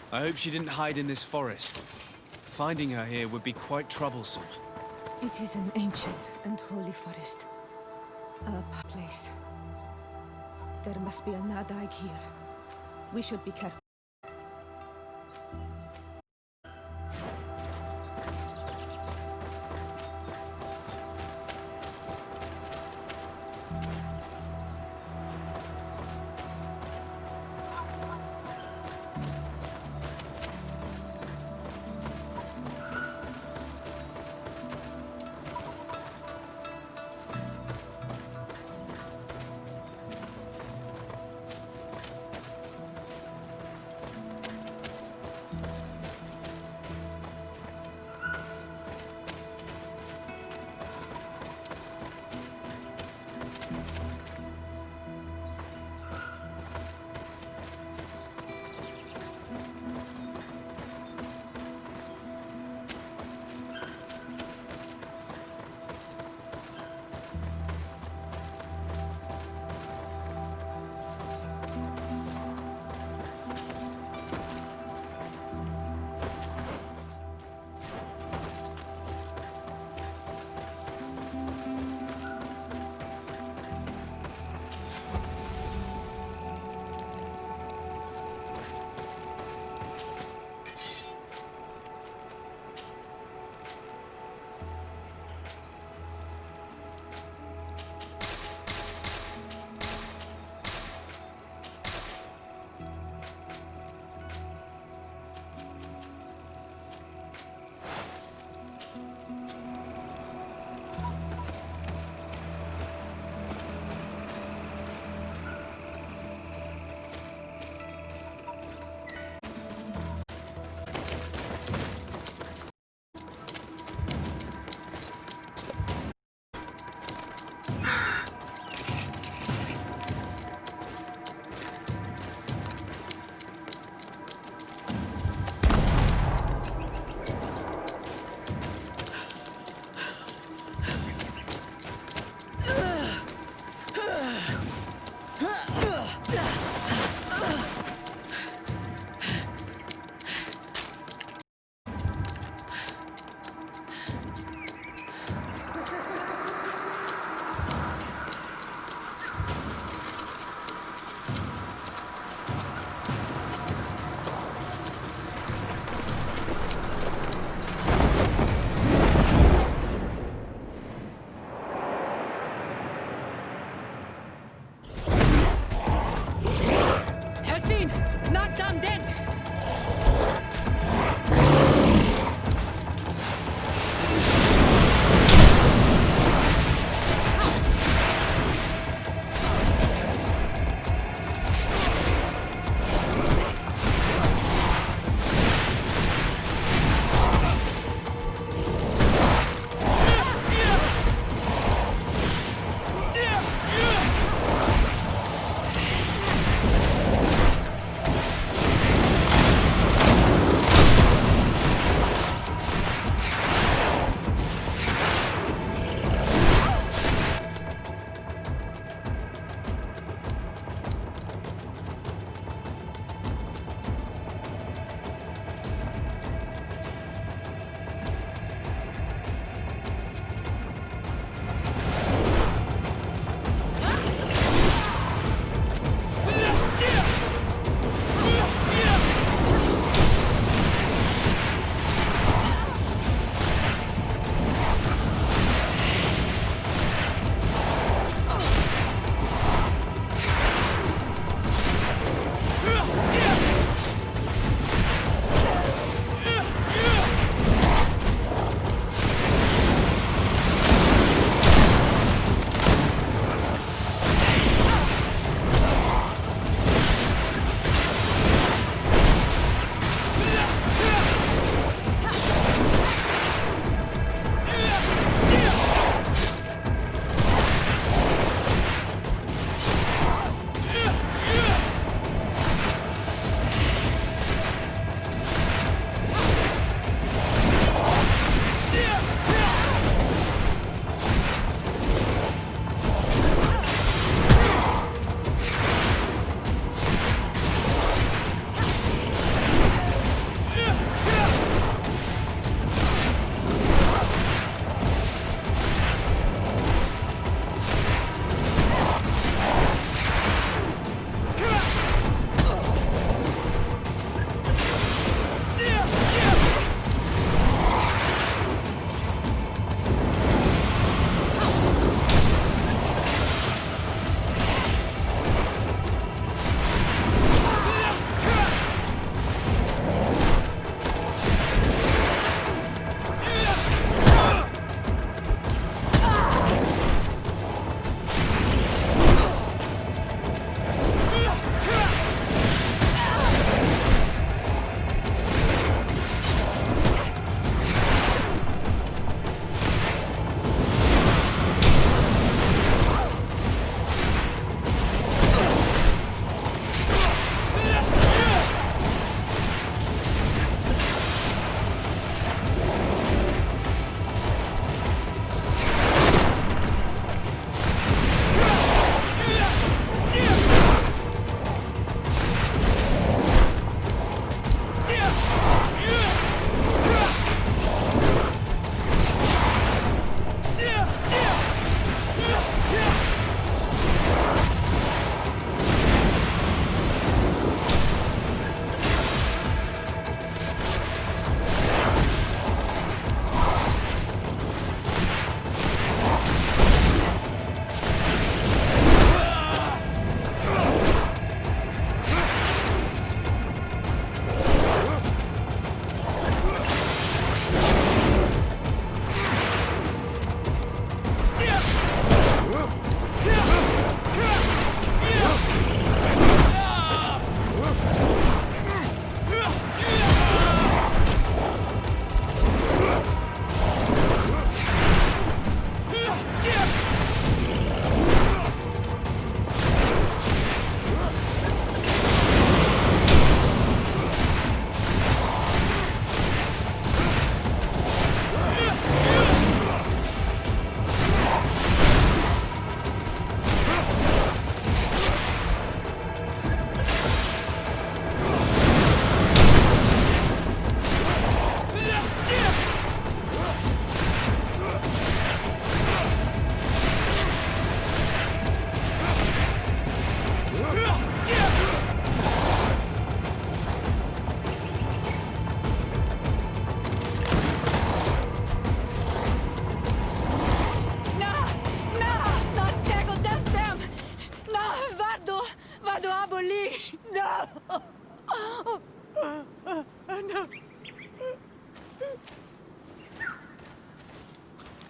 I hope she didn't hide in this forest. Finding her here would be quite troublesome. It is an ancient and holy forest. A place. There must be a Nadag here. We should be careful.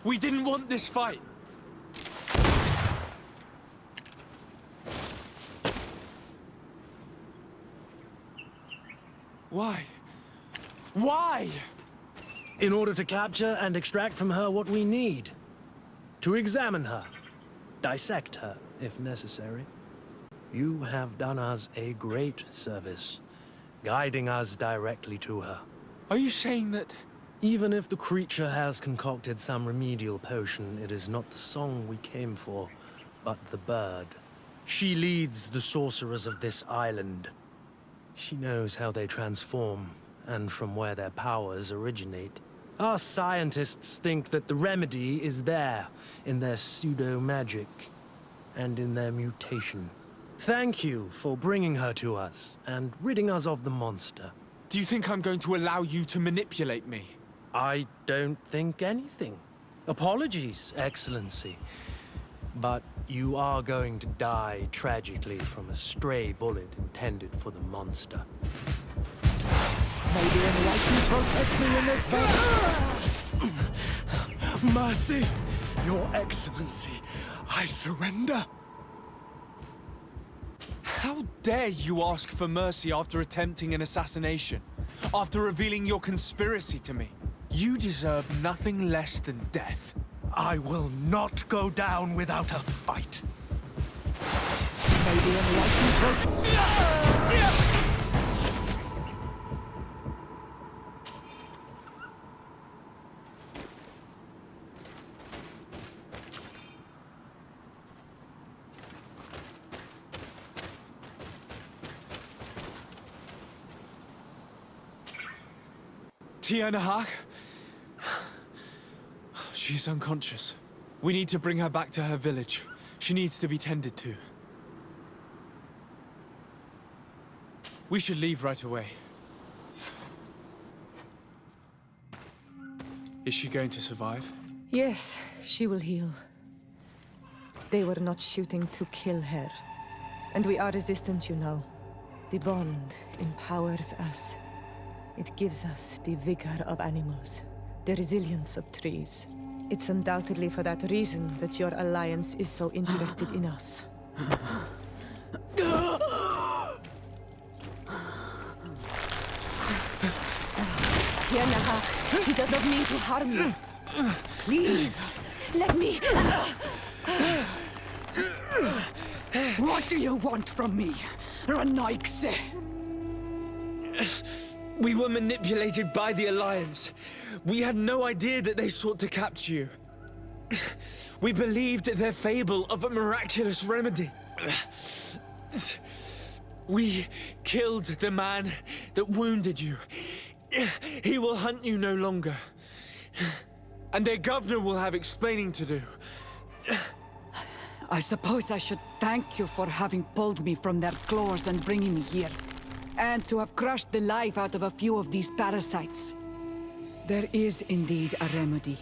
We didn't want this fight. Why? Why? In order to capture and extract from her what we need. To examine her. Dissect her, if necessary. You have done us a great service, guiding us directly to her. Are you saying that... Even if the creature has concocted some remedial potion, it is not the song we came for, but the bird. She leads the sorcerers of this island. She knows how they transform, and from where their powers originate. Our scientists think that the remedy is there, in their pseudo-magic, and in their mutation. Thank you for bringing her to us, and ridding us of the monster. Do you think I'm going to allow you to manipulate me? I don't think anything. Apologies, Excellency. But you are going to die tragically from a stray bullet intended for the monster. May the Enlightened protect me in this battle! Mercy, Your Excellency, I surrender. How dare you ask for mercy after attempting an assassination? After revealing your conspiracy to me? You deserve nothing less than death. I will not go down without a fight. May the Enlightened protect... Tiana Hawk? She's unconscious. We need to bring her back to her village. She needs to be tended to. We should leave right away. Is she going to survive? Yes, she will heal. They were not shooting to kill her. And we are resistant, you know. The bond empowers us. It gives us the vigor of animals, the resilience of trees. It's undoubtedly for that reason that your alliance is so interested in us. Tiana, he does not mean to harm you. Please, let me... What do you want from me, Ranaikse? We were manipulated by the Alliance. We had no idea that they sought to capture you. We believed their fable of a miraculous remedy. We killed the man that wounded you. He will hunt you no longer. And their governor will have explaining to do. I suppose I should thank you for having pulled me from their claws and bringing me here. And to have crushed the life out of a few of these parasites. There is indeed a remedy.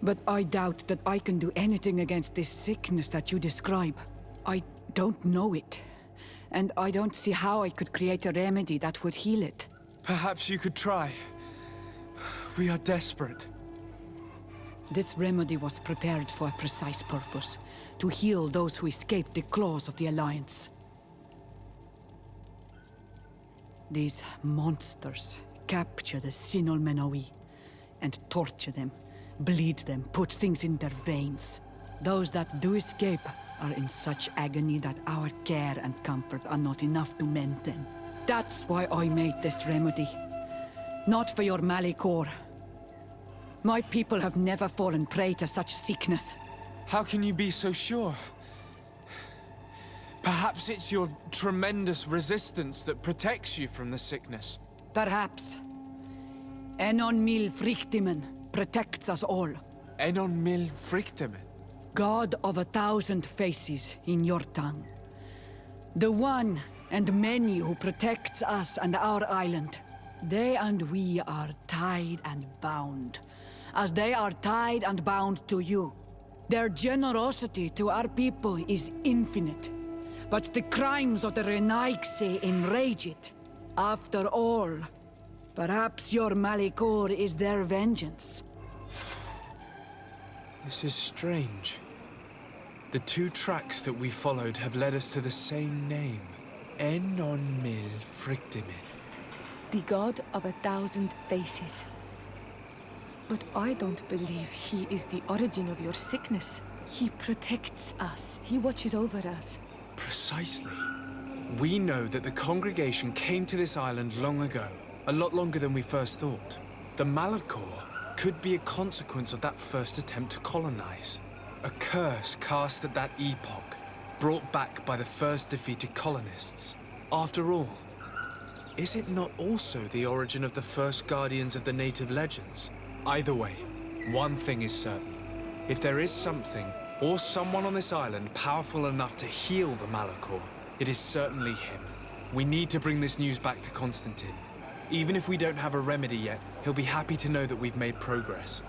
But I doubt that I can do anything against this sickness that you describe. I don't know it. And I don't see how I could create a remedy that would heal it. Perhaps you could try. We are desperate. This remedy was prepared for a precise purpose. To heal those who escaped the claws of the Alliance. These monsters capture the Sinol Menoi and torture them, bleed them, put things in their veins. Those that do escape are in such agony that our care and comfort are not enough to mend them. That's why I made this remedy. Not for your Malikor. My people have never fallen prey to such sickness. How can you be so sure? Perhaps it's your tremendous resistance that protects you from the sickness. Perhaps. Enon mil frictimen protects us all. Enon mil frictimen? God of 1,000 faces in your tongue. The one and many who protects us and our island. They and we are tied and bound, as they are tied and bound to you. Their generosity to our people is infinite. But the crimes of the Renaikse enrage it. After all, perhaps your Malikor is their vengeance. This is strange. The two tracks that we followed have led us to the same name. Enon Mil Frictimin. The god of 1,000 faces. But I don't believe he is the origin of your sickness. He protects us. He watches over us. Precisely. We know that the congregation came to this island long ago, a lot longer than we first thought. The Malachor could be a consequence of that first attempt to colonize. A curse cast at that epoch, brought back by the first defeated colonists. After all, is it not also the origin of the first guardians of the native legends? Either way, one thing is certain. If there is something or someone on this island powerful enough to heal the Malachor, it is certainly him. We need to bring this news back to Constantine. Even if we don't have a remedy yet, he'll be happy to know that we've made progress.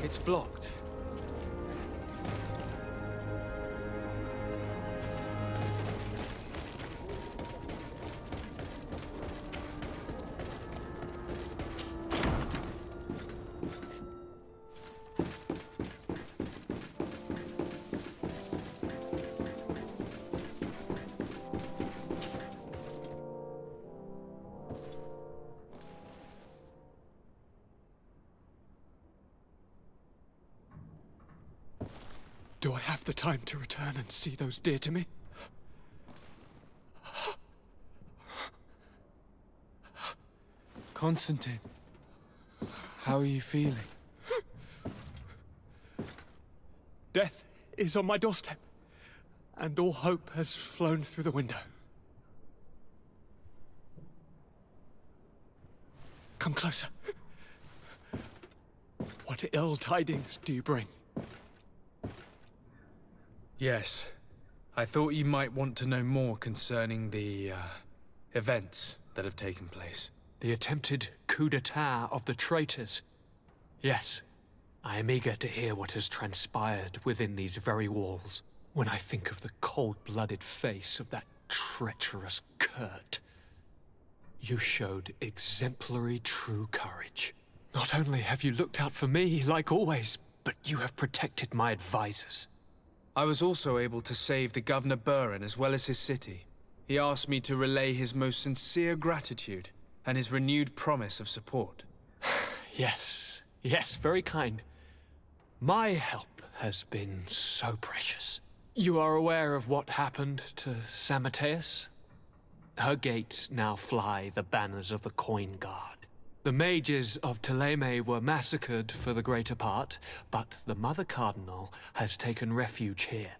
It's blocked. Do I have the time to return and see those dear to me? Constantine, how are you feeling? Death is on my doorstep, and all hope has flown through the window. Come closer. What ill tidings do you bring? Yes. I thought you might want to know more concerning the, events that have taken place. The attempted coup d'etat of the traitors. Yes, I am eager to hear what has transpired within these very walls. When I think of the cold-blooded face of that treacherous Kurt, you showed exemplary true courage. Not only have you looked out for me, like always, but you have protected my advisors. I was also able to save the Governor Buren as well as his city. He asked me to relay his most sincere gratitude and his renewed promise of support. Yes, yes, very kind. My help has been so precious. You are aware of what happened to Samateus? Her gates now fly the banners of the Coin Guard. The mages of Ptolemy were massacred for the greater part, but the Mother Cardinal has taken refuge here.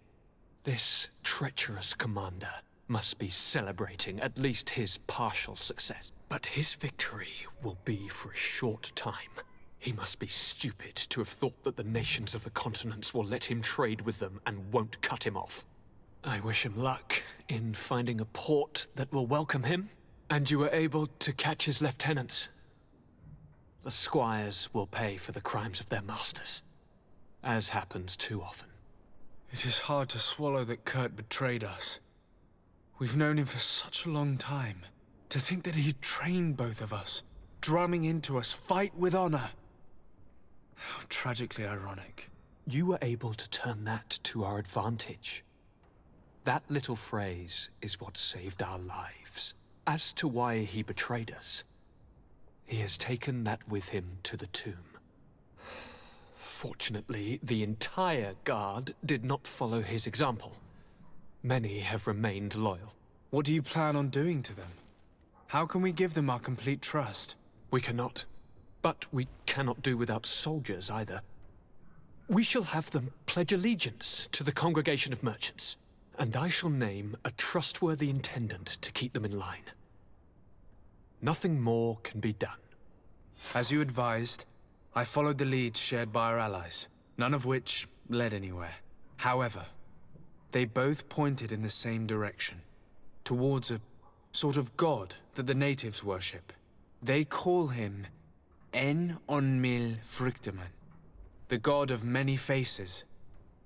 This treacherous commander must be celebrating at least his partial success. But his victory will be for a short time. He must be stupid to have thought that the nations of the continents will let him trade with them and won't cut him off. I wish him luck in finding a port that will welcome him, and you were able to catch his lieutenants. The squires will pay for the crimes of their masters, as happens too often. It is hard to swallow that Kurt betrayed us. We've known him for such a long time. To think that he trained both of us, drumming into us, fight with honor. How tragically ironic. You were able to turn that to our advantage. That little phrase is what saved our lives. As to why he betrayed us, he has taken that with him to the tomb. Fortunately, the entire guard did not follow his example. Many have remained loyal. What do you plan on doing to them? How can we give them our complete trust? We cannot. But we cannot do without soldiers either. We shall have them pledge allegiance to the Congregation of Merchants, and I shall name a trustworthy intendant to keep them in line. Nothing more can be done. As you advised, I followed the leads shared by our allies, none of which led anywhere. However, they both pointed in the same direction, towards a sort of god that the natives worship. They call him En Onmil Frictaman, the god of many faces.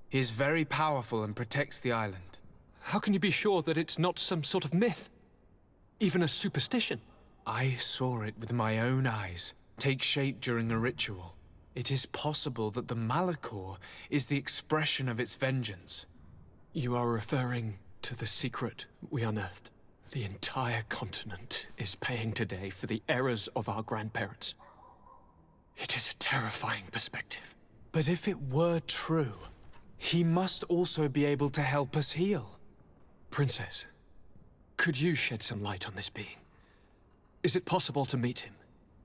He is very powerful and protects the island. How can you be sure that it's not some sort of myth? Even a superstition? I saw it with my own eyes take shape during a ritual. It is possible that the Malachor is the expression of its vengeance. You are referring to the secret we unearthed. The entire continent is paying today for the errors of our grandparents. It is a terrifying perspective. But if it were true, he must also be able to help us heal. Princess, could you shed some light on this being? Is it possible to meet him?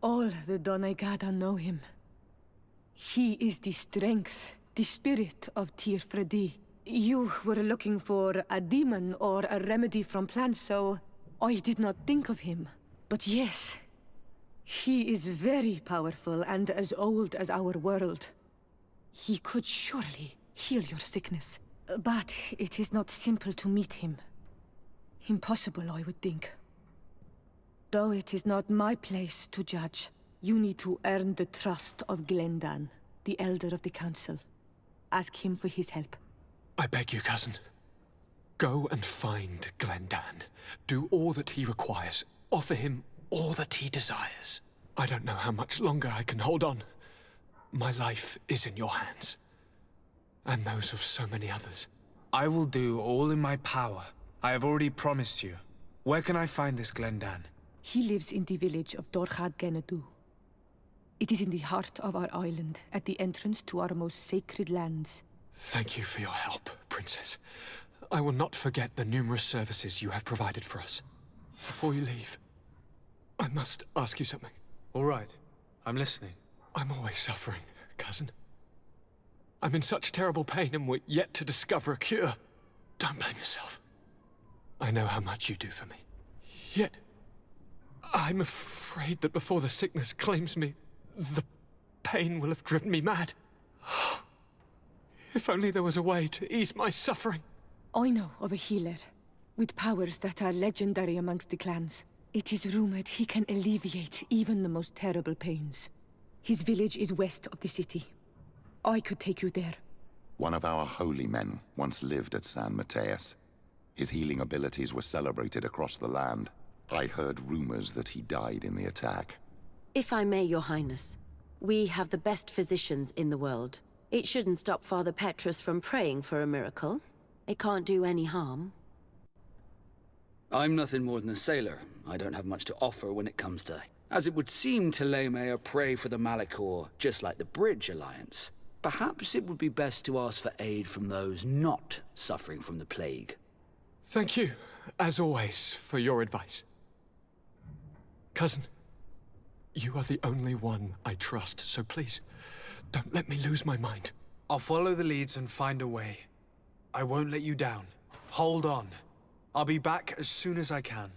All the Donegada know him. He is the strength, the spirit of Tirfredi. You were looking for a demon or a remedy from plants, so I did not think of him. But yes, he is very powerful and as old as our world. He could surely heal your sickness. But it is not simple to meet him. Impossible, I would think. Though it is not my place to judge, you need to earn the trust of Glendan, the Elder of the Council. Ask him for his help. I beg you, cousin. Go and find Glendan. Do all that he requires. Offer him all that he desires. I don't know how much longer I can hold on. My life is in your hands. And those of so many others. I will do all in my power. I have already promised you. Where can I find this Glendan? He lives in the village of Dorchad Genadu. It is in the heart of our island, at the entrance to our most sacred lands. Thank you for your help, Princess. I will not forget the numerous services you have provided for us. Before you leave, I must ask you something. All right. I'm listening. I'm always suffering, cousin. I'm in such terrible pain and we're yet to discover a cure. Don't blame yourself. I know how much you do for me. Yet, I'm afraid that before the sickness claims me, the pain will have driven me mad. If only there was a way to ease my suffering. I know of a healer, with powers that are legendary amongst the clans. It is rumored he can alleviate even the most terrible pains. His village is west of the city. I could take you there. One of our holy men once lived at San Mateus. His healing abilities were celebrated across the land. I heard rumors that he died in the attack. If I may, Your Highness, we have the best physicians in the world. It shouldn't stop Father Petrus from praying for a miracle. It can't do any harm. I'm nothing more than a sailor. I don't have much to offer when it comes to... As it would seem Telemea pray for the Malachor, just like the Bridge Alliance. Perhaps it would be best to ask for aid from those not suffering from the plague. Thank you, as always, for your advice. Cousin, you are the only one I trust, so please, don't let me lose my mind. I'll follow the leads and find a way. I won't let you down. Hold on. I'll be back as soon as I can.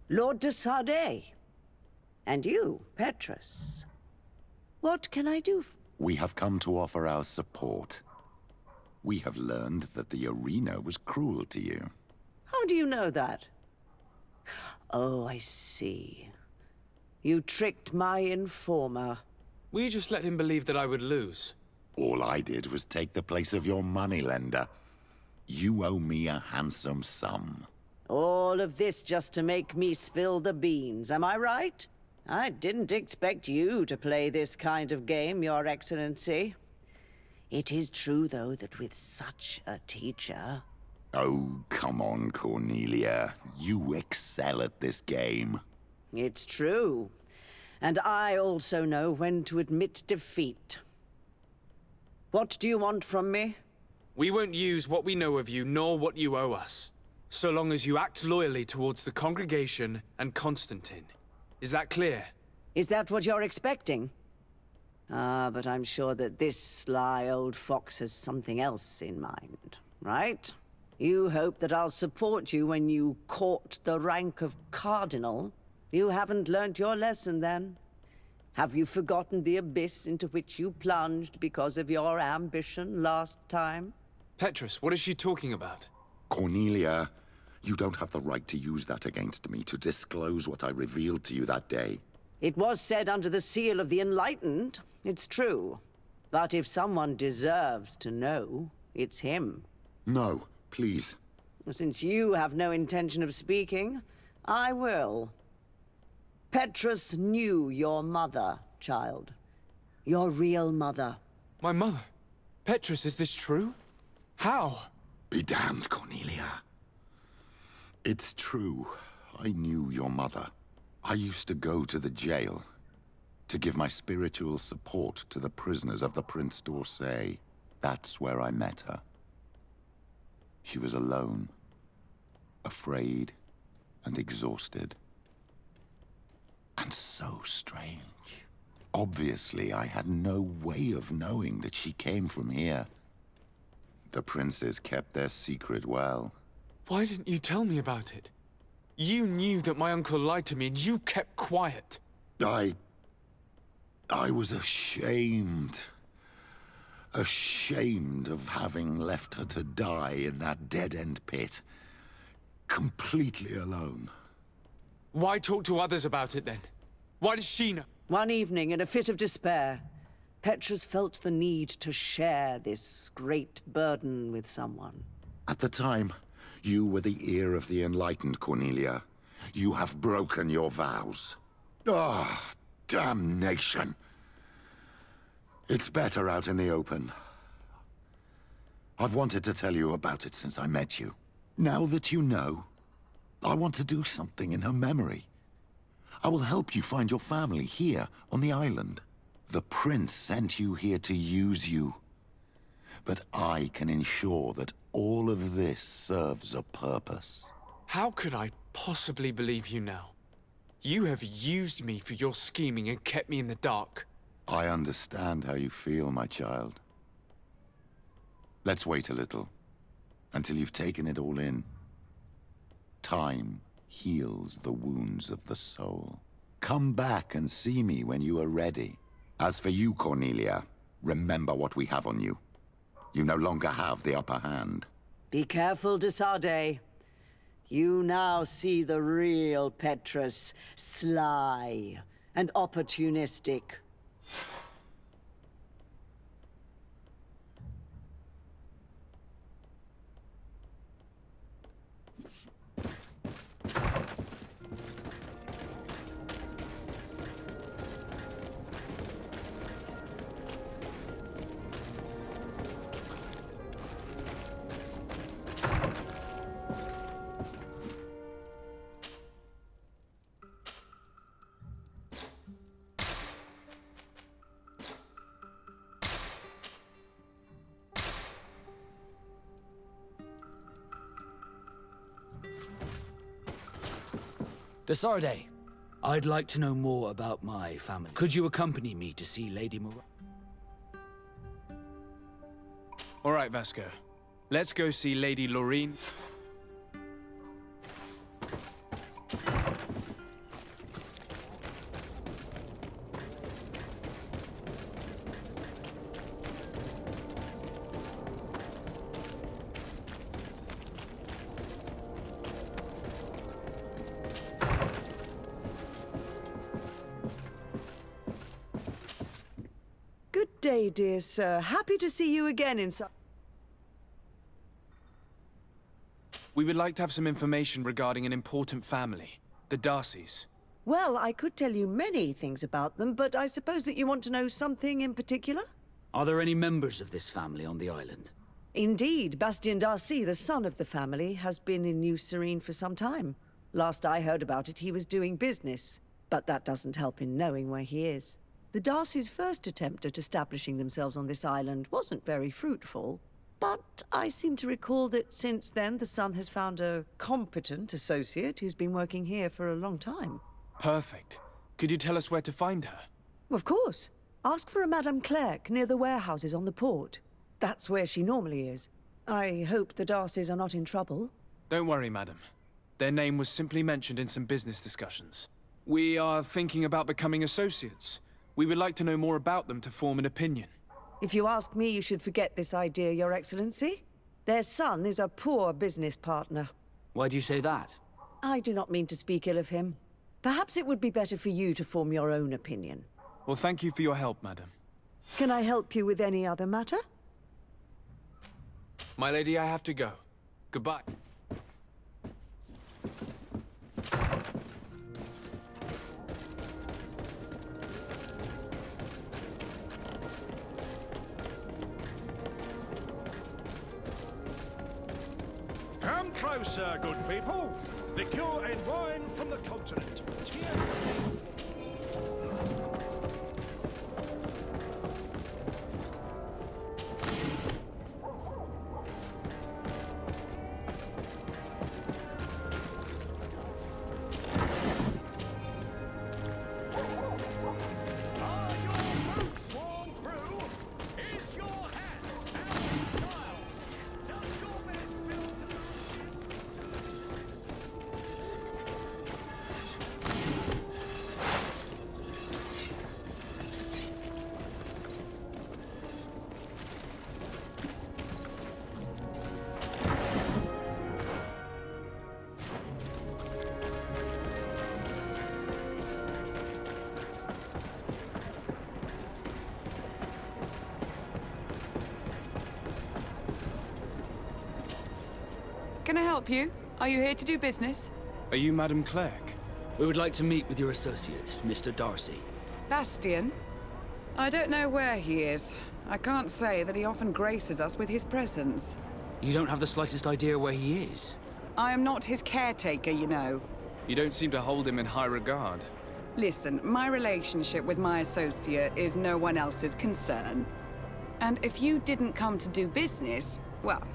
Lord de Sardet. And you, Petrus. What can I do? We have come to offer our support. We have learned that the arena was cruel to you. How do you know that? Oh, I see. You tricked my informer. We just let him believe that I would lose. All I did was take the place of your moneylender. You owe me a handsome sum. All of this just to make me spill the beans, am I right? I didn't expect you to play this kind of game, Your Excellency. It is true, though, that with such a teacher... Oh, come on, Cornelia. You excel at this game. It's true. And I also know when to admit defeat. What do you want from me? We won't use what we know of you, nor what you owe us. So long as you act loyally towards the congregation and Constantine. Is that clear? Is that what you're expecting? Ah, but I'm sure that this sly old fox has something else in mind, right? You hope that I'll support you when you court the rank of cardinal. You haven't learnt your lesson, then. Have you forgotten the abyss into which you plunged because of your ambition last time? Petrus, what is she talking about? Cornelia, you don't have the right to use that against me, to disclose what I revealed to you that day. It was said under the seal of the Enlightened, it's true. But if someone deserves to know, it's him. No, please. Since you have no intention of speaking, I will. Petrus knew your mother, child. Your real mother. My mother? Petrus, is this true? How? Be damned, Cornelia. It's true. I knew your mother. I used to go to the jail to give my spiritual support to the prisoners of the Prince d'Orsay. That's where I met her. She was alone, afraid, and exhausted. And so strange. Obviously, I had no way of knowing that she came from here. The princes kept their secret well. Why didn't you tell me about it? You knew that my uncle lied to me and you kept quiet. I was ashamed. Ashamed of having left her to die in that dead-end pit. Completely alone. Why talk to others about it then? Why does she know? One evening, in a fit of despair, Petrus felt the need to share this great burden with someone. At the time, you were the ear of the enlightened, Cornelia. You have broken your vows. Ah, damnation. It's better out in the open. I've wanted to tell you about it since I met you. Now that you know, I want to do something in her memory. I will help you find your family here on the island. The prince sent you here to use you. But I can ensure that all of this serves a purpose. How could I possibly believe you now? You have used me for your scheming and kept me in the dark. I understand how you feel, my child. Let's wait a little, until you've taken it all in. Time heals the wounds of the soul. Come back and see me when you are ready. As for you, Cornelia, remember what we have on you. You no longer have the upper hand. Be careful, de Sardet. You now see the real Petrus, sly and opportunistic. De Sardet, I'd like to know more about my family. Could you accompany me to see Lady Morange? All right, Vasco. Let's go see Lady Lorene. Good day, dear sir. Happy to see you again in We would like to have some information regarding an important family, the Darcys. Well, I could tell you many things about them, but I suppose that you want to know something in particular? Are there any members of this family on the island? Indeed, Bastien Darcy, the son of the family, has been in New Serene for some time. Last I heard about it, he was doing business, but that doesn't help in knowing where he is. The Darcys' first attempt at establishing themselves on this island wasn't very fruitful, but I seem to recall that since then the son has found a competent associate who's been working here for a long time. Perfect. Could you tell us where to find her? Of course. Ask for a Madame Clerc near the warehouses on the port. That's where she normally is. I hope the Darcys are not in trouble. Don't worry, madam. Their name was simply mentioned in some business discussions. We are thinking about becoming associates. We would like to know more about them to form an opinion. If you ask me, you should forget this idea, Your Excellency. Their son is a poor business partner. Why do you say that? I do not mean to speak ill of him. Perhaps it would be better for you to form your own opinion. Well, thank you for your help, madam. Can I help you with any other matter? My lady, I have to go. Goodbye. Come closer, good people. Liqueur and wine from the continent. Can I help you? Are you here to do business? Are you Madam Clerk? We would like to meet with your associate, Mr. Darcy. Bastian? I don't know where he is. I can't say that he often graces us with his presence. You don't have the slightest idea where he is? I am not his caretaker, you know. You don't seem to hold him in high regard. Listen, my relationship with my associate is no one else's concern. And if you didn't come to do business, well...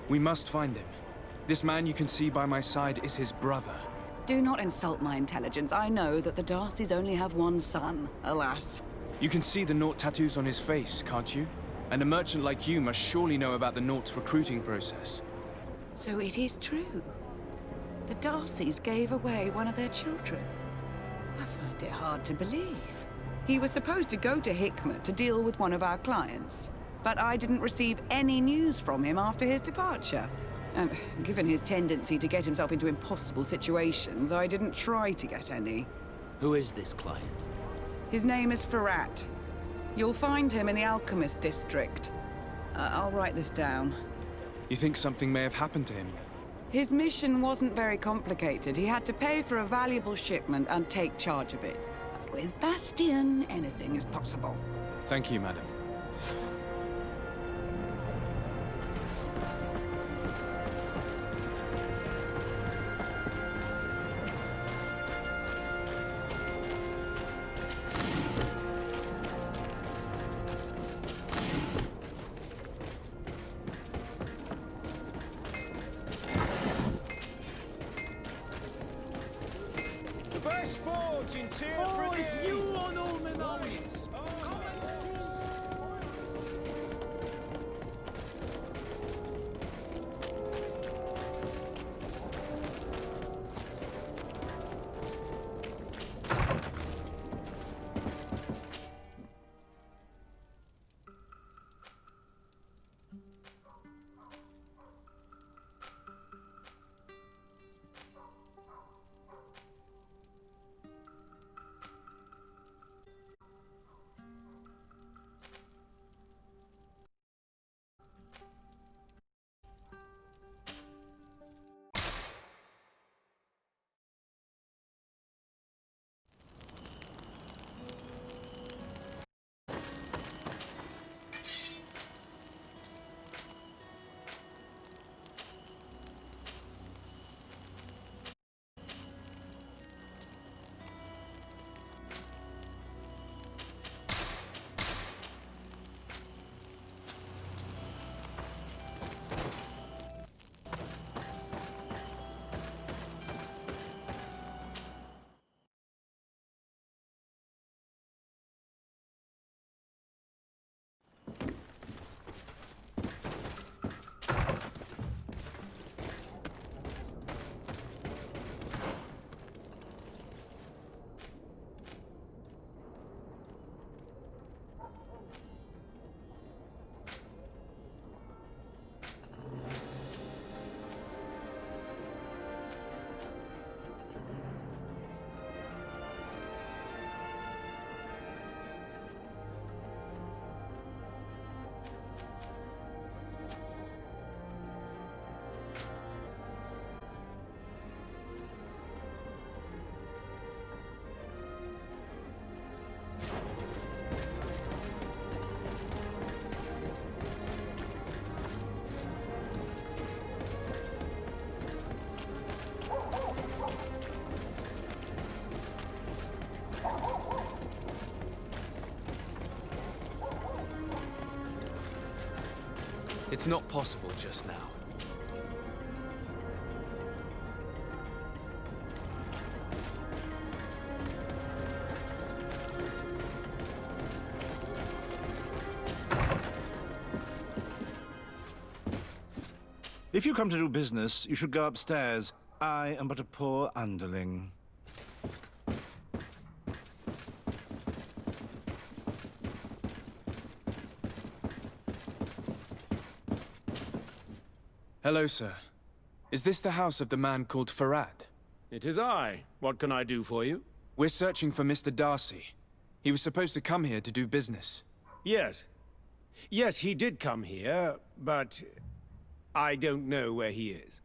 We must find him. This man you can see by my side is his brother. Do not insult my intelligence. I know that the Darcys only have one son, alas. You can see the Naught tattoos on his face, can't you? And a merchant like you must surely know about the Naught's recruiting process. So it is true. The Darcys gave away one of their children. I find it hard to believe. He was supposed to go to Hikmet to deal with one of our clients, but I didn't receive any news from him after his departure. And given his tendency to get himself into impossible situations, I didn't try to get any. Who is this client? His name is Farrat. You'll find him in the Alchemist District. I'll write this down. You think something may have happened to him? His mission wasn't very complicated. He had to pay for a valuable shipment and take charge of it. But with Bastian, anything is possible. Thank you, madam. Best fortune, tear Oh, it's you on all my minds! It's not possible just now. If you come to do business, you should go upstairs. I am but a poor underling. Hello, sir. Is this the house of the man called Farrat? It is I. What can I do for you? We're searching for Mr. Darcy. He was supposed to come here to do business. Yes. Yes, he did come here, but I don't know where he is.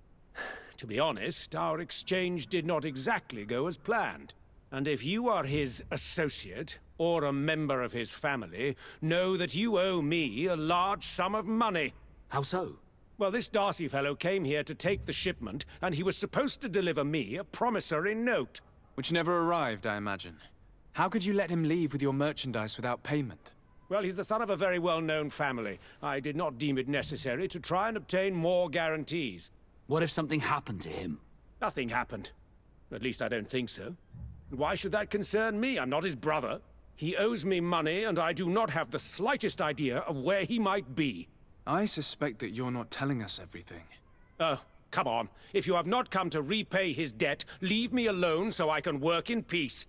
To be honest, our exchange did not exactly go as planned. And if you are his associate, or a member of his family, know that you owe me a large sum of money. How so? Well, this Darcy fellow came here to take the shipment, and he was supposed to deliver me a promissory note. Which never arrived, I imagine. How could you let him leave with your merchandise without payment? Well, he's the son of a very well-known family. I did not deem it necessary to try and obtain more guarantees. What if something happened to him? Nothing happened. At least I don't think so. Why should that concern me? I'm not his brother. He owes me money, and I do not have the slightest idea of where he might be. I suspect that you're not telling us everything. Oh, come on. If you have not come to repay his debt, leave me alone so I can work in peace.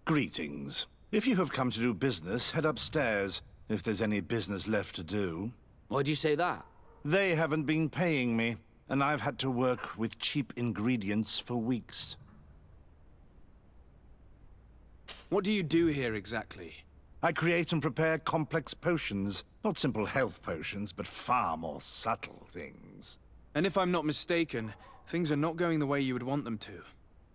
Greetings. If you have come to do business, head upstairs, if there's any business left to do. Why'd you say that? They haven't been paying me, and I've had to work with cheap ingredients for weeks. What do you do here exactly? I create and prepare complex potions. Not simple health potions, but far more subtle things. And if I'm not mistaken, things are not going the way you would want them to.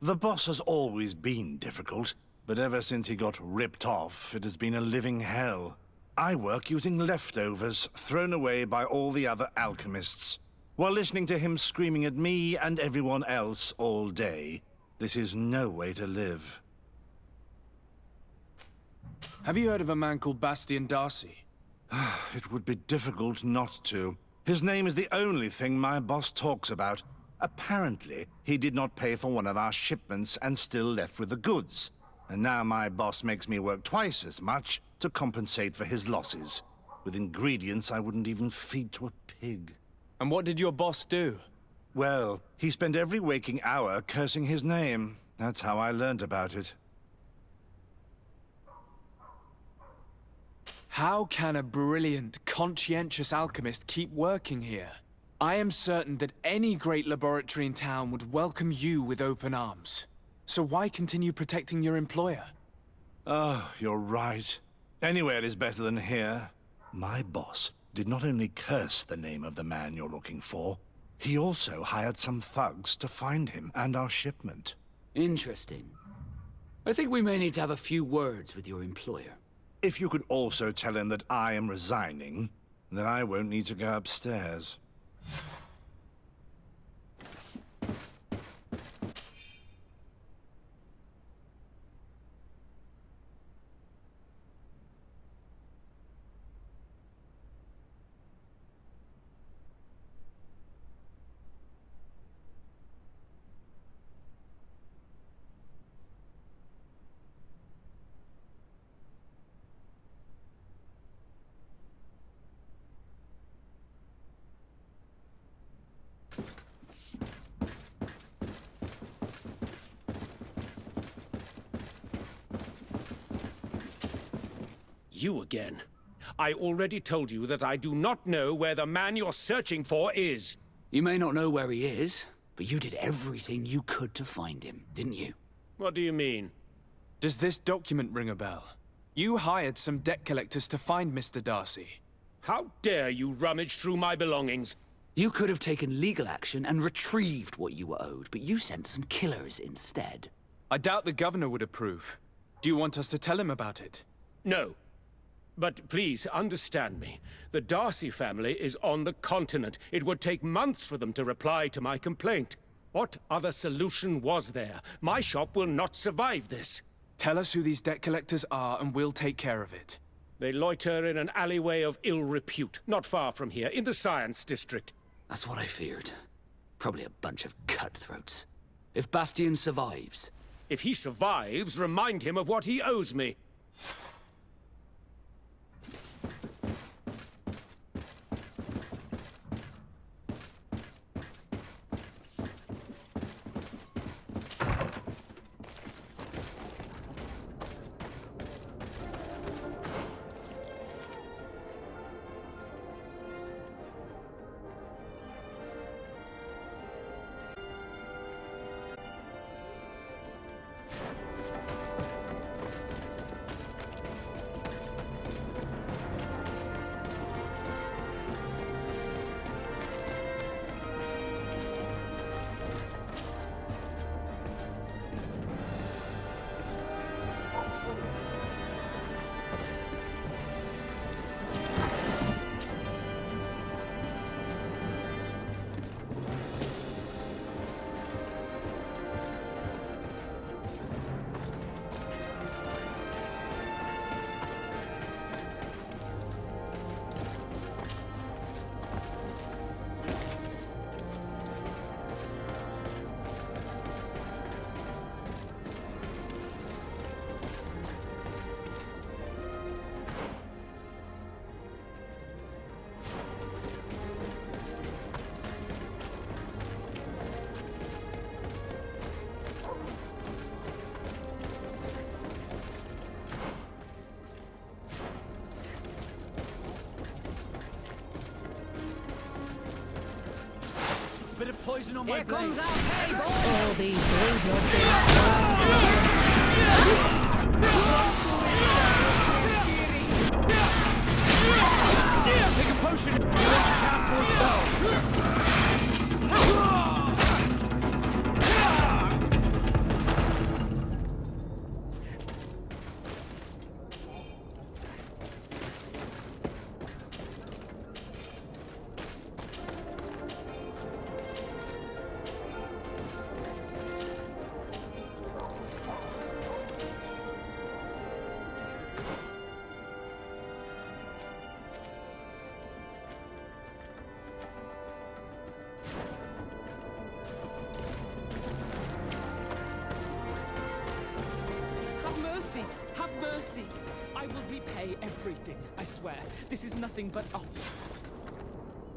The boss has always been difficult, but ever since he got ripped off, it has been a living hell. I work using leftovers thrown away by all the other alchemists, while listening to him screaming at me and everyone else all day. This is no way to live. Have you heard of a man called Bastian Darcy? It would be difficult not to. His name is the only thing my boss talks about. Apparently, he did not pay for one of our shipments and still left with the goods. And now my boss makes me work twice as much to compensate for his losses, with ingredients I wouldn't even feed to a pig. And what did your boss do? Well, he spent every waking hour cursing his name. That's how I learned about it. How can a brilliant, conscientious alchemist keep working here? I am certain that any great laboratory in town would welcome you with open arms. So why continue protecting your employer? Oh, you're right. Anywhere is better than here. My boss did not only curse the name of the man you're looking for, he also hired some thugs to find him and our shipment. Interesting. I think we may need to have a few words with your employer. If you could also tell him that I am resigning, then I won't need to go upstairs. You again. I already told you that I do not know where the man you're searching for is. You may not know where he is, but you did everything you could to find him, didn't you? What do you mean? Does this document ring a bell? You hired some debt collectors to find Mr. Darcy. How dare you rummage through my belongings? You could have taken legal action and retrieved what you were owed, but you sent some killers instead. I doubt the governor would approve. Do you want us to tell him about it? No. But please, understand me. The Darcy family is on the continent. It would take months for them to reply to my complaint. What other solution was there? My shop will not survive this. Tell us who these debt collectors are and we'll take care of it. They loiter in an alleyway of ill repute, not far from here, in the Science District. That's what I feared. Probably a bunch of cutthroats. If Bastian survives... If he survives, remind him of what he owes me. bit of poison on Here my blade. comes our pay, boys! All these Take a potion to cast more spells. Have mercy! Have mercy! I will repay everything, I swear. This is nothing but... Oh.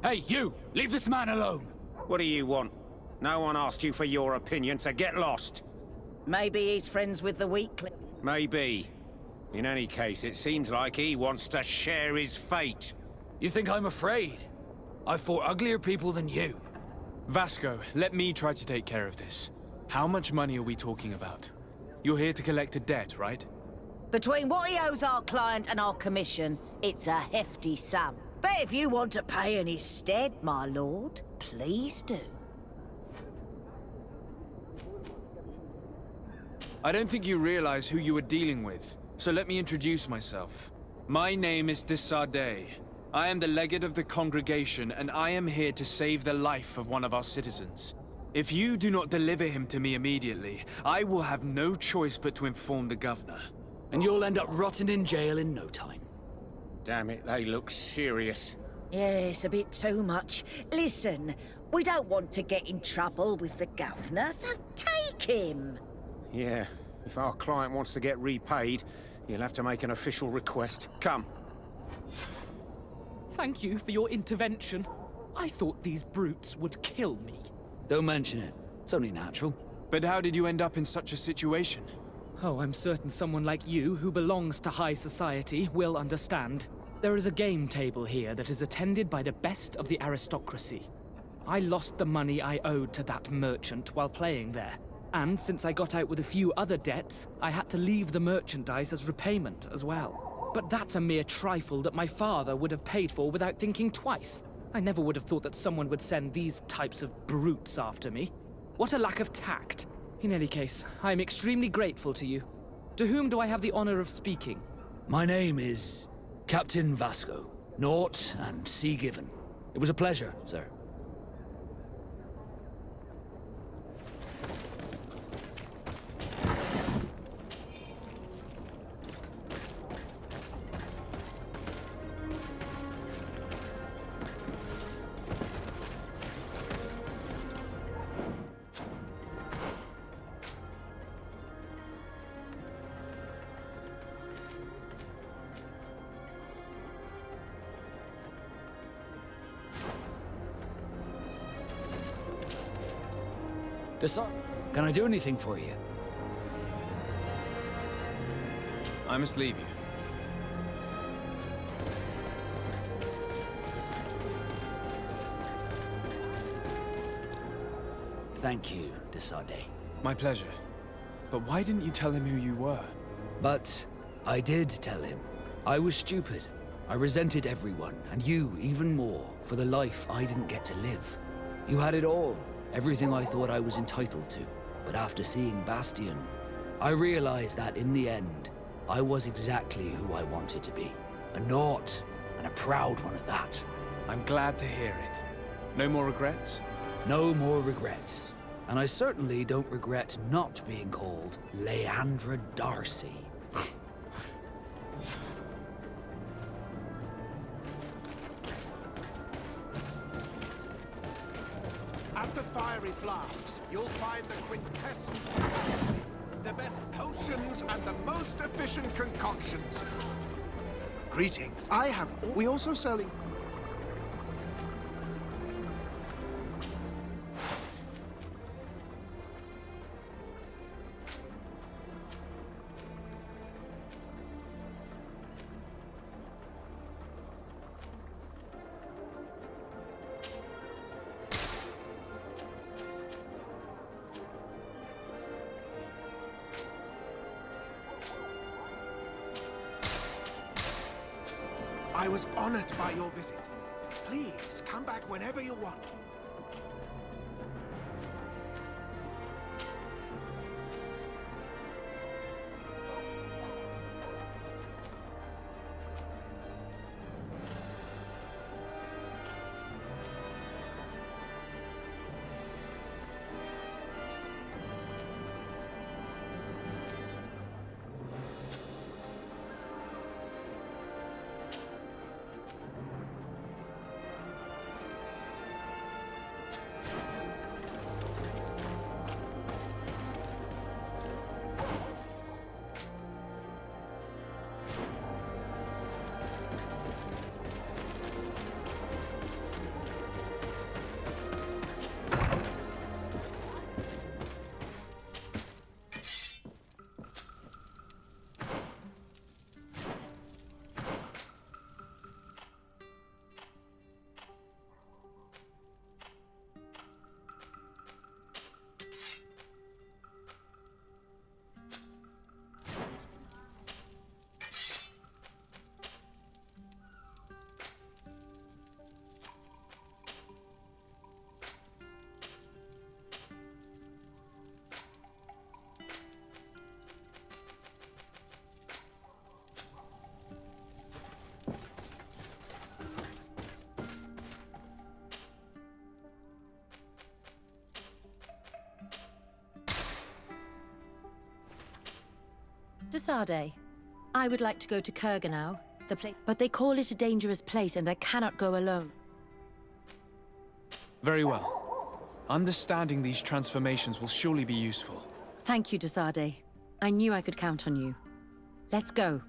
Hey, you! Leave this man alone! What do you want? No one asked you for your opinion, so get lost. Maybe he's friends with the weakling. Maybe. In any case, it seems like he wants to share his fate. You think I'm afraid? I've fought uglier people than you. Vasco, let me try to take care of this. How much money are we talking about? You're here to collect a debt, right? Between what he owes our client and our commission, it's a hefty sum. But if you want to pay in his stead, my lord, please do. I don't think you realize who you are dealing with, so let me introduce myself. My name is de Sardet. I am the legate of the congregation, and I am here to save the life of one of our citizens. If you do not deliver him to me immediately, I will have no choice but to inform the governor. And you'll end up rotting in jail in no time. Damn it, they look serious. Yes, a bit too much. Listen, we don't want to get in trouble with the governor, so take him. Yeah, if our client wants to get repaid, he'll have to make an official request. Come. Thank you for your intervention. I thought these brutes would kill me. Don't mention it. It's only natural. But how did you end up in such a situation? Oh, I'm certain someone like you, who belongs to high society, will understand. There is a game table here that is attended by the best of the aristocracy. I lost the money I owed to that merchant while playing there. And since I got out with a few other debts, I had to leave the merchandise as repayment as well. But that's a mere trifle that my father would have paid for without thinking twice. I never would have thought that someone would send these types of brutes after me. What a lack of tact. In any case, I am extremely grateful to you. To whom do I have the honor of speaking? My name is Captain Vasco. Naught and sea given. It was a pleasure, sir. Can I do anything for you? I must leave you. Thank you, de Sardet. My pleasure. But why didn't you tell him who you were? But I did tell him. I was stupid. I resented everyone, and you even more, for the life I didn't get to live. You had it all. Everything I thought I was entitled to. But after seeing Bastion, I realized that in the end, I was exactly who I wanted to be. A naught, and a proud one at that. I'm glad to hear it. No more regrets? No more regrets. And I certainly don't regret not being called Leandra Darcy. At the fiery flasks, you'll find the quintessence of alchemy. The best potions and the most efficient concoctions. Greetings. I have... We also selling... I was honored by your visit. Please, come back whenever you want. Desarde, I would like to go to Kurganau, the place, but they call it a dangerous place and I cannot go alone. Very well. Understanding these transformations will surely be useful. Thank you, Desarde. I knew I could count on you. Let's go.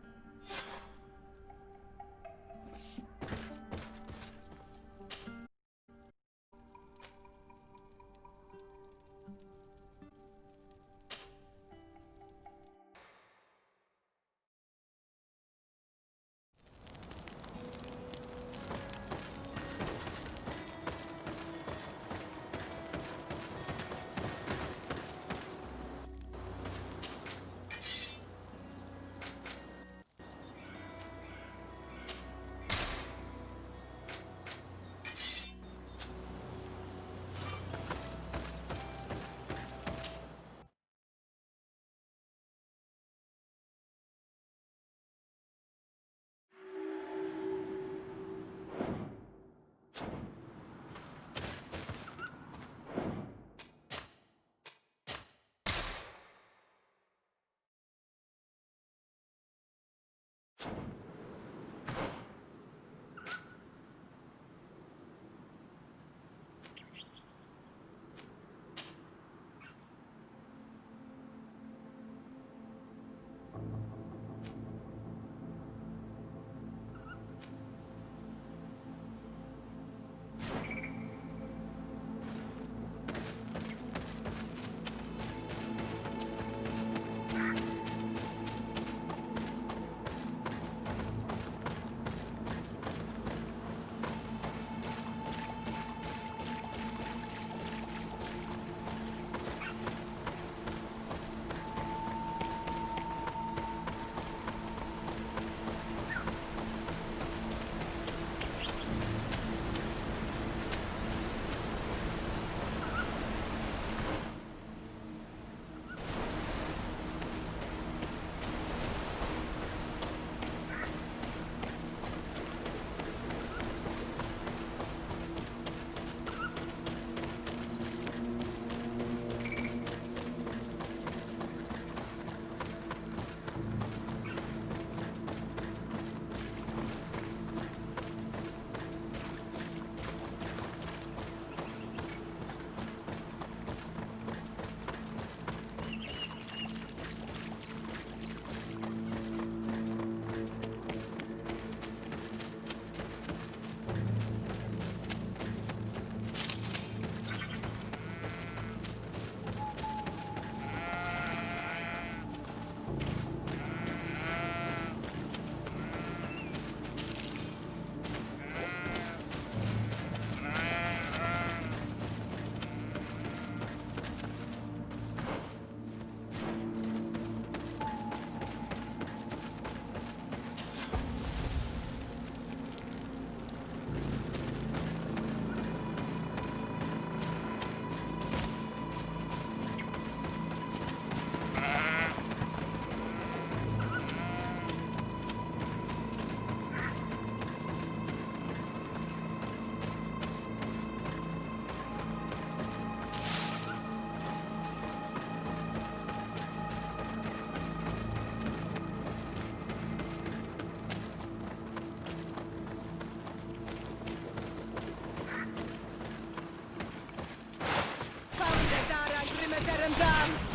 him down!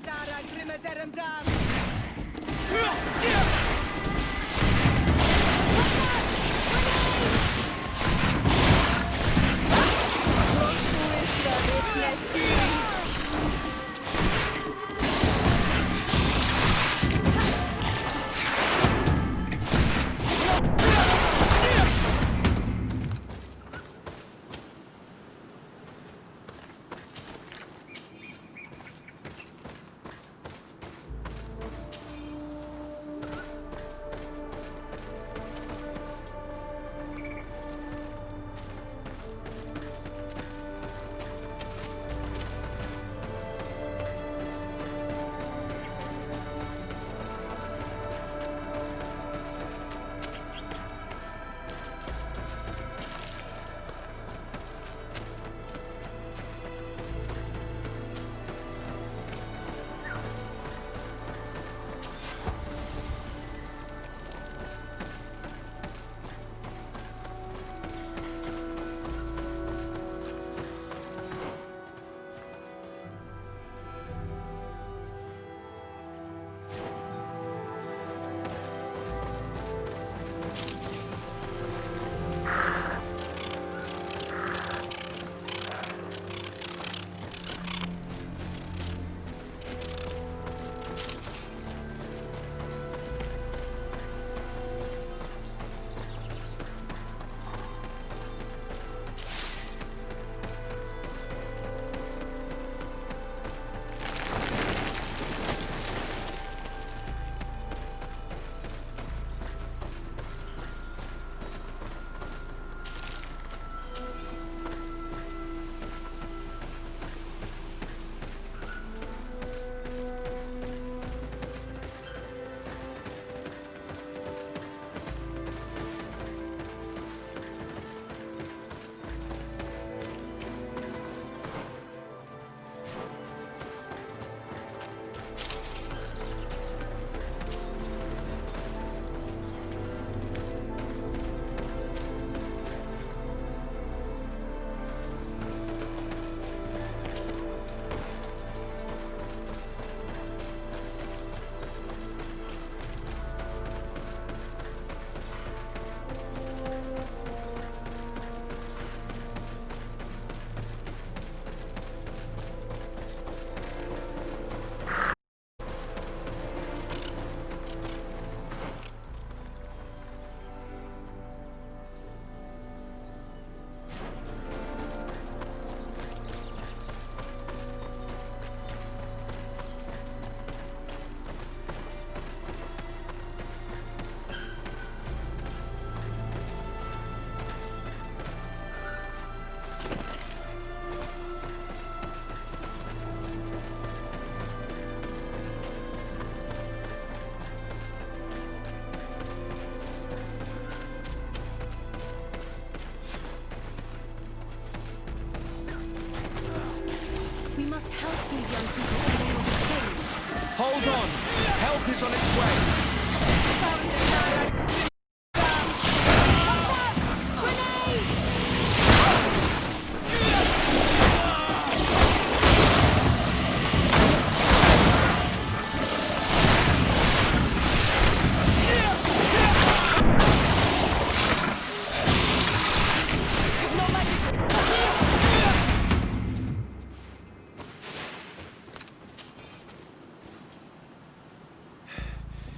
Dara, grimme derim dan! these young people and they will be killed. Hold on! Help is on its way!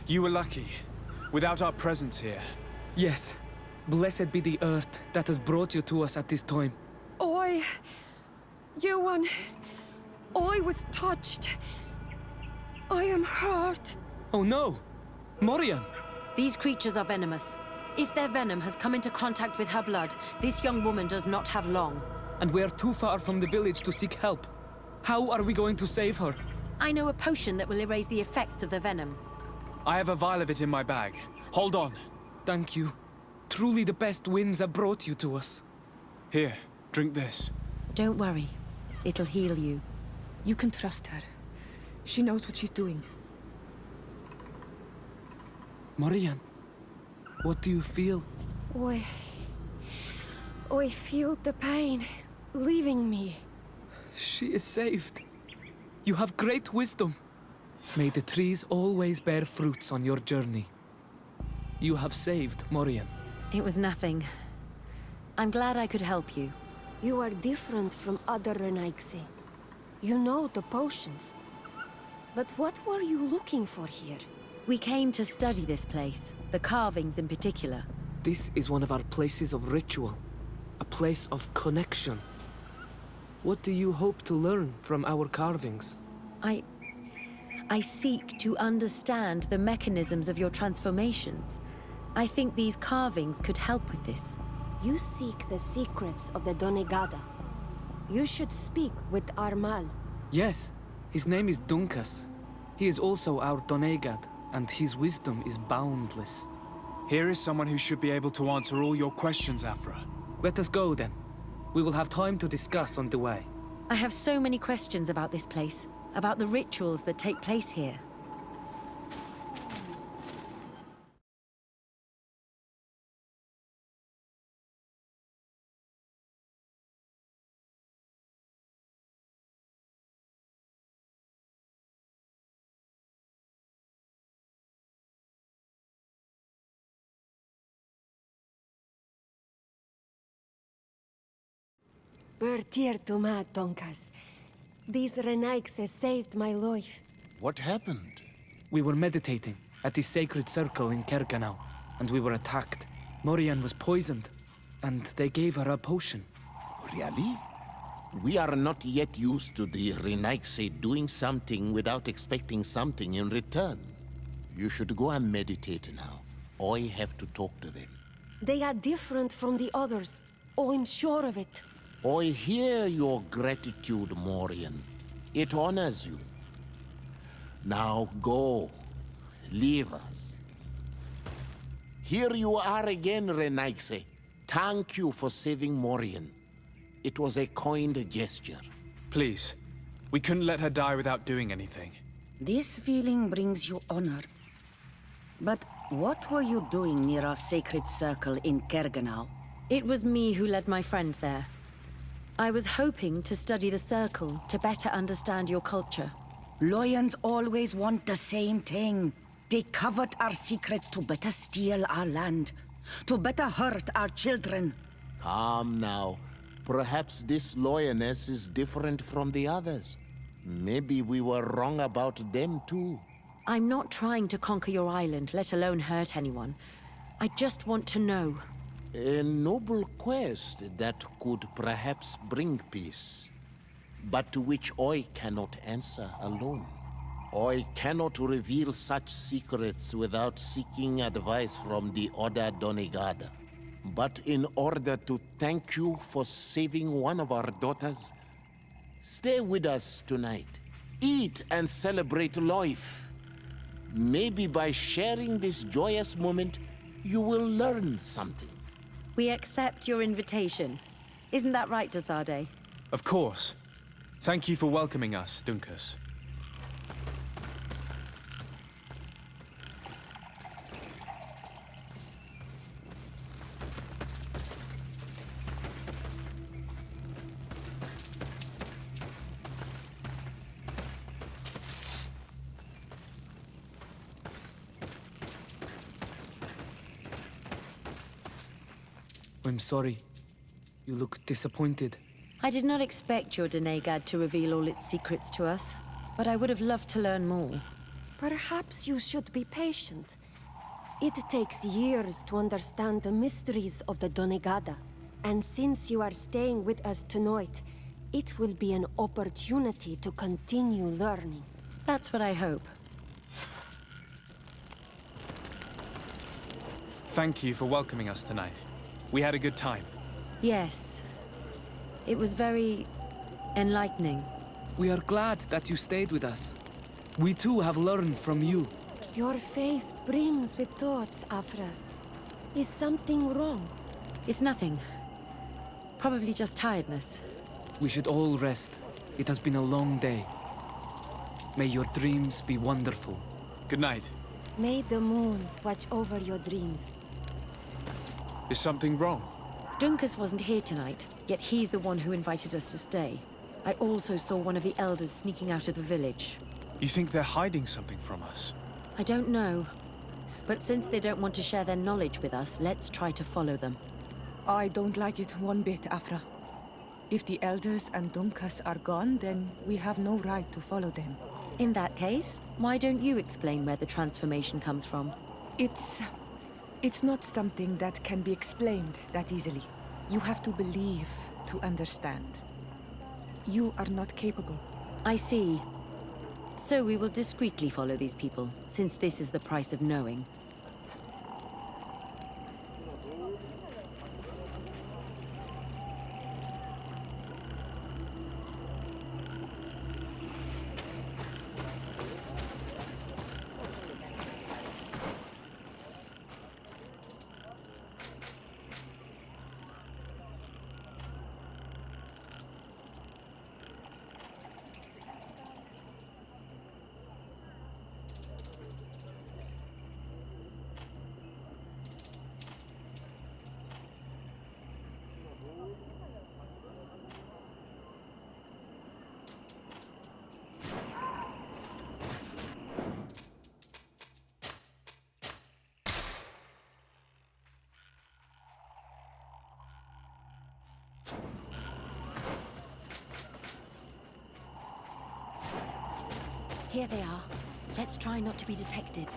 You were lucky. Without our presence here. Yes. Blessed be the earth that has brought you to us at this time. Ewan, I was touched. I am hurt. Oh no! Morian! These creatures are venomous. If their venom has come into contact with her blood, this young woman does not have long. And we're too far from the village to seek help. How are we going to save her? I know a potion that will erase the effects of the venom. I have a vial of it in my bag. Hold on. Thank you. Truly the best winds have brought you to us. Here, drink this. Don't worry. It'll heal you. You can trust her. She knows what she's doing. Morian, what do you feel? I feel the pain leaving me. She is saved. You have great wisdom. May the trees always bear fruits on your journey. You have saved Morian. It was nothing. I'm glad I could help you. You are different from other Renaigse. You know the potions. But what were you looking for here? We came to study this place, the carvings in particular. This is one of our places of ritual. A place of connection. What do you hope to learn from our carvings? I seek to understand the mechanisms of your transformations. I think these carvings could help with this. You seek the secrets of the Donegada. You should speak with Armal. Yes, his name is Dunkas. He is also our Donegad, and his wisdom is boundless. Here is someone who should be able to answer all your questions, Afra. Let us go, then. We will have time to discuss on the way. I have so many questions about this place, about the rituals that take place here. Bertir Tuma Tonkas. These Renaigse saved my life. What happened? We were meditating at the sacred circle in Kerganau, and we were attacked. Morian was poisoned, and they gave her a potion. Really? We are not yet used to the Renaigse doing something without expecting something in return. You should go and meditate now. I have to talk to them. They are different from the others. Oh, I'm sure of it. I hear your gratitude, Morian. It honors you. Now go. Leave us. Here you are again, Renaigse. Thank you for saving Morian. It was a kind gesture. Please. We couldn't let her die without doing anything. This feeling brings you honor. But what were you doing near our sacred circle in Kerganau? It was me who led my friends there. I was hoping to study the circle to better understand your culture. Loyans always want the same thing. They covet our secrets to better steal our land, to better hurt our children. Calm now. Perhaps this Loyaness is different from the others. Maybe we were wrong about them too. I'm not trying to conquer your island, let alone hurt anyone. I just want to know. A noble quest that could perhaps bring peace, but to which I cannot answer alone. I cannot reveal such secrets without seeking advice from the Order Donegada. But in order to thank you for saving one of our daughters, stay with us tonight. Eat and celebrate life. Maybe by sharing this joyous moment, you will learn something. We accept your invitation. Isn't that right, Desade? Of course. Thank you for welcoming us, Dunkus. I'm sorry. You look disappointed. I did not expect your Denegad to reveal all its secrets to us, but I would have loved to learn more. Perhaps you should be patient. It takes years to understand the mysteries of the Donegada, and since you are staying with us tonight, it will be an opportunity to continue learning. That's what I hope. Thank you for welcoming us tonight. We had a good time. Yes. It was very enlightening. We are glad that you stayed with us. We too have learned from you. Your face brims with thoughts, Afra. Is something wrong? It's nothing. Probably just tiredness. We should all rest. It has been a long day. May your dreams be wonderful. Good night. May the moon watch over your dreams. Is something wrong? Dunkus wasn't here tonight, yet he's the one who invited us to stay. I also saw one of the elders sneaking out of the village. You think they're hiding something from us? I don't know. But since they don't want to share their knowledge with us, let's try to follow them. I don't like it one bit, Afra. If the elders and Dunkus are gone, then we have no right to follow them. In that case, why don't you explain where the transformation comes from? It's not something that can be explained that easily. You have to believe to understand. You are not capable. I see. So we will discreetly follow these people, since this is the price of knowing. Here they are. Let's try not to be detected.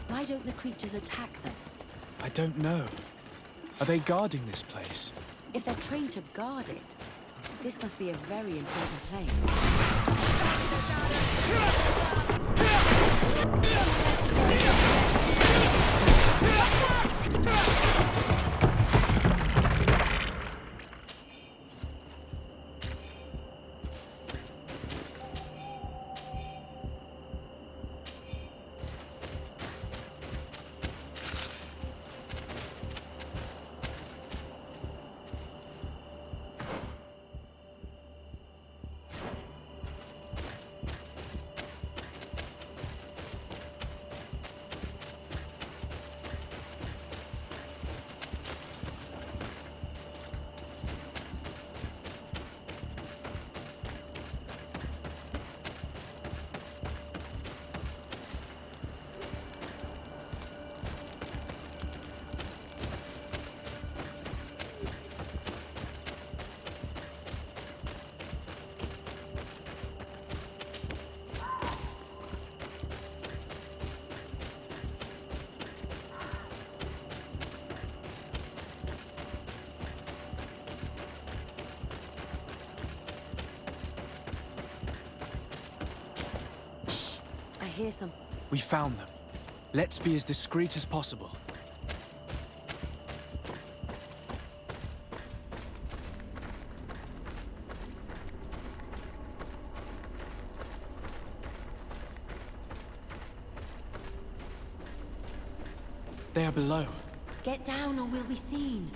Why don't the creatures attack them? I don't know. Are they guarding this place? If they're trained to guard it, this must be a very important place. hear some. We found them. Let's be as discreet as possible. They are below. Get down or we'll be seen.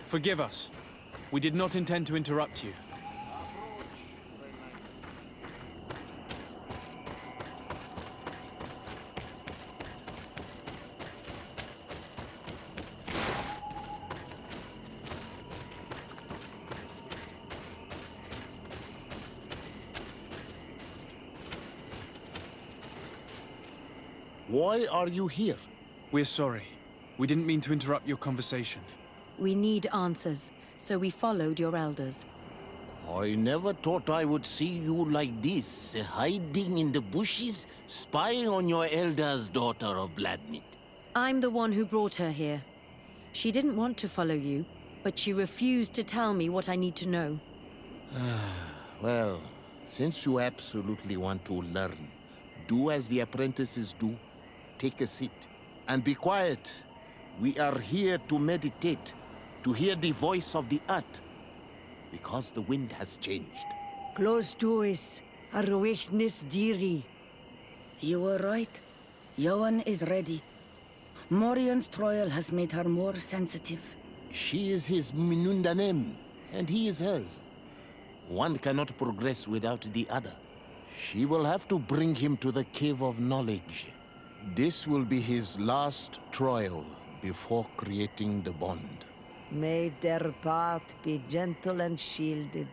Forgive us. We did not intend to interrupt you. Why are you here? We're sorry. We didn't mean to interrupt your conversation. We need answers, so we followed your elders. I never thought I would see you like this, hiding in the bushes, spying on your elders, daughter of Vladimir. I'm the one who brought her here. She didn't want to follow you, but she refused to tell me what I need to know. Well, since you absolutely want to learn, do as the apprentices do. Take a seat and be quiet. We are here to meditate, to hear the voice of the earth, because the wind has changed. Close doors are witness dearie. You were right. Johan is ready. Morian's trial has made her more sensitive. She is his Minundanem, and he is hers. One cannot progress without the other. She will have to bring him to the Cave of Knowledge. This will be his last trial before creating the bond. May their path be gentle and shielded.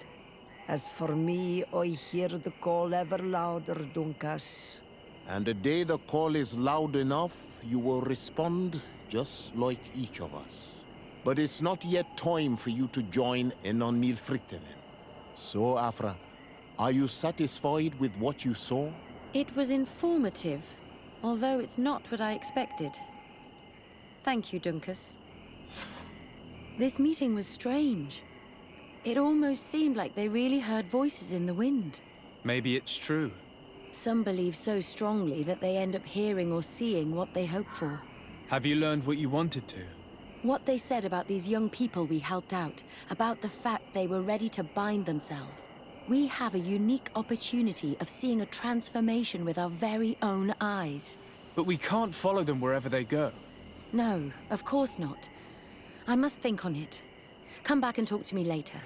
As for me, I hear the call ever louder, Dunkas. And the day the call is loud enough, you will respond just like each of us. But it's not yet time for you to join in on Milfriktenen. So, Afra, are you satisfied with what you saw? It was informative, although it's not what I expected. Thank you, Dunkas. This meeting was strange. It almost seemed like they really heard voices in the wind. Maybe it's true. Some believe so strongly that they end up hearing or seeing what they hope for. Have you learned what you wanted to? What they said about these young people we helped out, about the fact they were ready to bind themselves. We have a unique opportunity of seeing a transformation with our very own eyes. But we can't follow them wherever they go. No, of course not. I must think on it. Come back and talk to me later.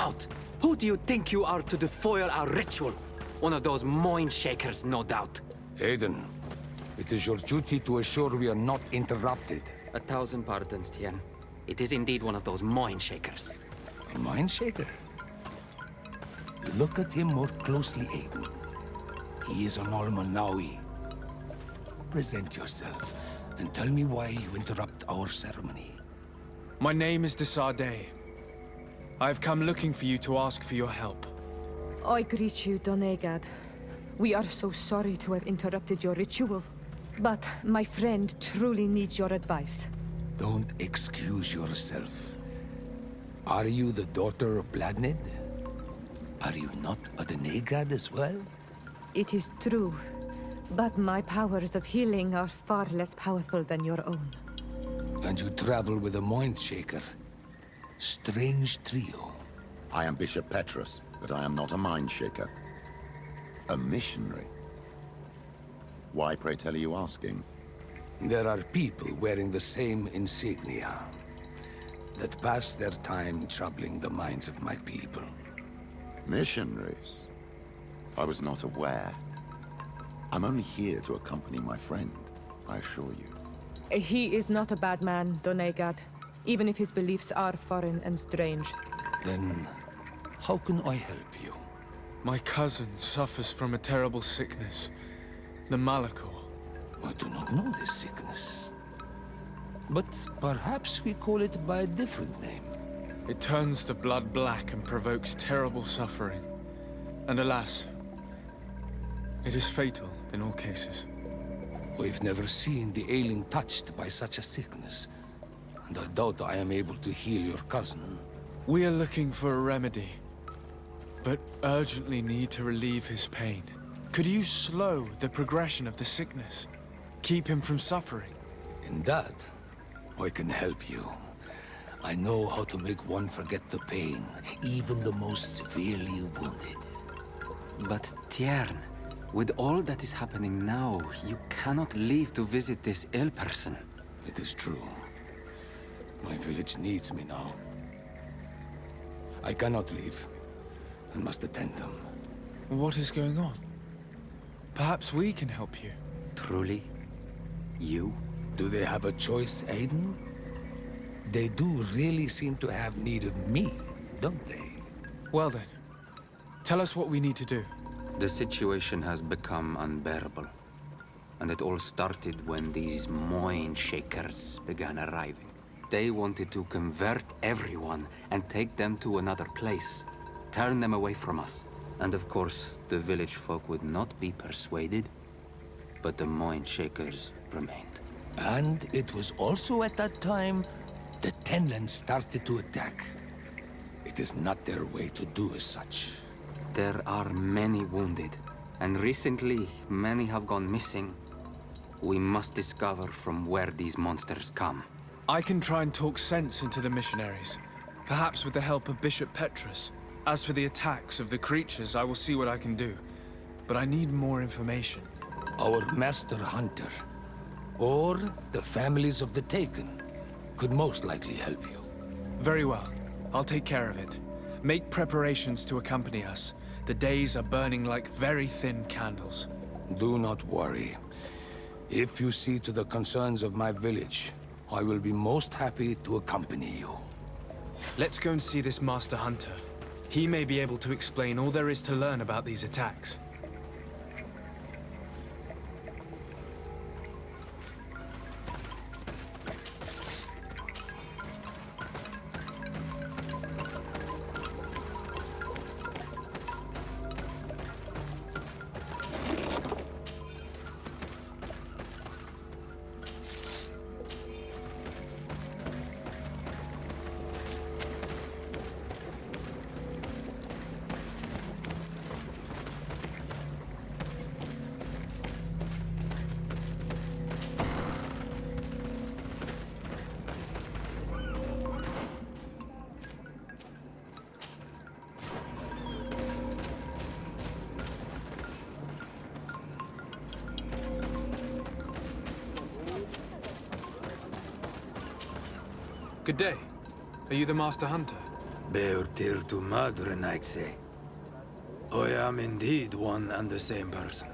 out! Who do you think you are to defoil our ritual? One of those mind shakers, no doubt. Aiden, it is your duty to assure we are not interrupted. 1,000 pardons, Tien. It is indeed one of those mind shakers. A mind shaker? Look at him more closely, Aiden. He is an Almanawi. Present yourself, and tell me why you interrupt our ceremony. My name is Desardet. I have come looking for you to ask for your help. I greet you, Donegad. We are so sorry to have interrupted your ritual. But my friend truly needs your advice. Don't excuse yourself. Are you the daughter of Bladnid? Are you not a Donegad as well? It is true, but my powers of healing are far less powerful than your own. And you travel with a mind shaker. Strange trio. I am Bishop Petrus, but I am not a mind shaker. A missionary. Why, pray tell, are you asking? There are people wearing the same insignia that pass their time troubling the minds of my people. Missionaries? I was not aware. I'm only here to accompany my friend, I assure you. He is not a bad man, Donegad, even if his beliefs are foreign and strange. Then, how can I help you? My cousin suffers from a terrible sickness, the Malachor. I do not know this sickness. But perhaps we call it by a different name. It turns the blood black and provokes terrible suffering. And alas, it is fatal in all cases. We've never seen the ailing touched by such a sickness. And I doubt I am able to heal your cousin. We are looking for a remedy, but urgently need to relieve his pain. Could you slow the progression of the sickness? Keep him from suffering? In that, I can help you. I know how to make one forget the pain, even the most severely wounded. But Tiern, with all that is happening now, you cannot leave to visit this ill person. It is true. My village needs me now. I cannot leave, and must attend them. What is going on? Perhaps we can help you. Truly? You? Do they have a choice, Aiden? They do really seem to have need of me, don't they? Well then, tell us what we need to do. The situation has become unbearable. And it all started when these mind shakers began arriving. They wanted to convert everyone and take them to another place. Turn them away from us. And of course, the village folk would not be persuaded. But the mind shakers remained. And it was also at that time the Tenland started to attack. It is not their way to do as such. There are many wounded, and recently many have gone missing. We must discover from where these monsters come. I can try and talk sense into the missionaries, perhaps with the help of Bishop Petrus. As for the attacks of the creatures, I will see what I can do. But I need more information. Our master hunter, or the families of the Taken, could most likely help you. Very well. I'll take care of it. Make preparations to accompany us. The days are burning like very thin candles. Do not worry. If you see to the concerns of my village, I will be most happy to accompany you. Let's go and see this Master Hunter. He may be able to explain all there is to learn about these attacks. Good day. Are you the Master Hunter? Beortir tu madre, Naixe. I am indeed one and the same person.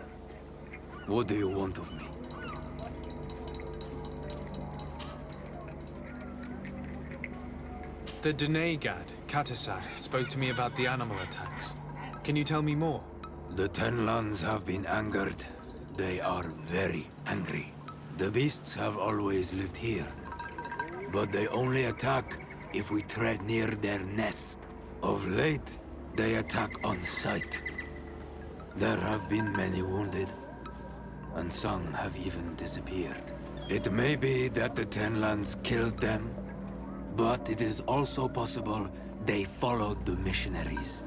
What do you want of me? The Donegad, Katasak, spoke to me about the animal attacks. Can you tell me more? The Tenlands have been angered. They are very angry. The beasts have always lived here. But they only attack if we tread near their nest. Of late, they attack on sight. There have been many wounded, and some have even disappeared. It may be that the Tenlands killed them, but it is also possible they followed the missionaries.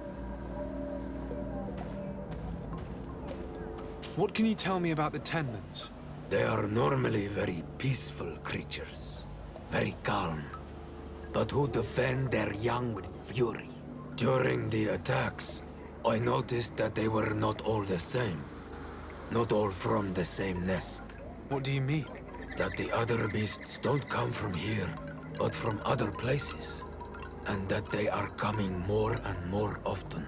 What can you tell me about the Tenlands? They are normally very peaceful creatures, very calm, but who defend their young with fury. During the attacks, I noticed that they were not all the same. Not all from the same nest. What do you mean? That the other beasts don't come from here, but from other places. And that they are coming more and more often.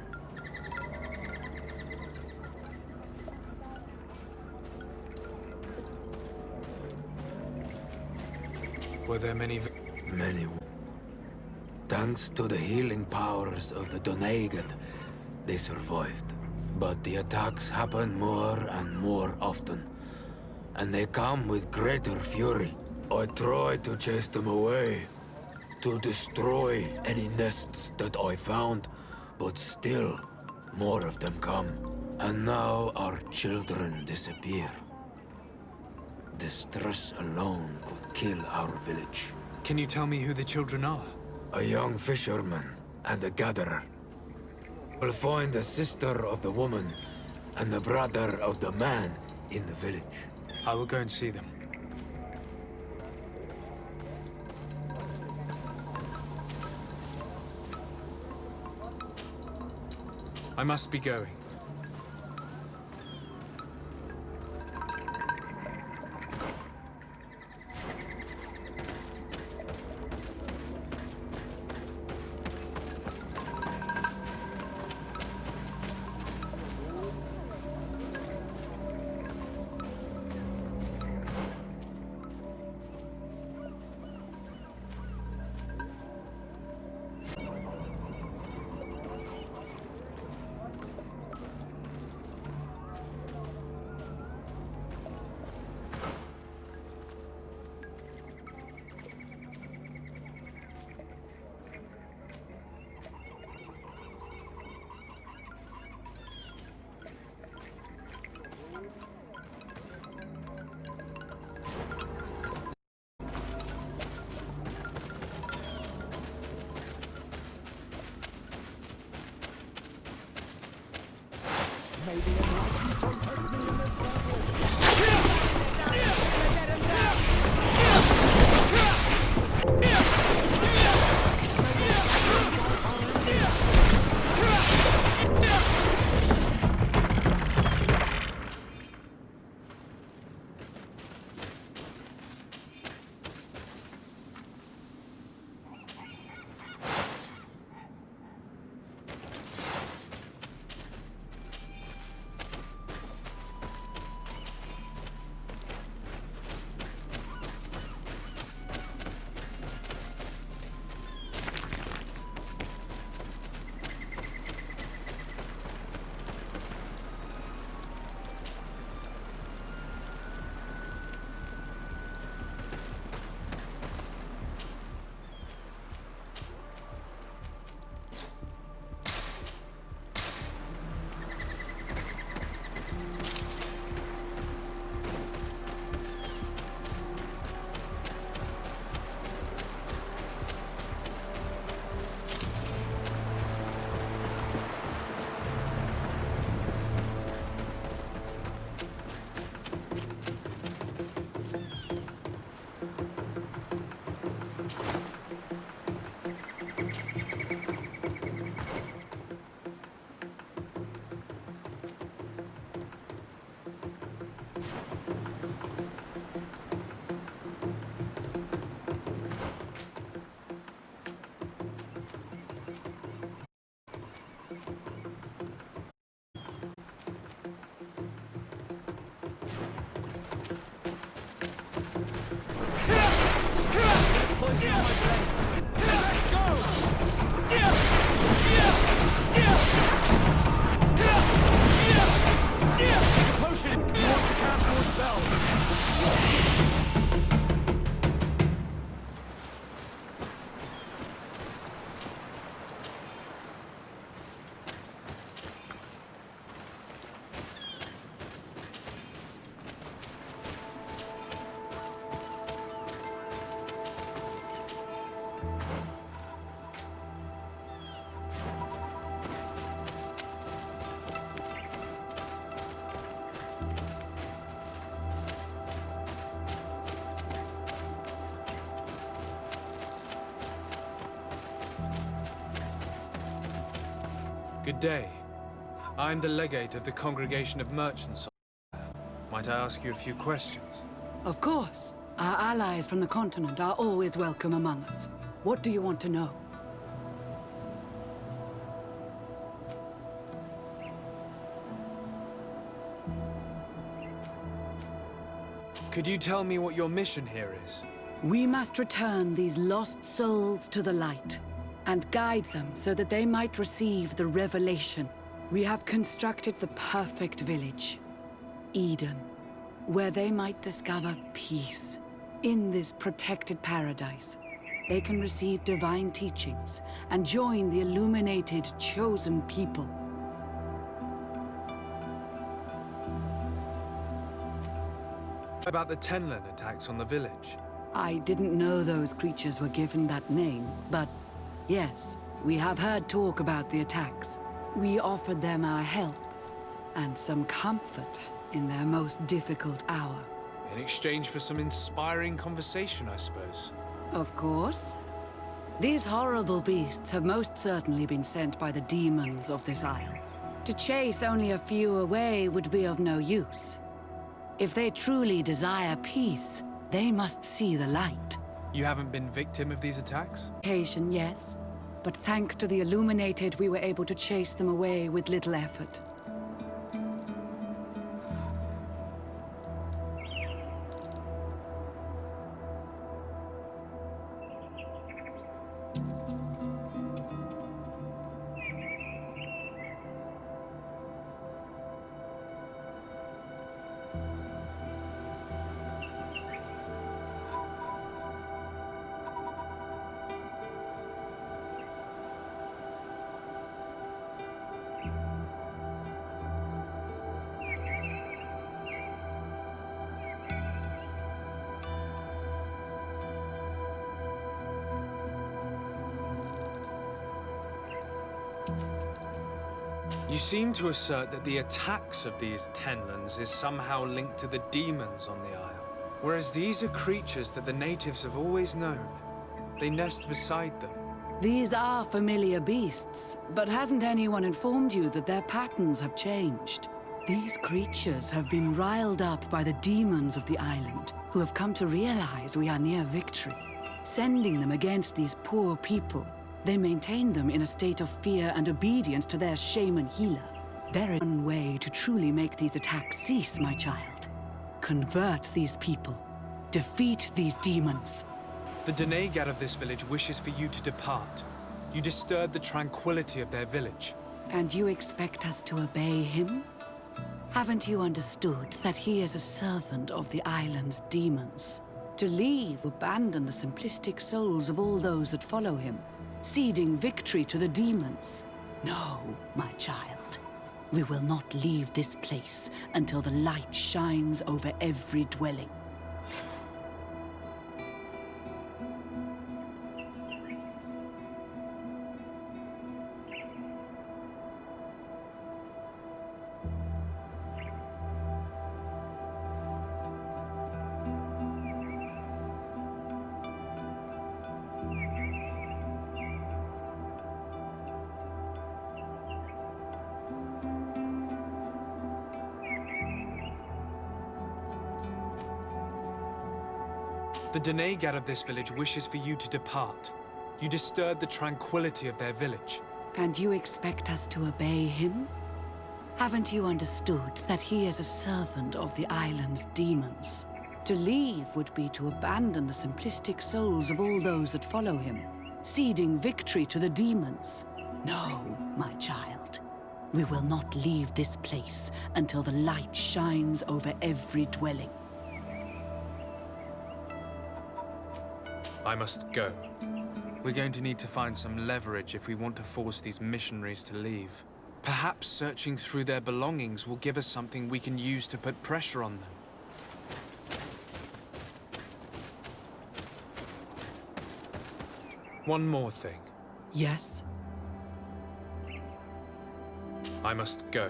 Were there many... Many. Thanks to the healing powers of the Donegad, they survived. But the attacks happen more and more often. And they come with greater fury. I try to chase them away, to destroy any nests that I found, but still, more of them come. And now our children disappear. The stress alone could kill our village. Can you tell me who the children are? A young fisherman and a gatherer. We'll find the sister of the woman and the brother of the man in the village. I will go and see them. I must be going. Maybe enlightenment will take me in this battle. Good day. I'm the legate of the Congregation of Merchants. Might I ask you a few questions? Of course. Our allies from the continent are always welcome among us. What do you want to know? Could you tell me what your mission here is? We must return these lost souls to the light and guide them so that they might receive the revelation. We have constructed the perfect village, Eden, where they might discover peace. In this protected paradise, they can receive divine teachings and join the illuminated, chosen people. About the Tenlin attacks on the village? I didn't know those creatures were given that name, but yes, we have heard talk about the attacks. We offered them our help and some comfort in their most difficult hour. In exchange for some inspiring conversation, I suppose. Of course. These horrible beasts have most certainly been sent by the demons of this isle. To chase only a few away would be of no use. If they truly desire peace, they must see the light. You haven't been victim of these attacks? Occasion, yes. But thanks to the Illuminated, we were able to chase them away with little effort. You seem to assert that the attacks of these Tenlins is somehow linked to the demons on the isle. Whereas these are creatures that the natives have always known. They nest beside them. These are familiar beasts, but hasn't anyone informed you that their patterns have changed? These creatures have been riled up by the demons of the island, who have come to realize we are near victory. Sending them against these poor people, they maintain them in a state of fear and obedience to their shaman healer. There is one way to truly make these attacks cease, my child. Convert these people. Defeat these demons. The Denegad of this village wishes for you to depart. You disturb the tranquility of their village. And you expect us to obey him? Haven't you understood that he is a servant of the island's demons? To leave, abandon the simplistic souls of all those that follow him, ceding victory to the demons. No, my child. We will not leave this place until the light shines over every dwelling. The Denegad of this village wishes for you to depart. You disturb the tranquility of their village. And you expect us to obey him? Haven't you understood that he is a servant of the island's demons? To leave would be to abandon the simplistic souls of all those that follow him, ceding victory to the demons. No, my child. We will not leave this place until the light shines over every dwelling. I must go. We're going to need to find some leverage if we want to force these missionaries to leave. Perhaps searching through their belongings will give us something we can use to put pressure on them. One more thing. Yes? I must go.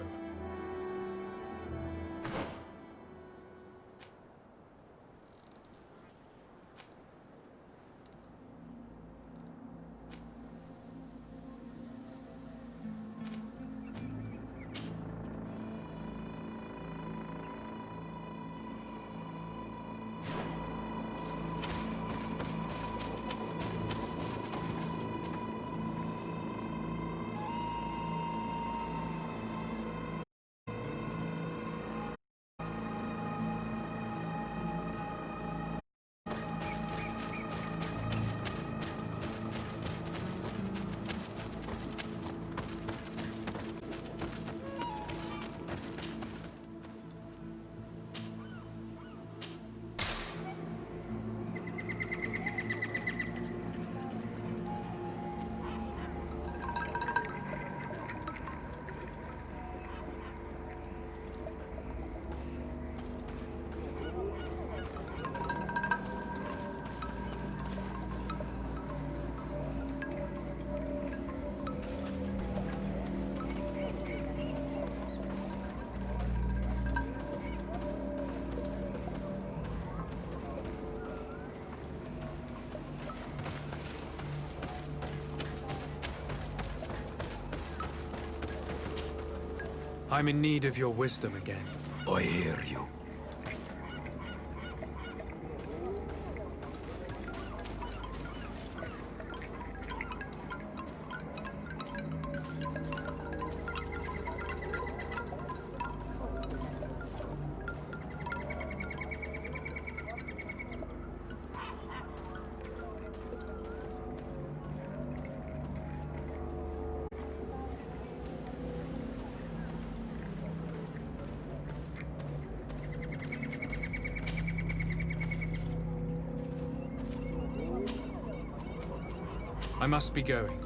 I'm in need of your wisdom again. I hear you. I must be going.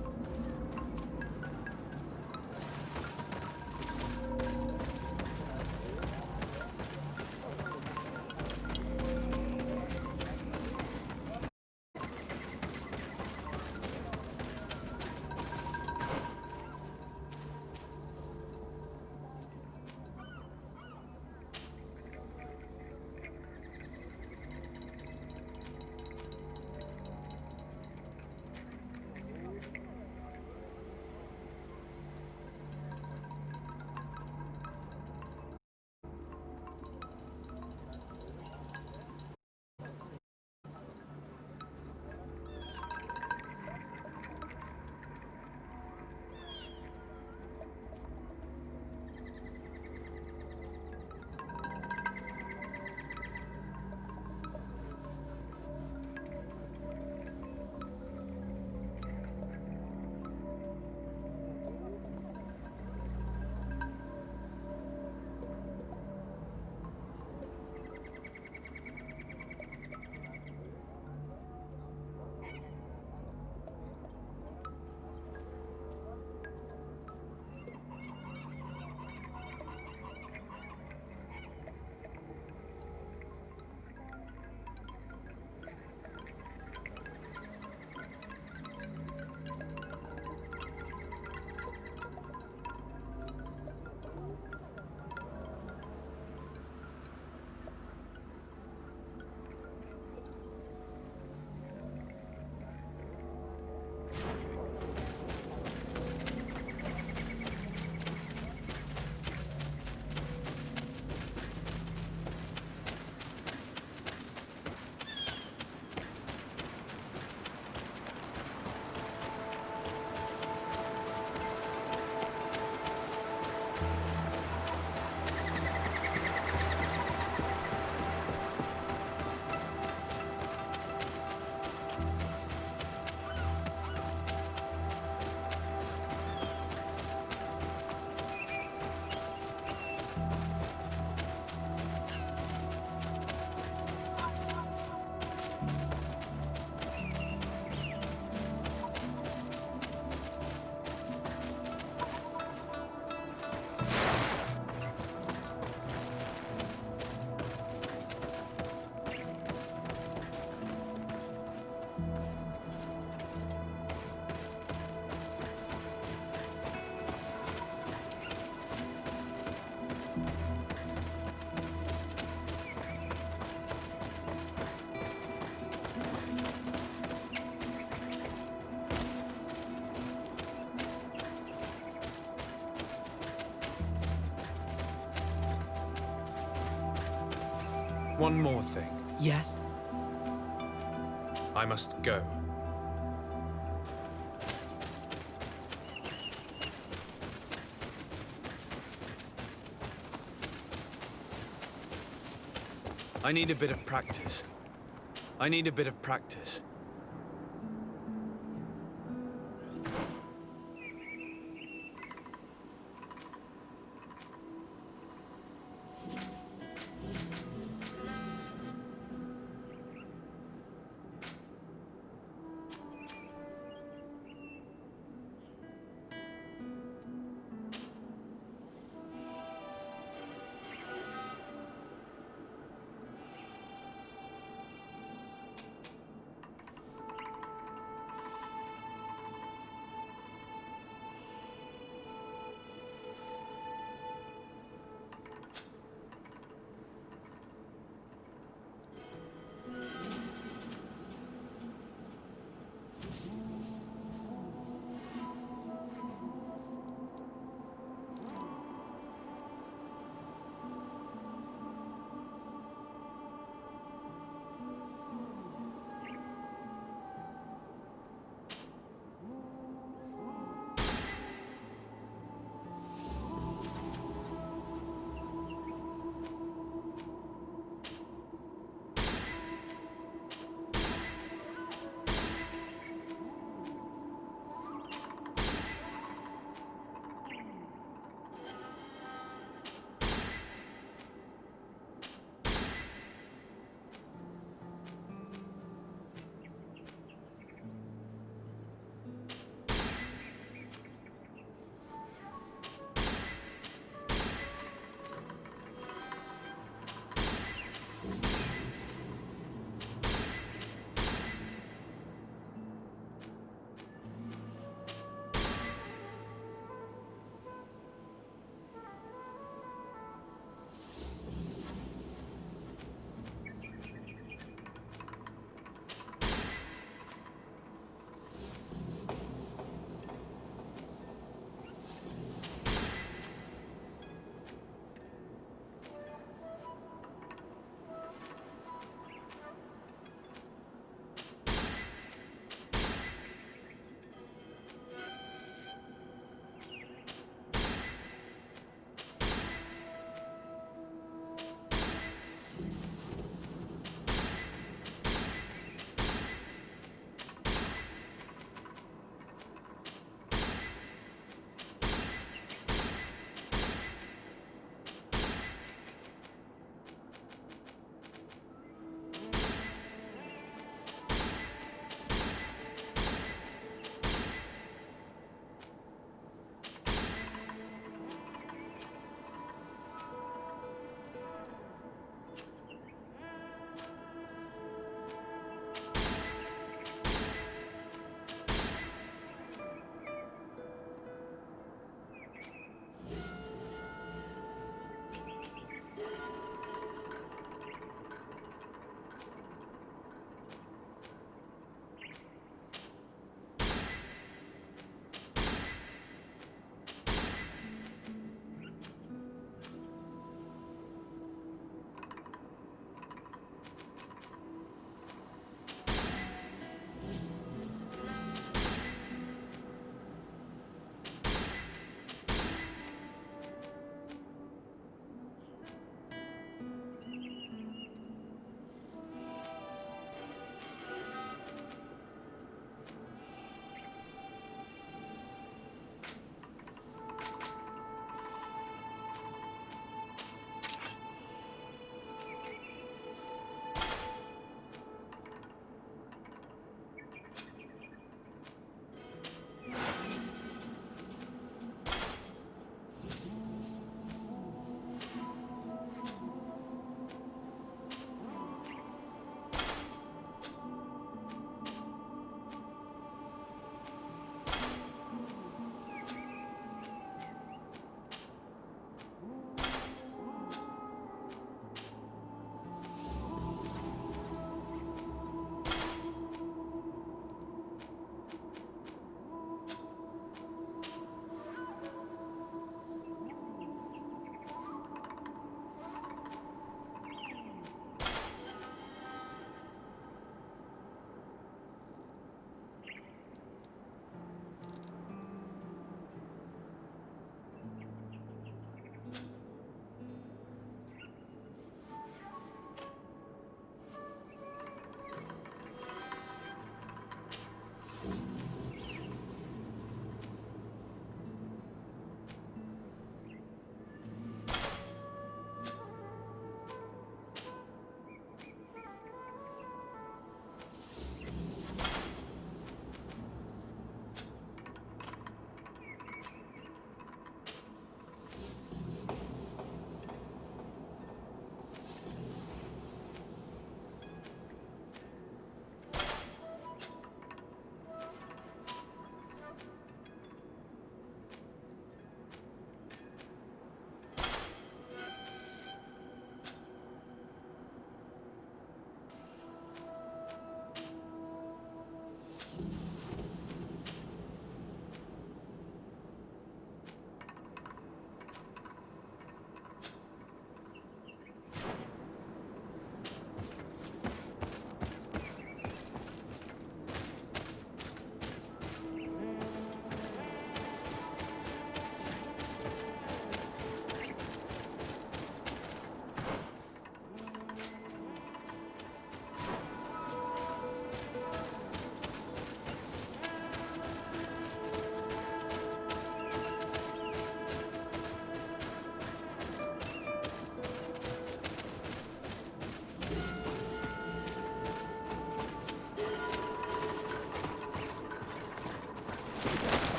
One more thing. Yes? I must go. I need a bit of practice. I need a bit of practice.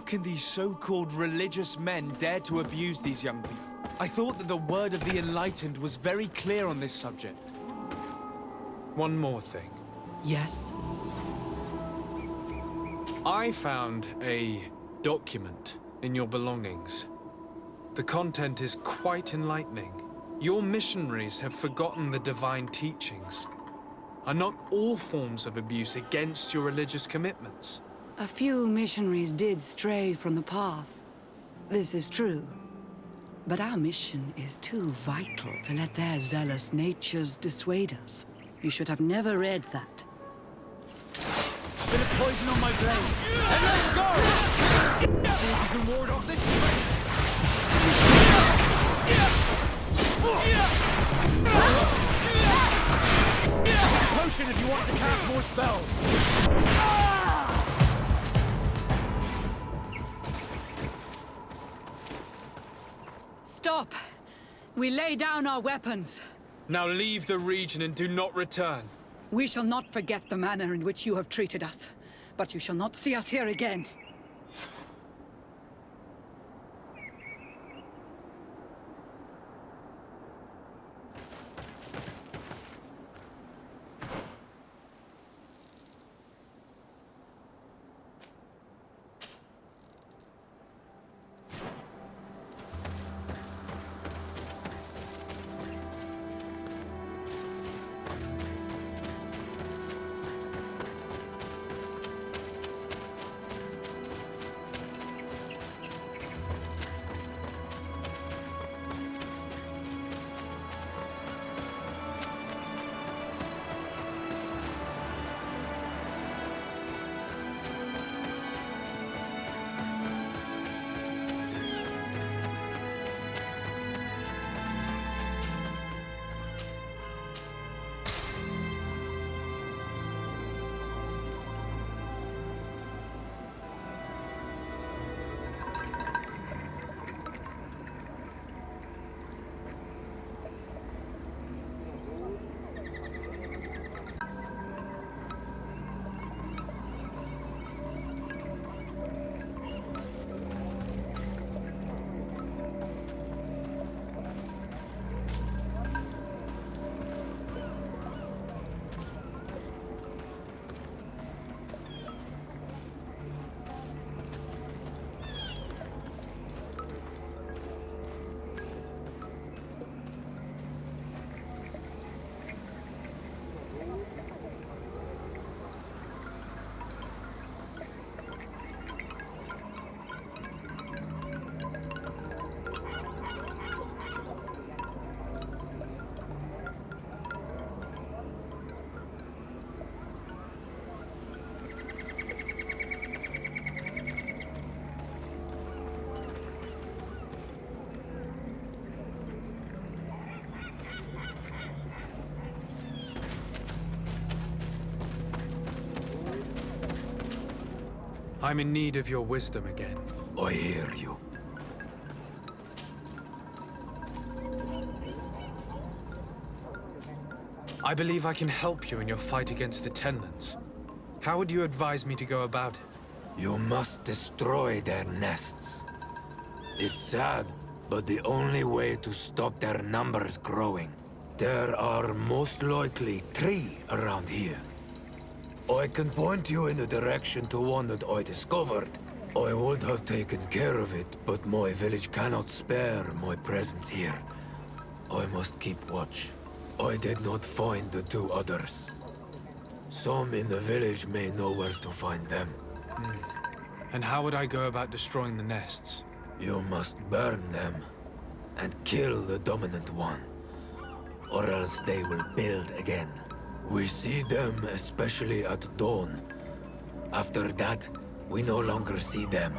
can these so-called religious men dare to abuse these young people? I thought that the word of the Enlightened was very clear on this subject. One more thing. Yes? I found a document in your belongings. The content is quite enlightening. Your missionaries have forgotten the divine teachings. Are not all forms of abuse against your religious commitments? A few missionaries did stray from the path. This is true. But our mission is too vital to let their zealous natures dissuade us. You should have never read that. Bit of poison on my blade. And let's go! See if you can ward off this fate. Potion if you want to cast more spells. Stop! We lay down our weapons. Now leave the region and do not return. We shall not forget the manner in which you have treated us, but you shall not see us here again. I'm in need of your wisdom again. I hear you. I believe I can help you in your fight against the Tenlands. How would you advise me to go about it? You must destroy their nests. It's sad, but the only way to stop their numbers growing. There are most likely 3 around here. I can point you in the direction to one that I discovered. I would have taken care of it, but my village cannot spare my presence here. I must keep watch. I did not find the 2 others. Some in the village may know where to find them. And how would I go about destroying the nests? You must burn them and kill the dominant one, or else they will build again. We see them especially at dawn. After that, we no longer see them.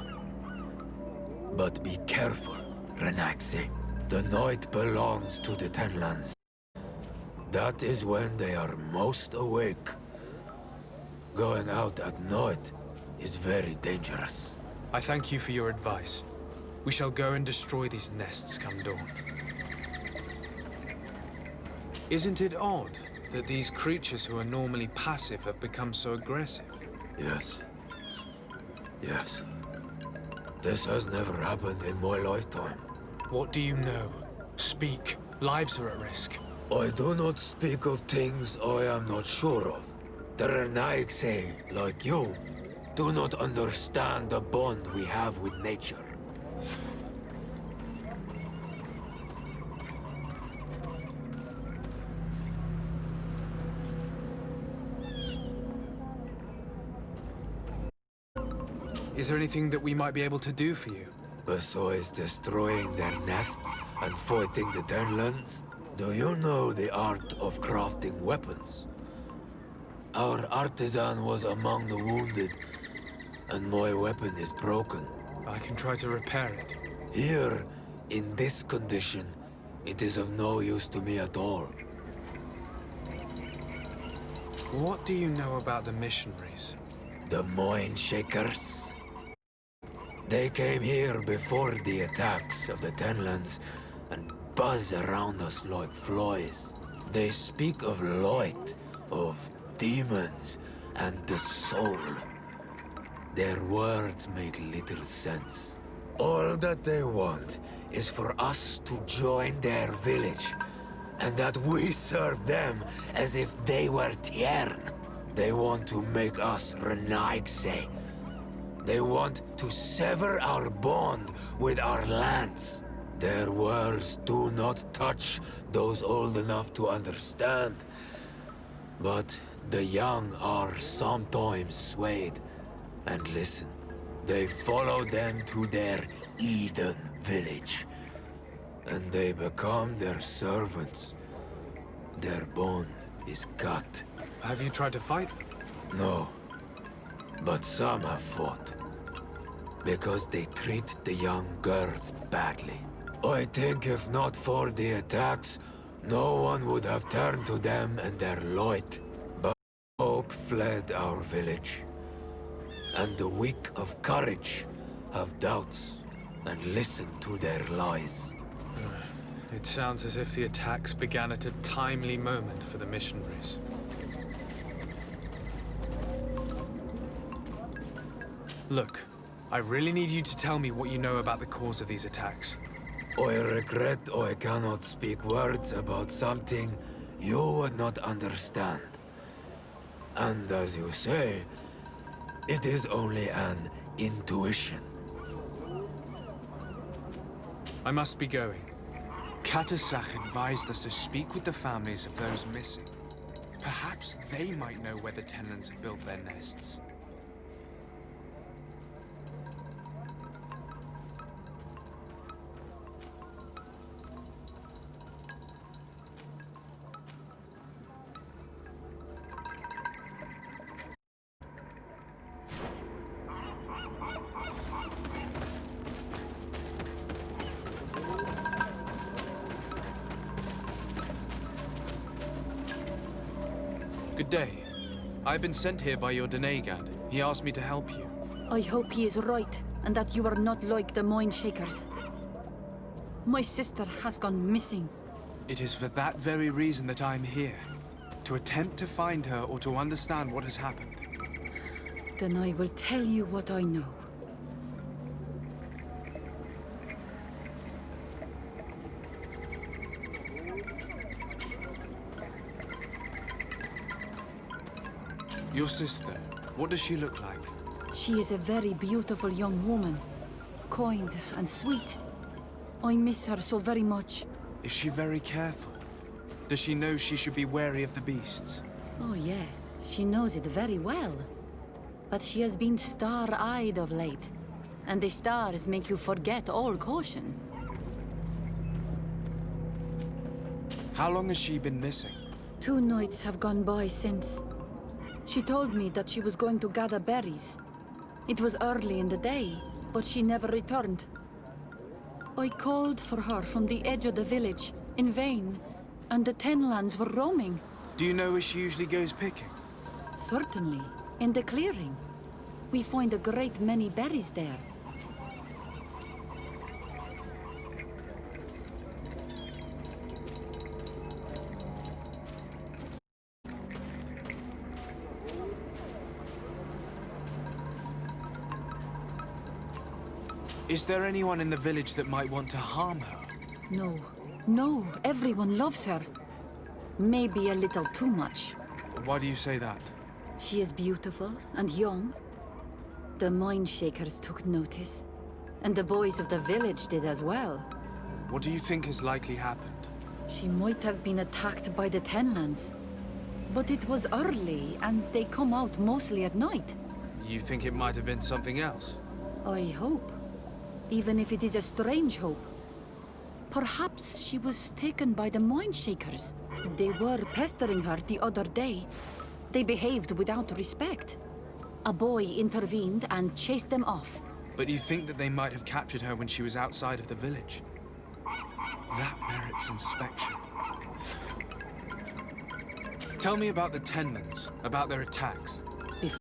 But be careful, Renaxi. The night belongs to the Tenlands. That is when they are most awake. Going out at night is very dangerous. I thank you for your advice. We shall go and destroy these nests come dawn. Isn't it odd that these creatures who are normally passive have become so aggressive? Yes. Yes. This has never happened in my lifetime. What do you know? Speak. Lives are at risk. I do not speak of things I am not sure of. The Renaigse, like you, do not understand the bond we have with nature. Is there anything that we might be able to do for you? Besides destroying their nests and fighting the Tenlands, do you know the art of crafting weapons? Our artisan was among the wounded, and my weapon is broken. I can try to repair it. Here, in this condition, it is of no use to me at all. What do you know about the missionaries? The Mind Shakers? They came here before the attacks of the Tenlands and buzz around us like flies. They speak of light, of demons, and the soul. Their words make little sense. All that they want is for us to join their village, and that we serve them as if they were Tiern. They want to make us Renaigse. They want to sever our bond with our lands. Their words do not touch those old enough to understand. But the young are sometimes swayed. And listen, they follow them to their Eden village. And they become their servants. Their bond is cut. Have you tried to fight? No. But some have fought. Because they treat the young girls badly. I think if not for the attacks, no one would have turned to them and their light. But hope fled our village. And the weak of courage have doubts and listen to their lies. It sounds as if the attacks began at a timely moment for the missionaries. Look, I really need you to tell me what you know about the cause of these attacks. I regret I cannot speak words about something you would not understand. And as you say, it is only an intuition. I must be going. Katasach advised us to speak with the families of those missing. Perhaps they might know where the Tenlands have built their nests. Good day. I've been sent here by your Denegad. He asked me to help you. I hope he is right, and that you are not like the Mind Shakers. My sister has gone missing. It is for that very reason that I'm here. To attempt to find her or to understand what has happened. Then I will tell you what I know. Your sister, what does she look like? She is a very beautiful young woman. Kind and sweet. I miss her so very much. Is she very careful? Does she know she should be wary of the beasts? Oh yes, she knows it very well. But she has been star-eyed of late. And the stars make you forget all caution. How long has she been missing? 2 nights have gone by since. She told me that she was going to gather berries. It was early in the day, but she never returned. I called for her from the edge of the village, in vain, and the Tenlands were roaming. Do you know where she usually goes picking? Certainly, in the clearing. We find a great many berries there. Is there anyone in the village that might want to harm her? No. No, everyone loves her. Maybe a little too much. Why do you say that? She is beautiful and young. The Mind Shakers took notice. And the boys of the village did as well. What do you think has likely happened? She might have been attacked by the Tenlands. But it was early, and they come out mostly at night. You think it might have been something else? I hope. Even if it is a strange hope. Perhaps she was taken by the Mind Shakers. They were pestering her the other day. They behaved without respect. A boy intervened and chased them off. But you think that they might have captured her when she was outside of the village? That merits inspection. Tell me about the Tenlands, about their attacks. Before,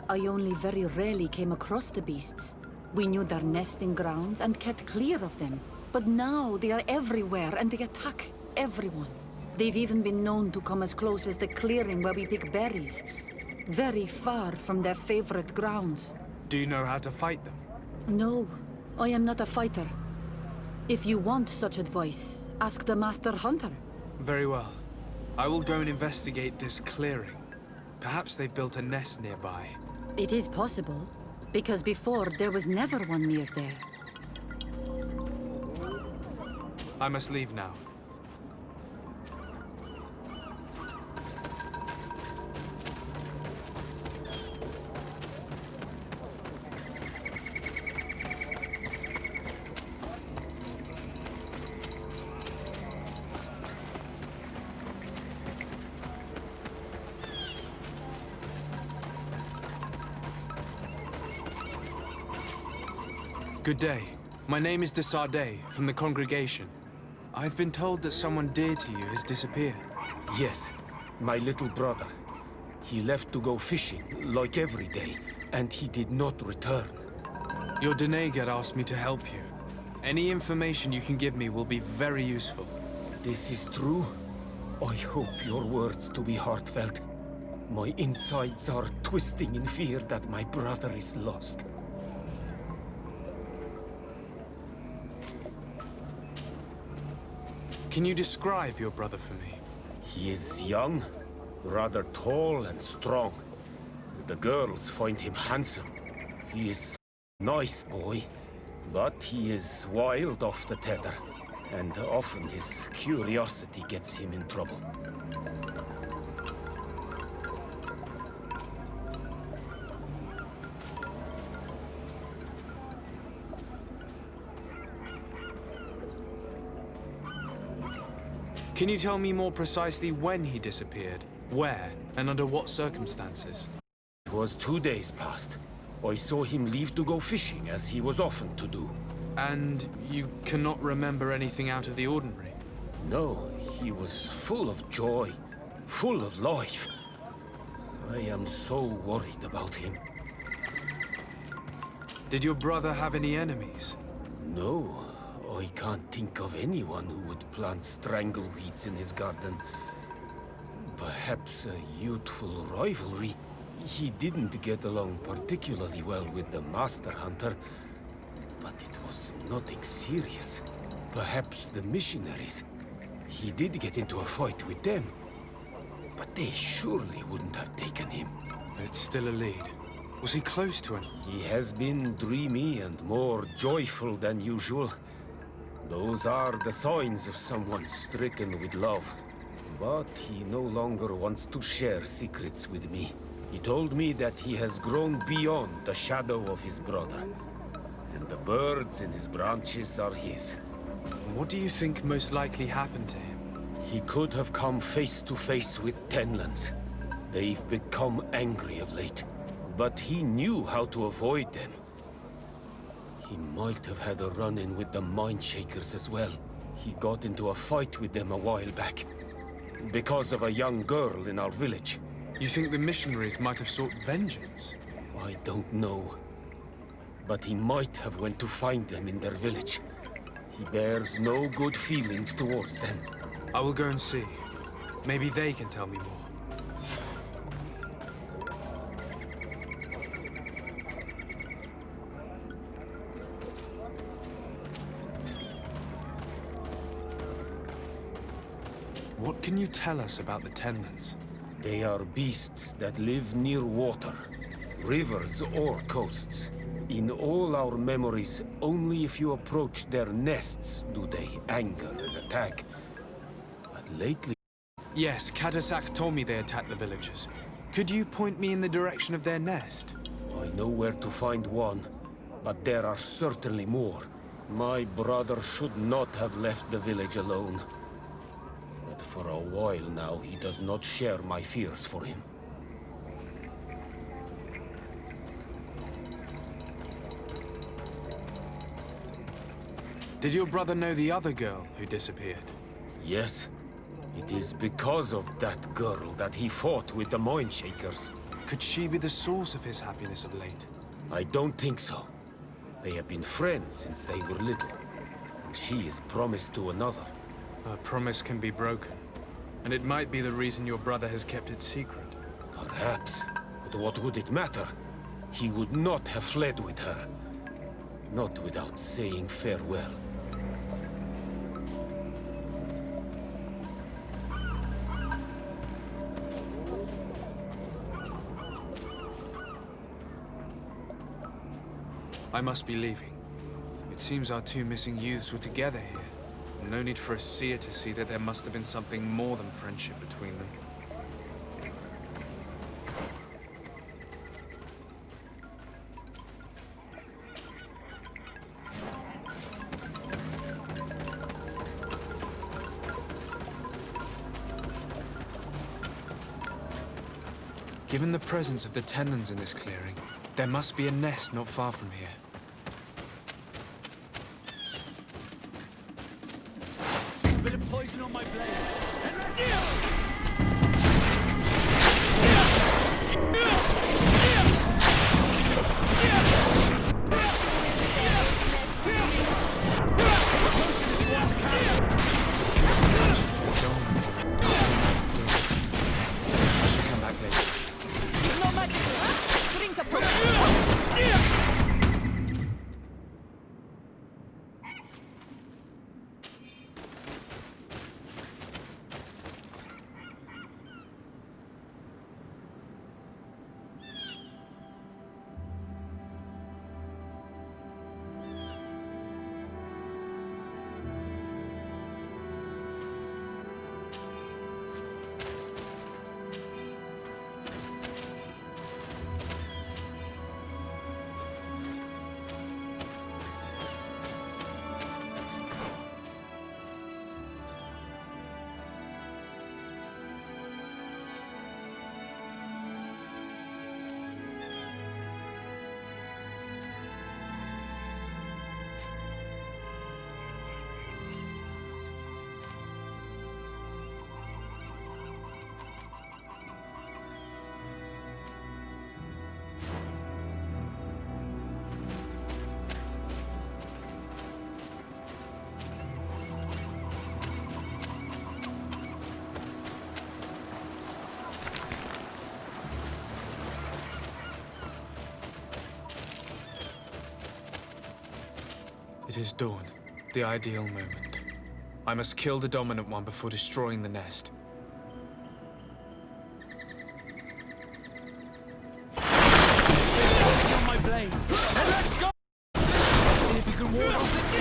I only very rarely came across the beasts. We knew their nesting grounds and kept clear of them. But now they are everywhere and they attack everyone. They've even been known to come as close as the clearing where we pick berries. Very far from their favorite grounds. Do you know how to fight them? No, I am not a fighter. If you want such advice, ask the Master Hunter. Very well. I will go and investigate this clearing. Perhaps they built a nest nearby. It is possible, because before there was never one near there. I must leave now. Good day. My name is de Sardet, from the congregation. I've been told that someone dear to you has disappeared. Yes, my little brother. He left to go fishing, like every day, and he did not return. Your Doneigad asked me to help you. Any information you can give me will be very useful. This is true? I hope your words to be heartfelt. My insides are twisting in fear that my brother is lost. Can you describe your brother for me? He is young, rather tall and strong. The girls find him handsome. He is a nice boy, but he is wild off the tether, and often his curiosity gets him in trouble. Can you tell me more precisely when he disappeared, where, and under what circumstances? It was 2 days past. I saw him leave to go fishing, as he was often to do. And you cannot remember anything out of the ordinary? No, he was full of joy, full of life. I am so worried about him. Did your brother have any enemies? No. I can't think of anyone who would plant strangleweeds in his garden. Perhaps a youthful rivalry. He didn't get along particularly well with the Master Hunter, but it was nothing serious. Perhaps the missionaries. He did get into a fight with them, but they surely wouldn't have taken him. It's still a lead. Was he close to him? He has been dreamy and more joyful than usual. Those are the signs of someone stricken with love. But he no longer wants to share secrets with me. He told me that he has grown beyond the shadow of his brother. And the birds in his branches are his. What do you think most likely happened to him? He could have come face to face with Tenlands. They've become angry of late. But he knew how to avoid them. He might have had a run-in with the Mind Shakers as well. He got into a fight with them a while back. Because of a young girl in our village. You think the missionaries might have sought vengeance? I don't know. But he might have went to find them in their village. He bears no good feelings towards them. I will go and see. Maybe they can tell me more. What can you tell us about the Tenlers? They are beasts that live near water, rivers or coasts. In all our memories, only if you approach their nests do they anger and attack. But lately... Yes, Kadasak told me they attacked the villagers. Could you point me in the direction of their nest? I know where to find one, but there are certainly more. My brother should not have left the village alone. But for a while now, he does not share my fears for him. Did your brother know the other girl who disappeared? Yes. It is because of that girl that he fought with the Mindshakers. Could she be the source of his happiness of late? I don't think so. They have been friends since they were little. And she is promised to another. A promise can be broken. And it might be the reason your brother has kept it secret. Perhaps. But what would it matter? He would not have fled with her. Not without saying farewell. I must be leaving. It seems our two missing youths were together here. No need for a seer to see that there must have been something more than friendship between them. Given the presence of the Tenlins in this clearing, there must be a nest not far from here. Bit of poison on my blade. I should come back later. No matter what, drink a potion. It is dawn, the ideal moment. I must kill the dominant one before destroying the nest. On my blade. And let's go! See if you can ward off this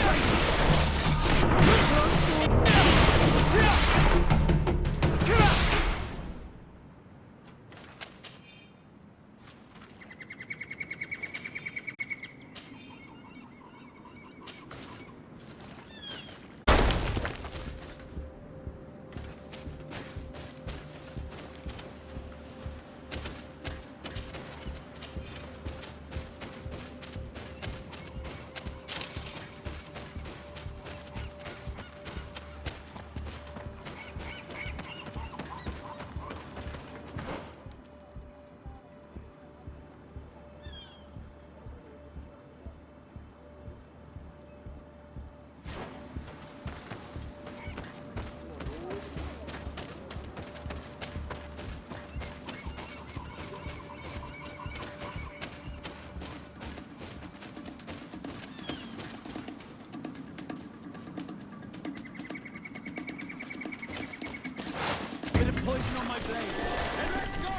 blade. And let's go!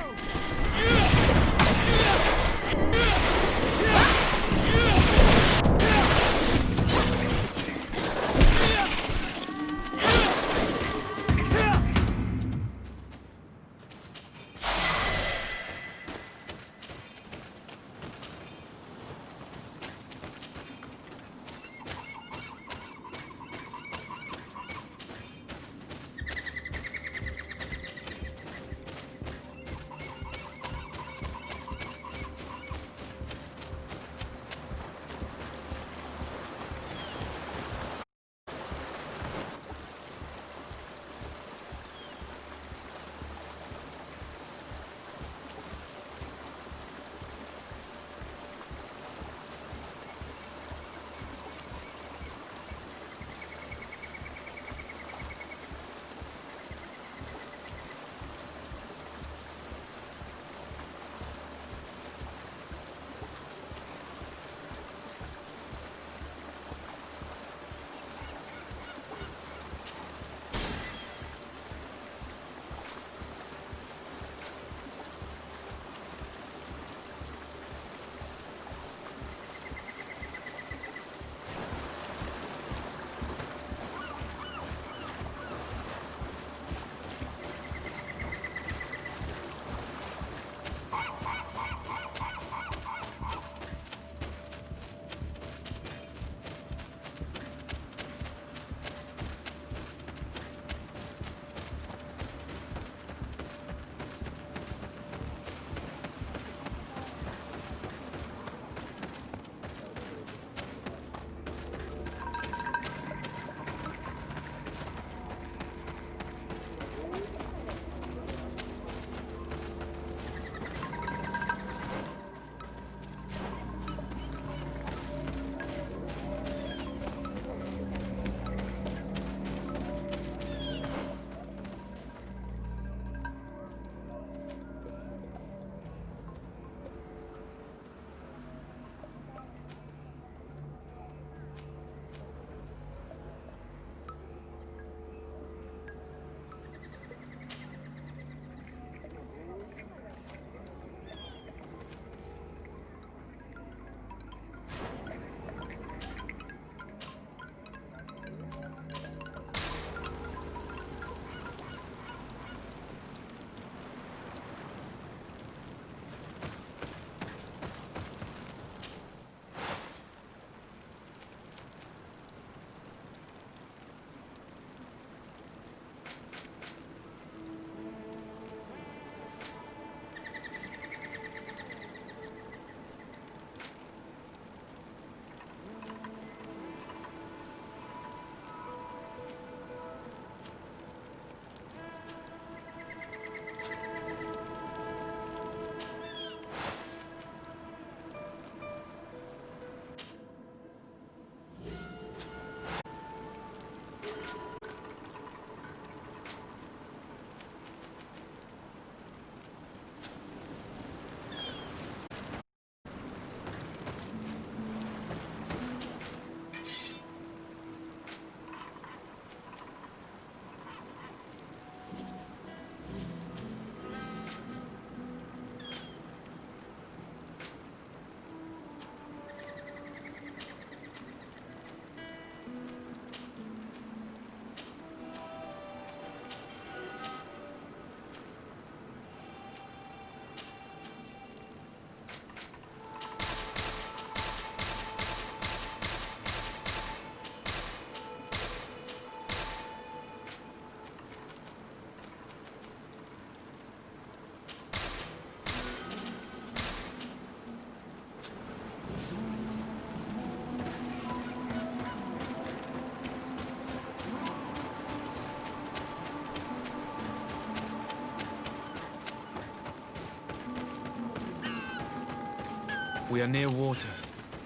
We are near water,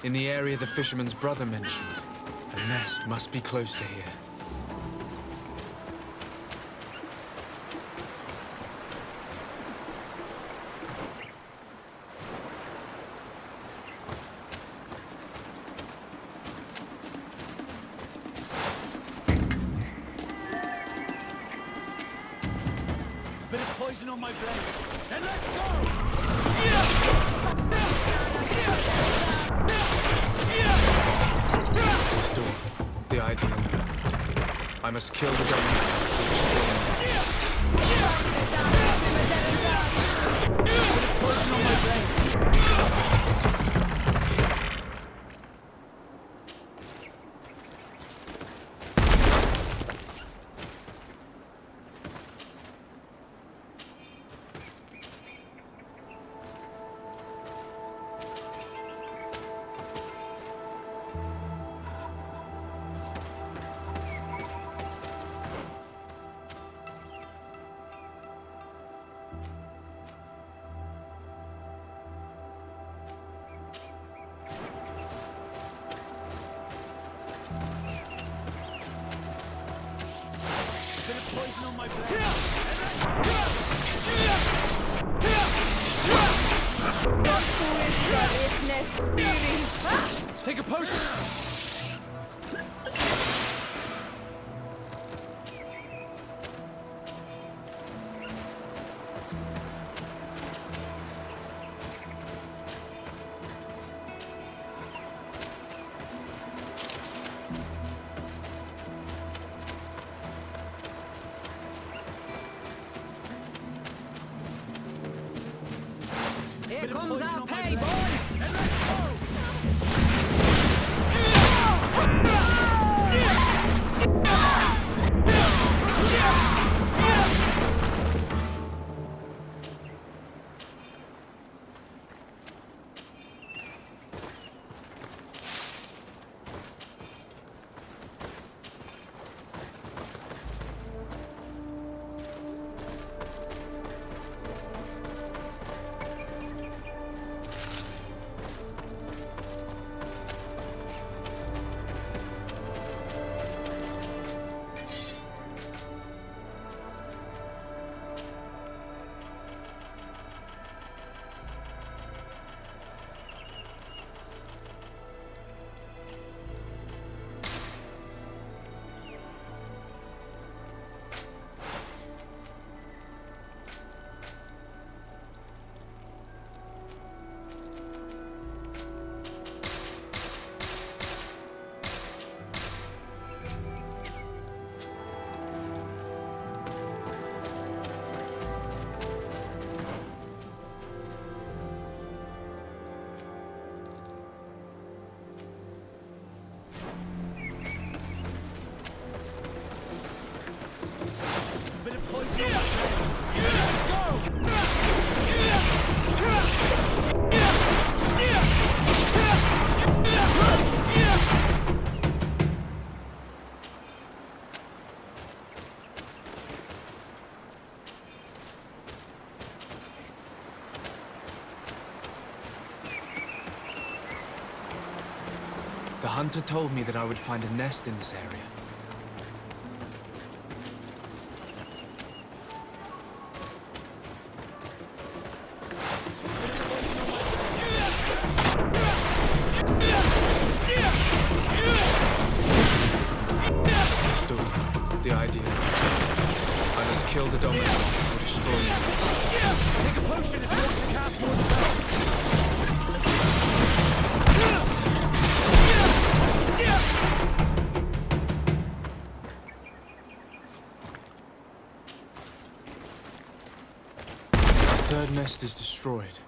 in the area the fisherman's brother mentioned. The nest must be close to here. Bit of poison on my blade. And let's go! Still, the ideal. I must kill the dominant to destroy him. Poison on my blade. Take a potion! Here comes our pay, boys! And let's go! The hunter told me that I would find a nest in this area. Still, the idea. I must kill the dominant before destroying him. Take a potion if you want to cast more spells. The third nest is destroyed.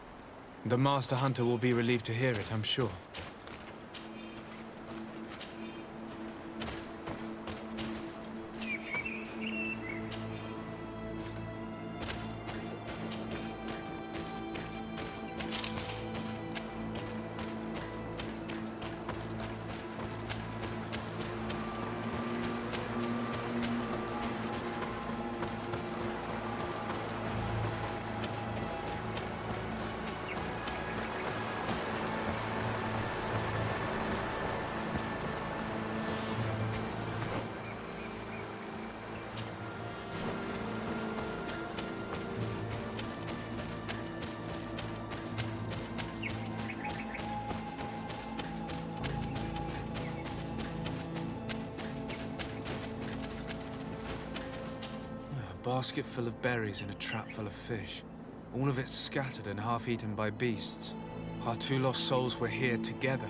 The Master Hunter will be relieved to hear it, I'm sure. basket full of berries and a trap full of fish. All of it scattered and half-eaten by beasts. Our two lost souls were here together.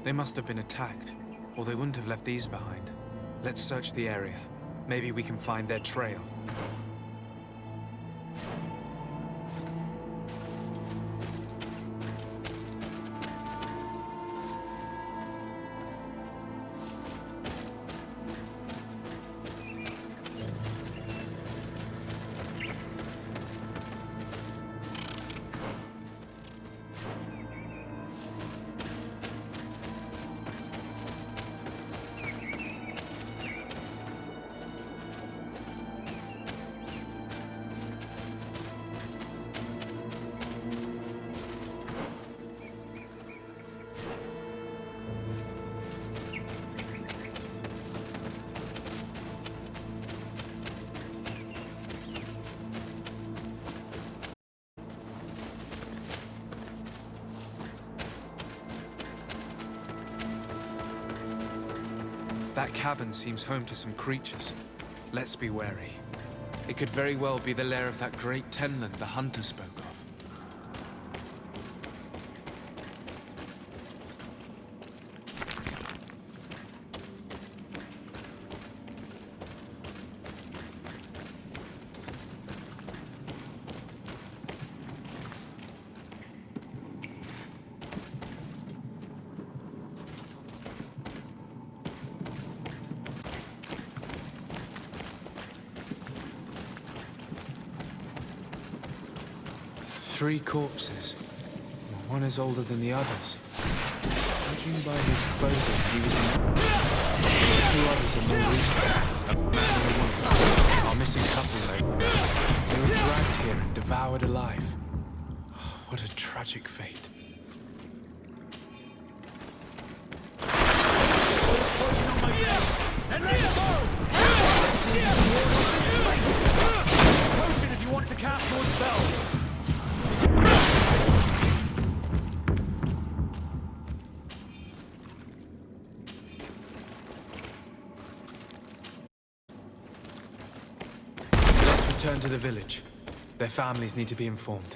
They must have been attacked, or they wouldn't have left these behind. Let's search the area. Maybe we can find their trail. That cavern seems home to some creatures. Let's be wary. It could very well be the lair of that great tenland the hunter spoke of. Three corpses. One is older than the others. Judging by his clothing, he was in... The two others are more recent. A man and a woman. Our missing couple, though. They were dragged here and devoured alive. What a tragic fate. Potion if you want to cast more spells. Return to the village. Their families need to be informed.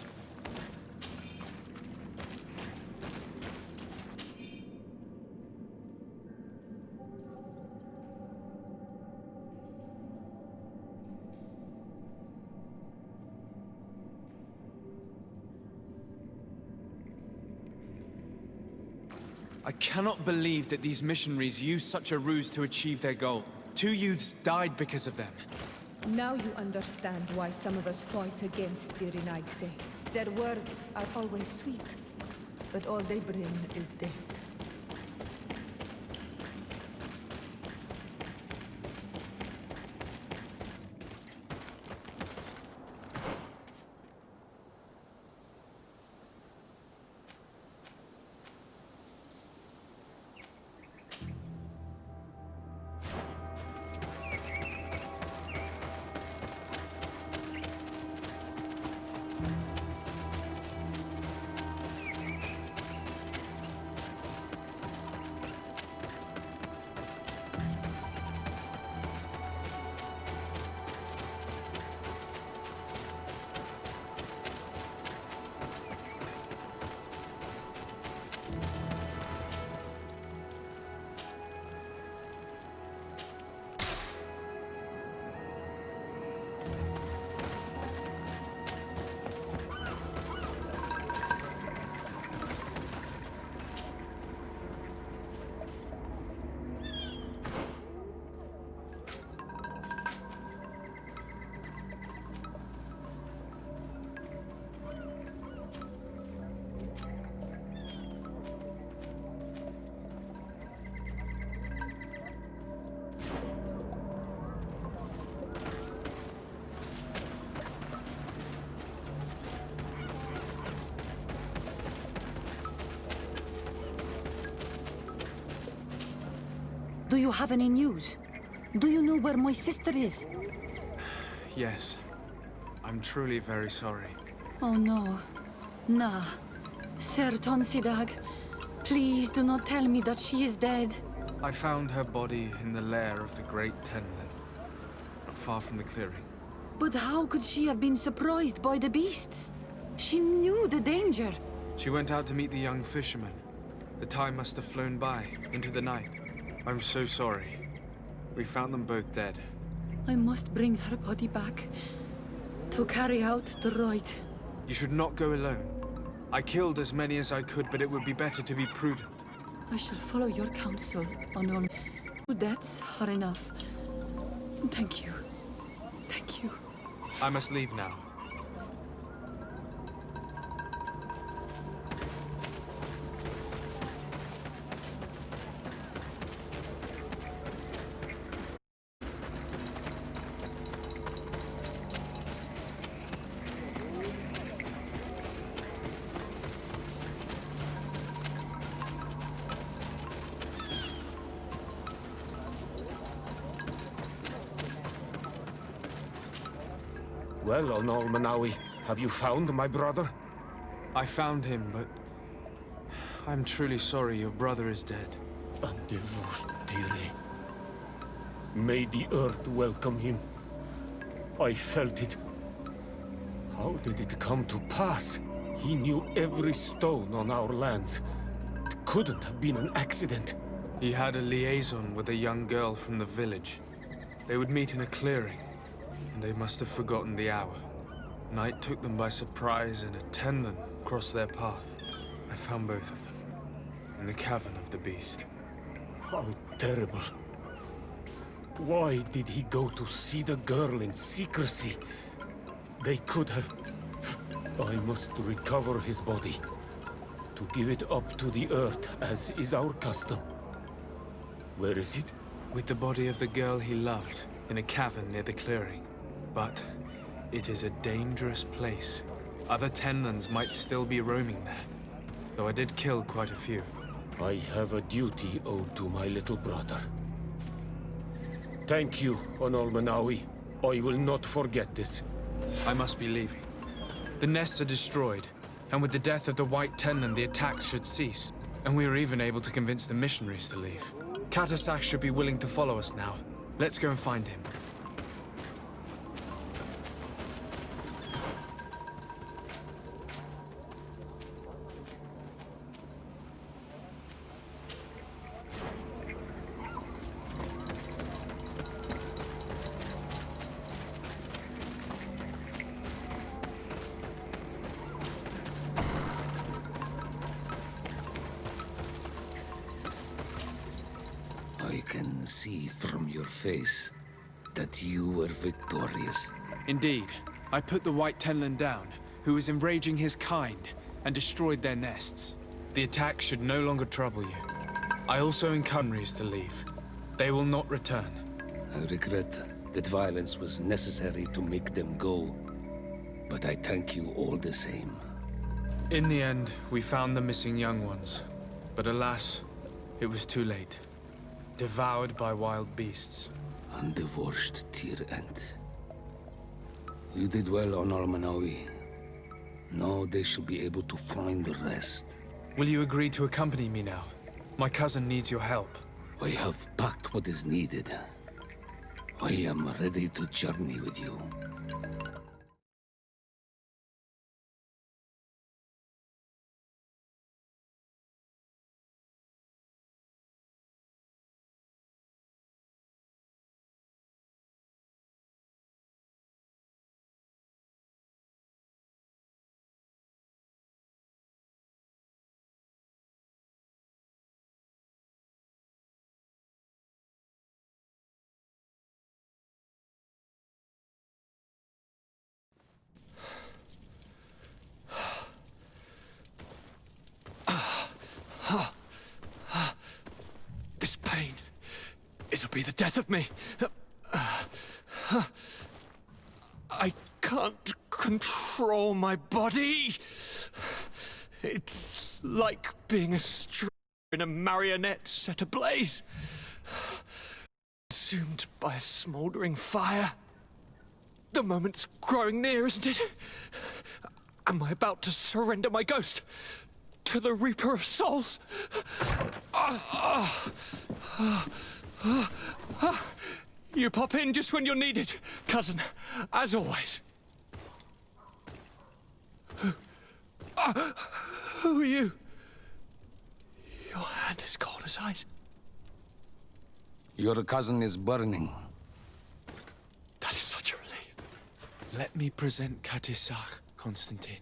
I cannot believe that these missionaries used such a ruse to achieve their goal. 2 youths died because of them. Now you understand why some of us fight against the Renaigse. Their words are always sweet, but all they bring is death. Do you have any news? Do you know where my sister is? Yes. I'm truly very sorry. Oh no. Nah. Ser Tonsidag, please do not tell me that she is dead. I found her body in the lair of the great tenland, not far from the clearing. But how could she have been surprised by the beasts? She knew the danger. She went out to meet the young fisherman. The time must have flown by, into the night. I'm so sorry. We found them both dead. I must bring her body back to carry out the rite. You should not go alone. I killed as many as I could, but it would be better to be prudent. I shall follow your counsel, Honor. 2 deaths are enough. Thank you. Thank you. I must leave now. Well, Onol Manawi, have you found my brother? I found him, but I'm truly sorry your brother is dead. May the earth welcome him. I felt it. How did it come to pass? He knew every stone on our lands. It couldn't have been an accident. He had a liaison with a young girl from the village. They would meet in a clearing, and they must have forgotten the hour. Night took them by surprise, and a Tenlin crossed their path. I found both of them, in the cavern of the beast. How terrible. Why did he go to see the girl in secrecy? They could have... I must recover his body, to give it up to the earth, as is our custom. Where is it? With the body of the girl he loved, in a cavern near the clearing. But it is a dangerous place. Other Tenlins might still be roaming there, though I did kill quite a few. I have a duty owed to my little brother. Thank you, Onol Manawi. I will not forget this. I must be leaving. The nests are destroyed, and with the death of the White Tenlin, the attacks should cease. And we were even able to convince the missionaries to leave. Katasak should be willing to follow us now. Let's go and find him. I can see from your face that you were victorious. Indeed. I put the White Tenlin down, who was enraging his kind, and destroyed their nests. The attack should no longer trouble you. I also encourage to leave. They will not return. I regret that violence was necessary to make them go, but I thank you all the same. In the end, we found the missing young ones. But alas, it was too late. Devoured by wild beasts. Undivorced tier end. You did well on Almanawi. Now they shall be able to find the rest. Will you agree to accompany me now? My cousin needs your help. I have packed what is needed. I am ready to journey with you. This pain, it'll be the death of me. I can't control my body. It's like being a string in a marionette set ablaze, consumed by a smouldering fire. The moment's growing near, isn't it? Am I about to surrender my ghost to the Reaper of Souls? You pop in just when you're needed, cousin, as always. Who are you? Your hand is cold as ice. Your cousin is burning. That is such a relief. Let me present Katisach, Constantine.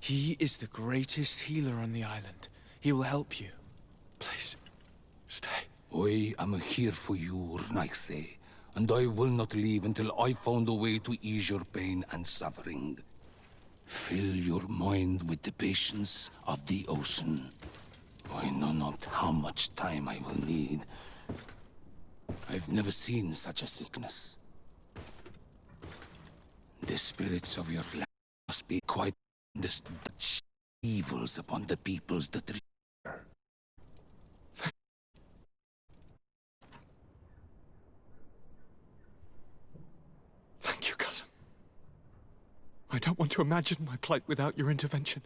He is the greatest healer on the island. He will help you. Please, stay. I am here for you, Urnaxe, and I will not leave until I found a way to ease your pain and suffering. Fill your mind with the patience of the ocean. I know not how much time I will need. I've never seen such a sickness. The spirits of your land must be quite the evils upon the peoples that live. Thank you, cousin. I don't want to imagine my plight without your intervention.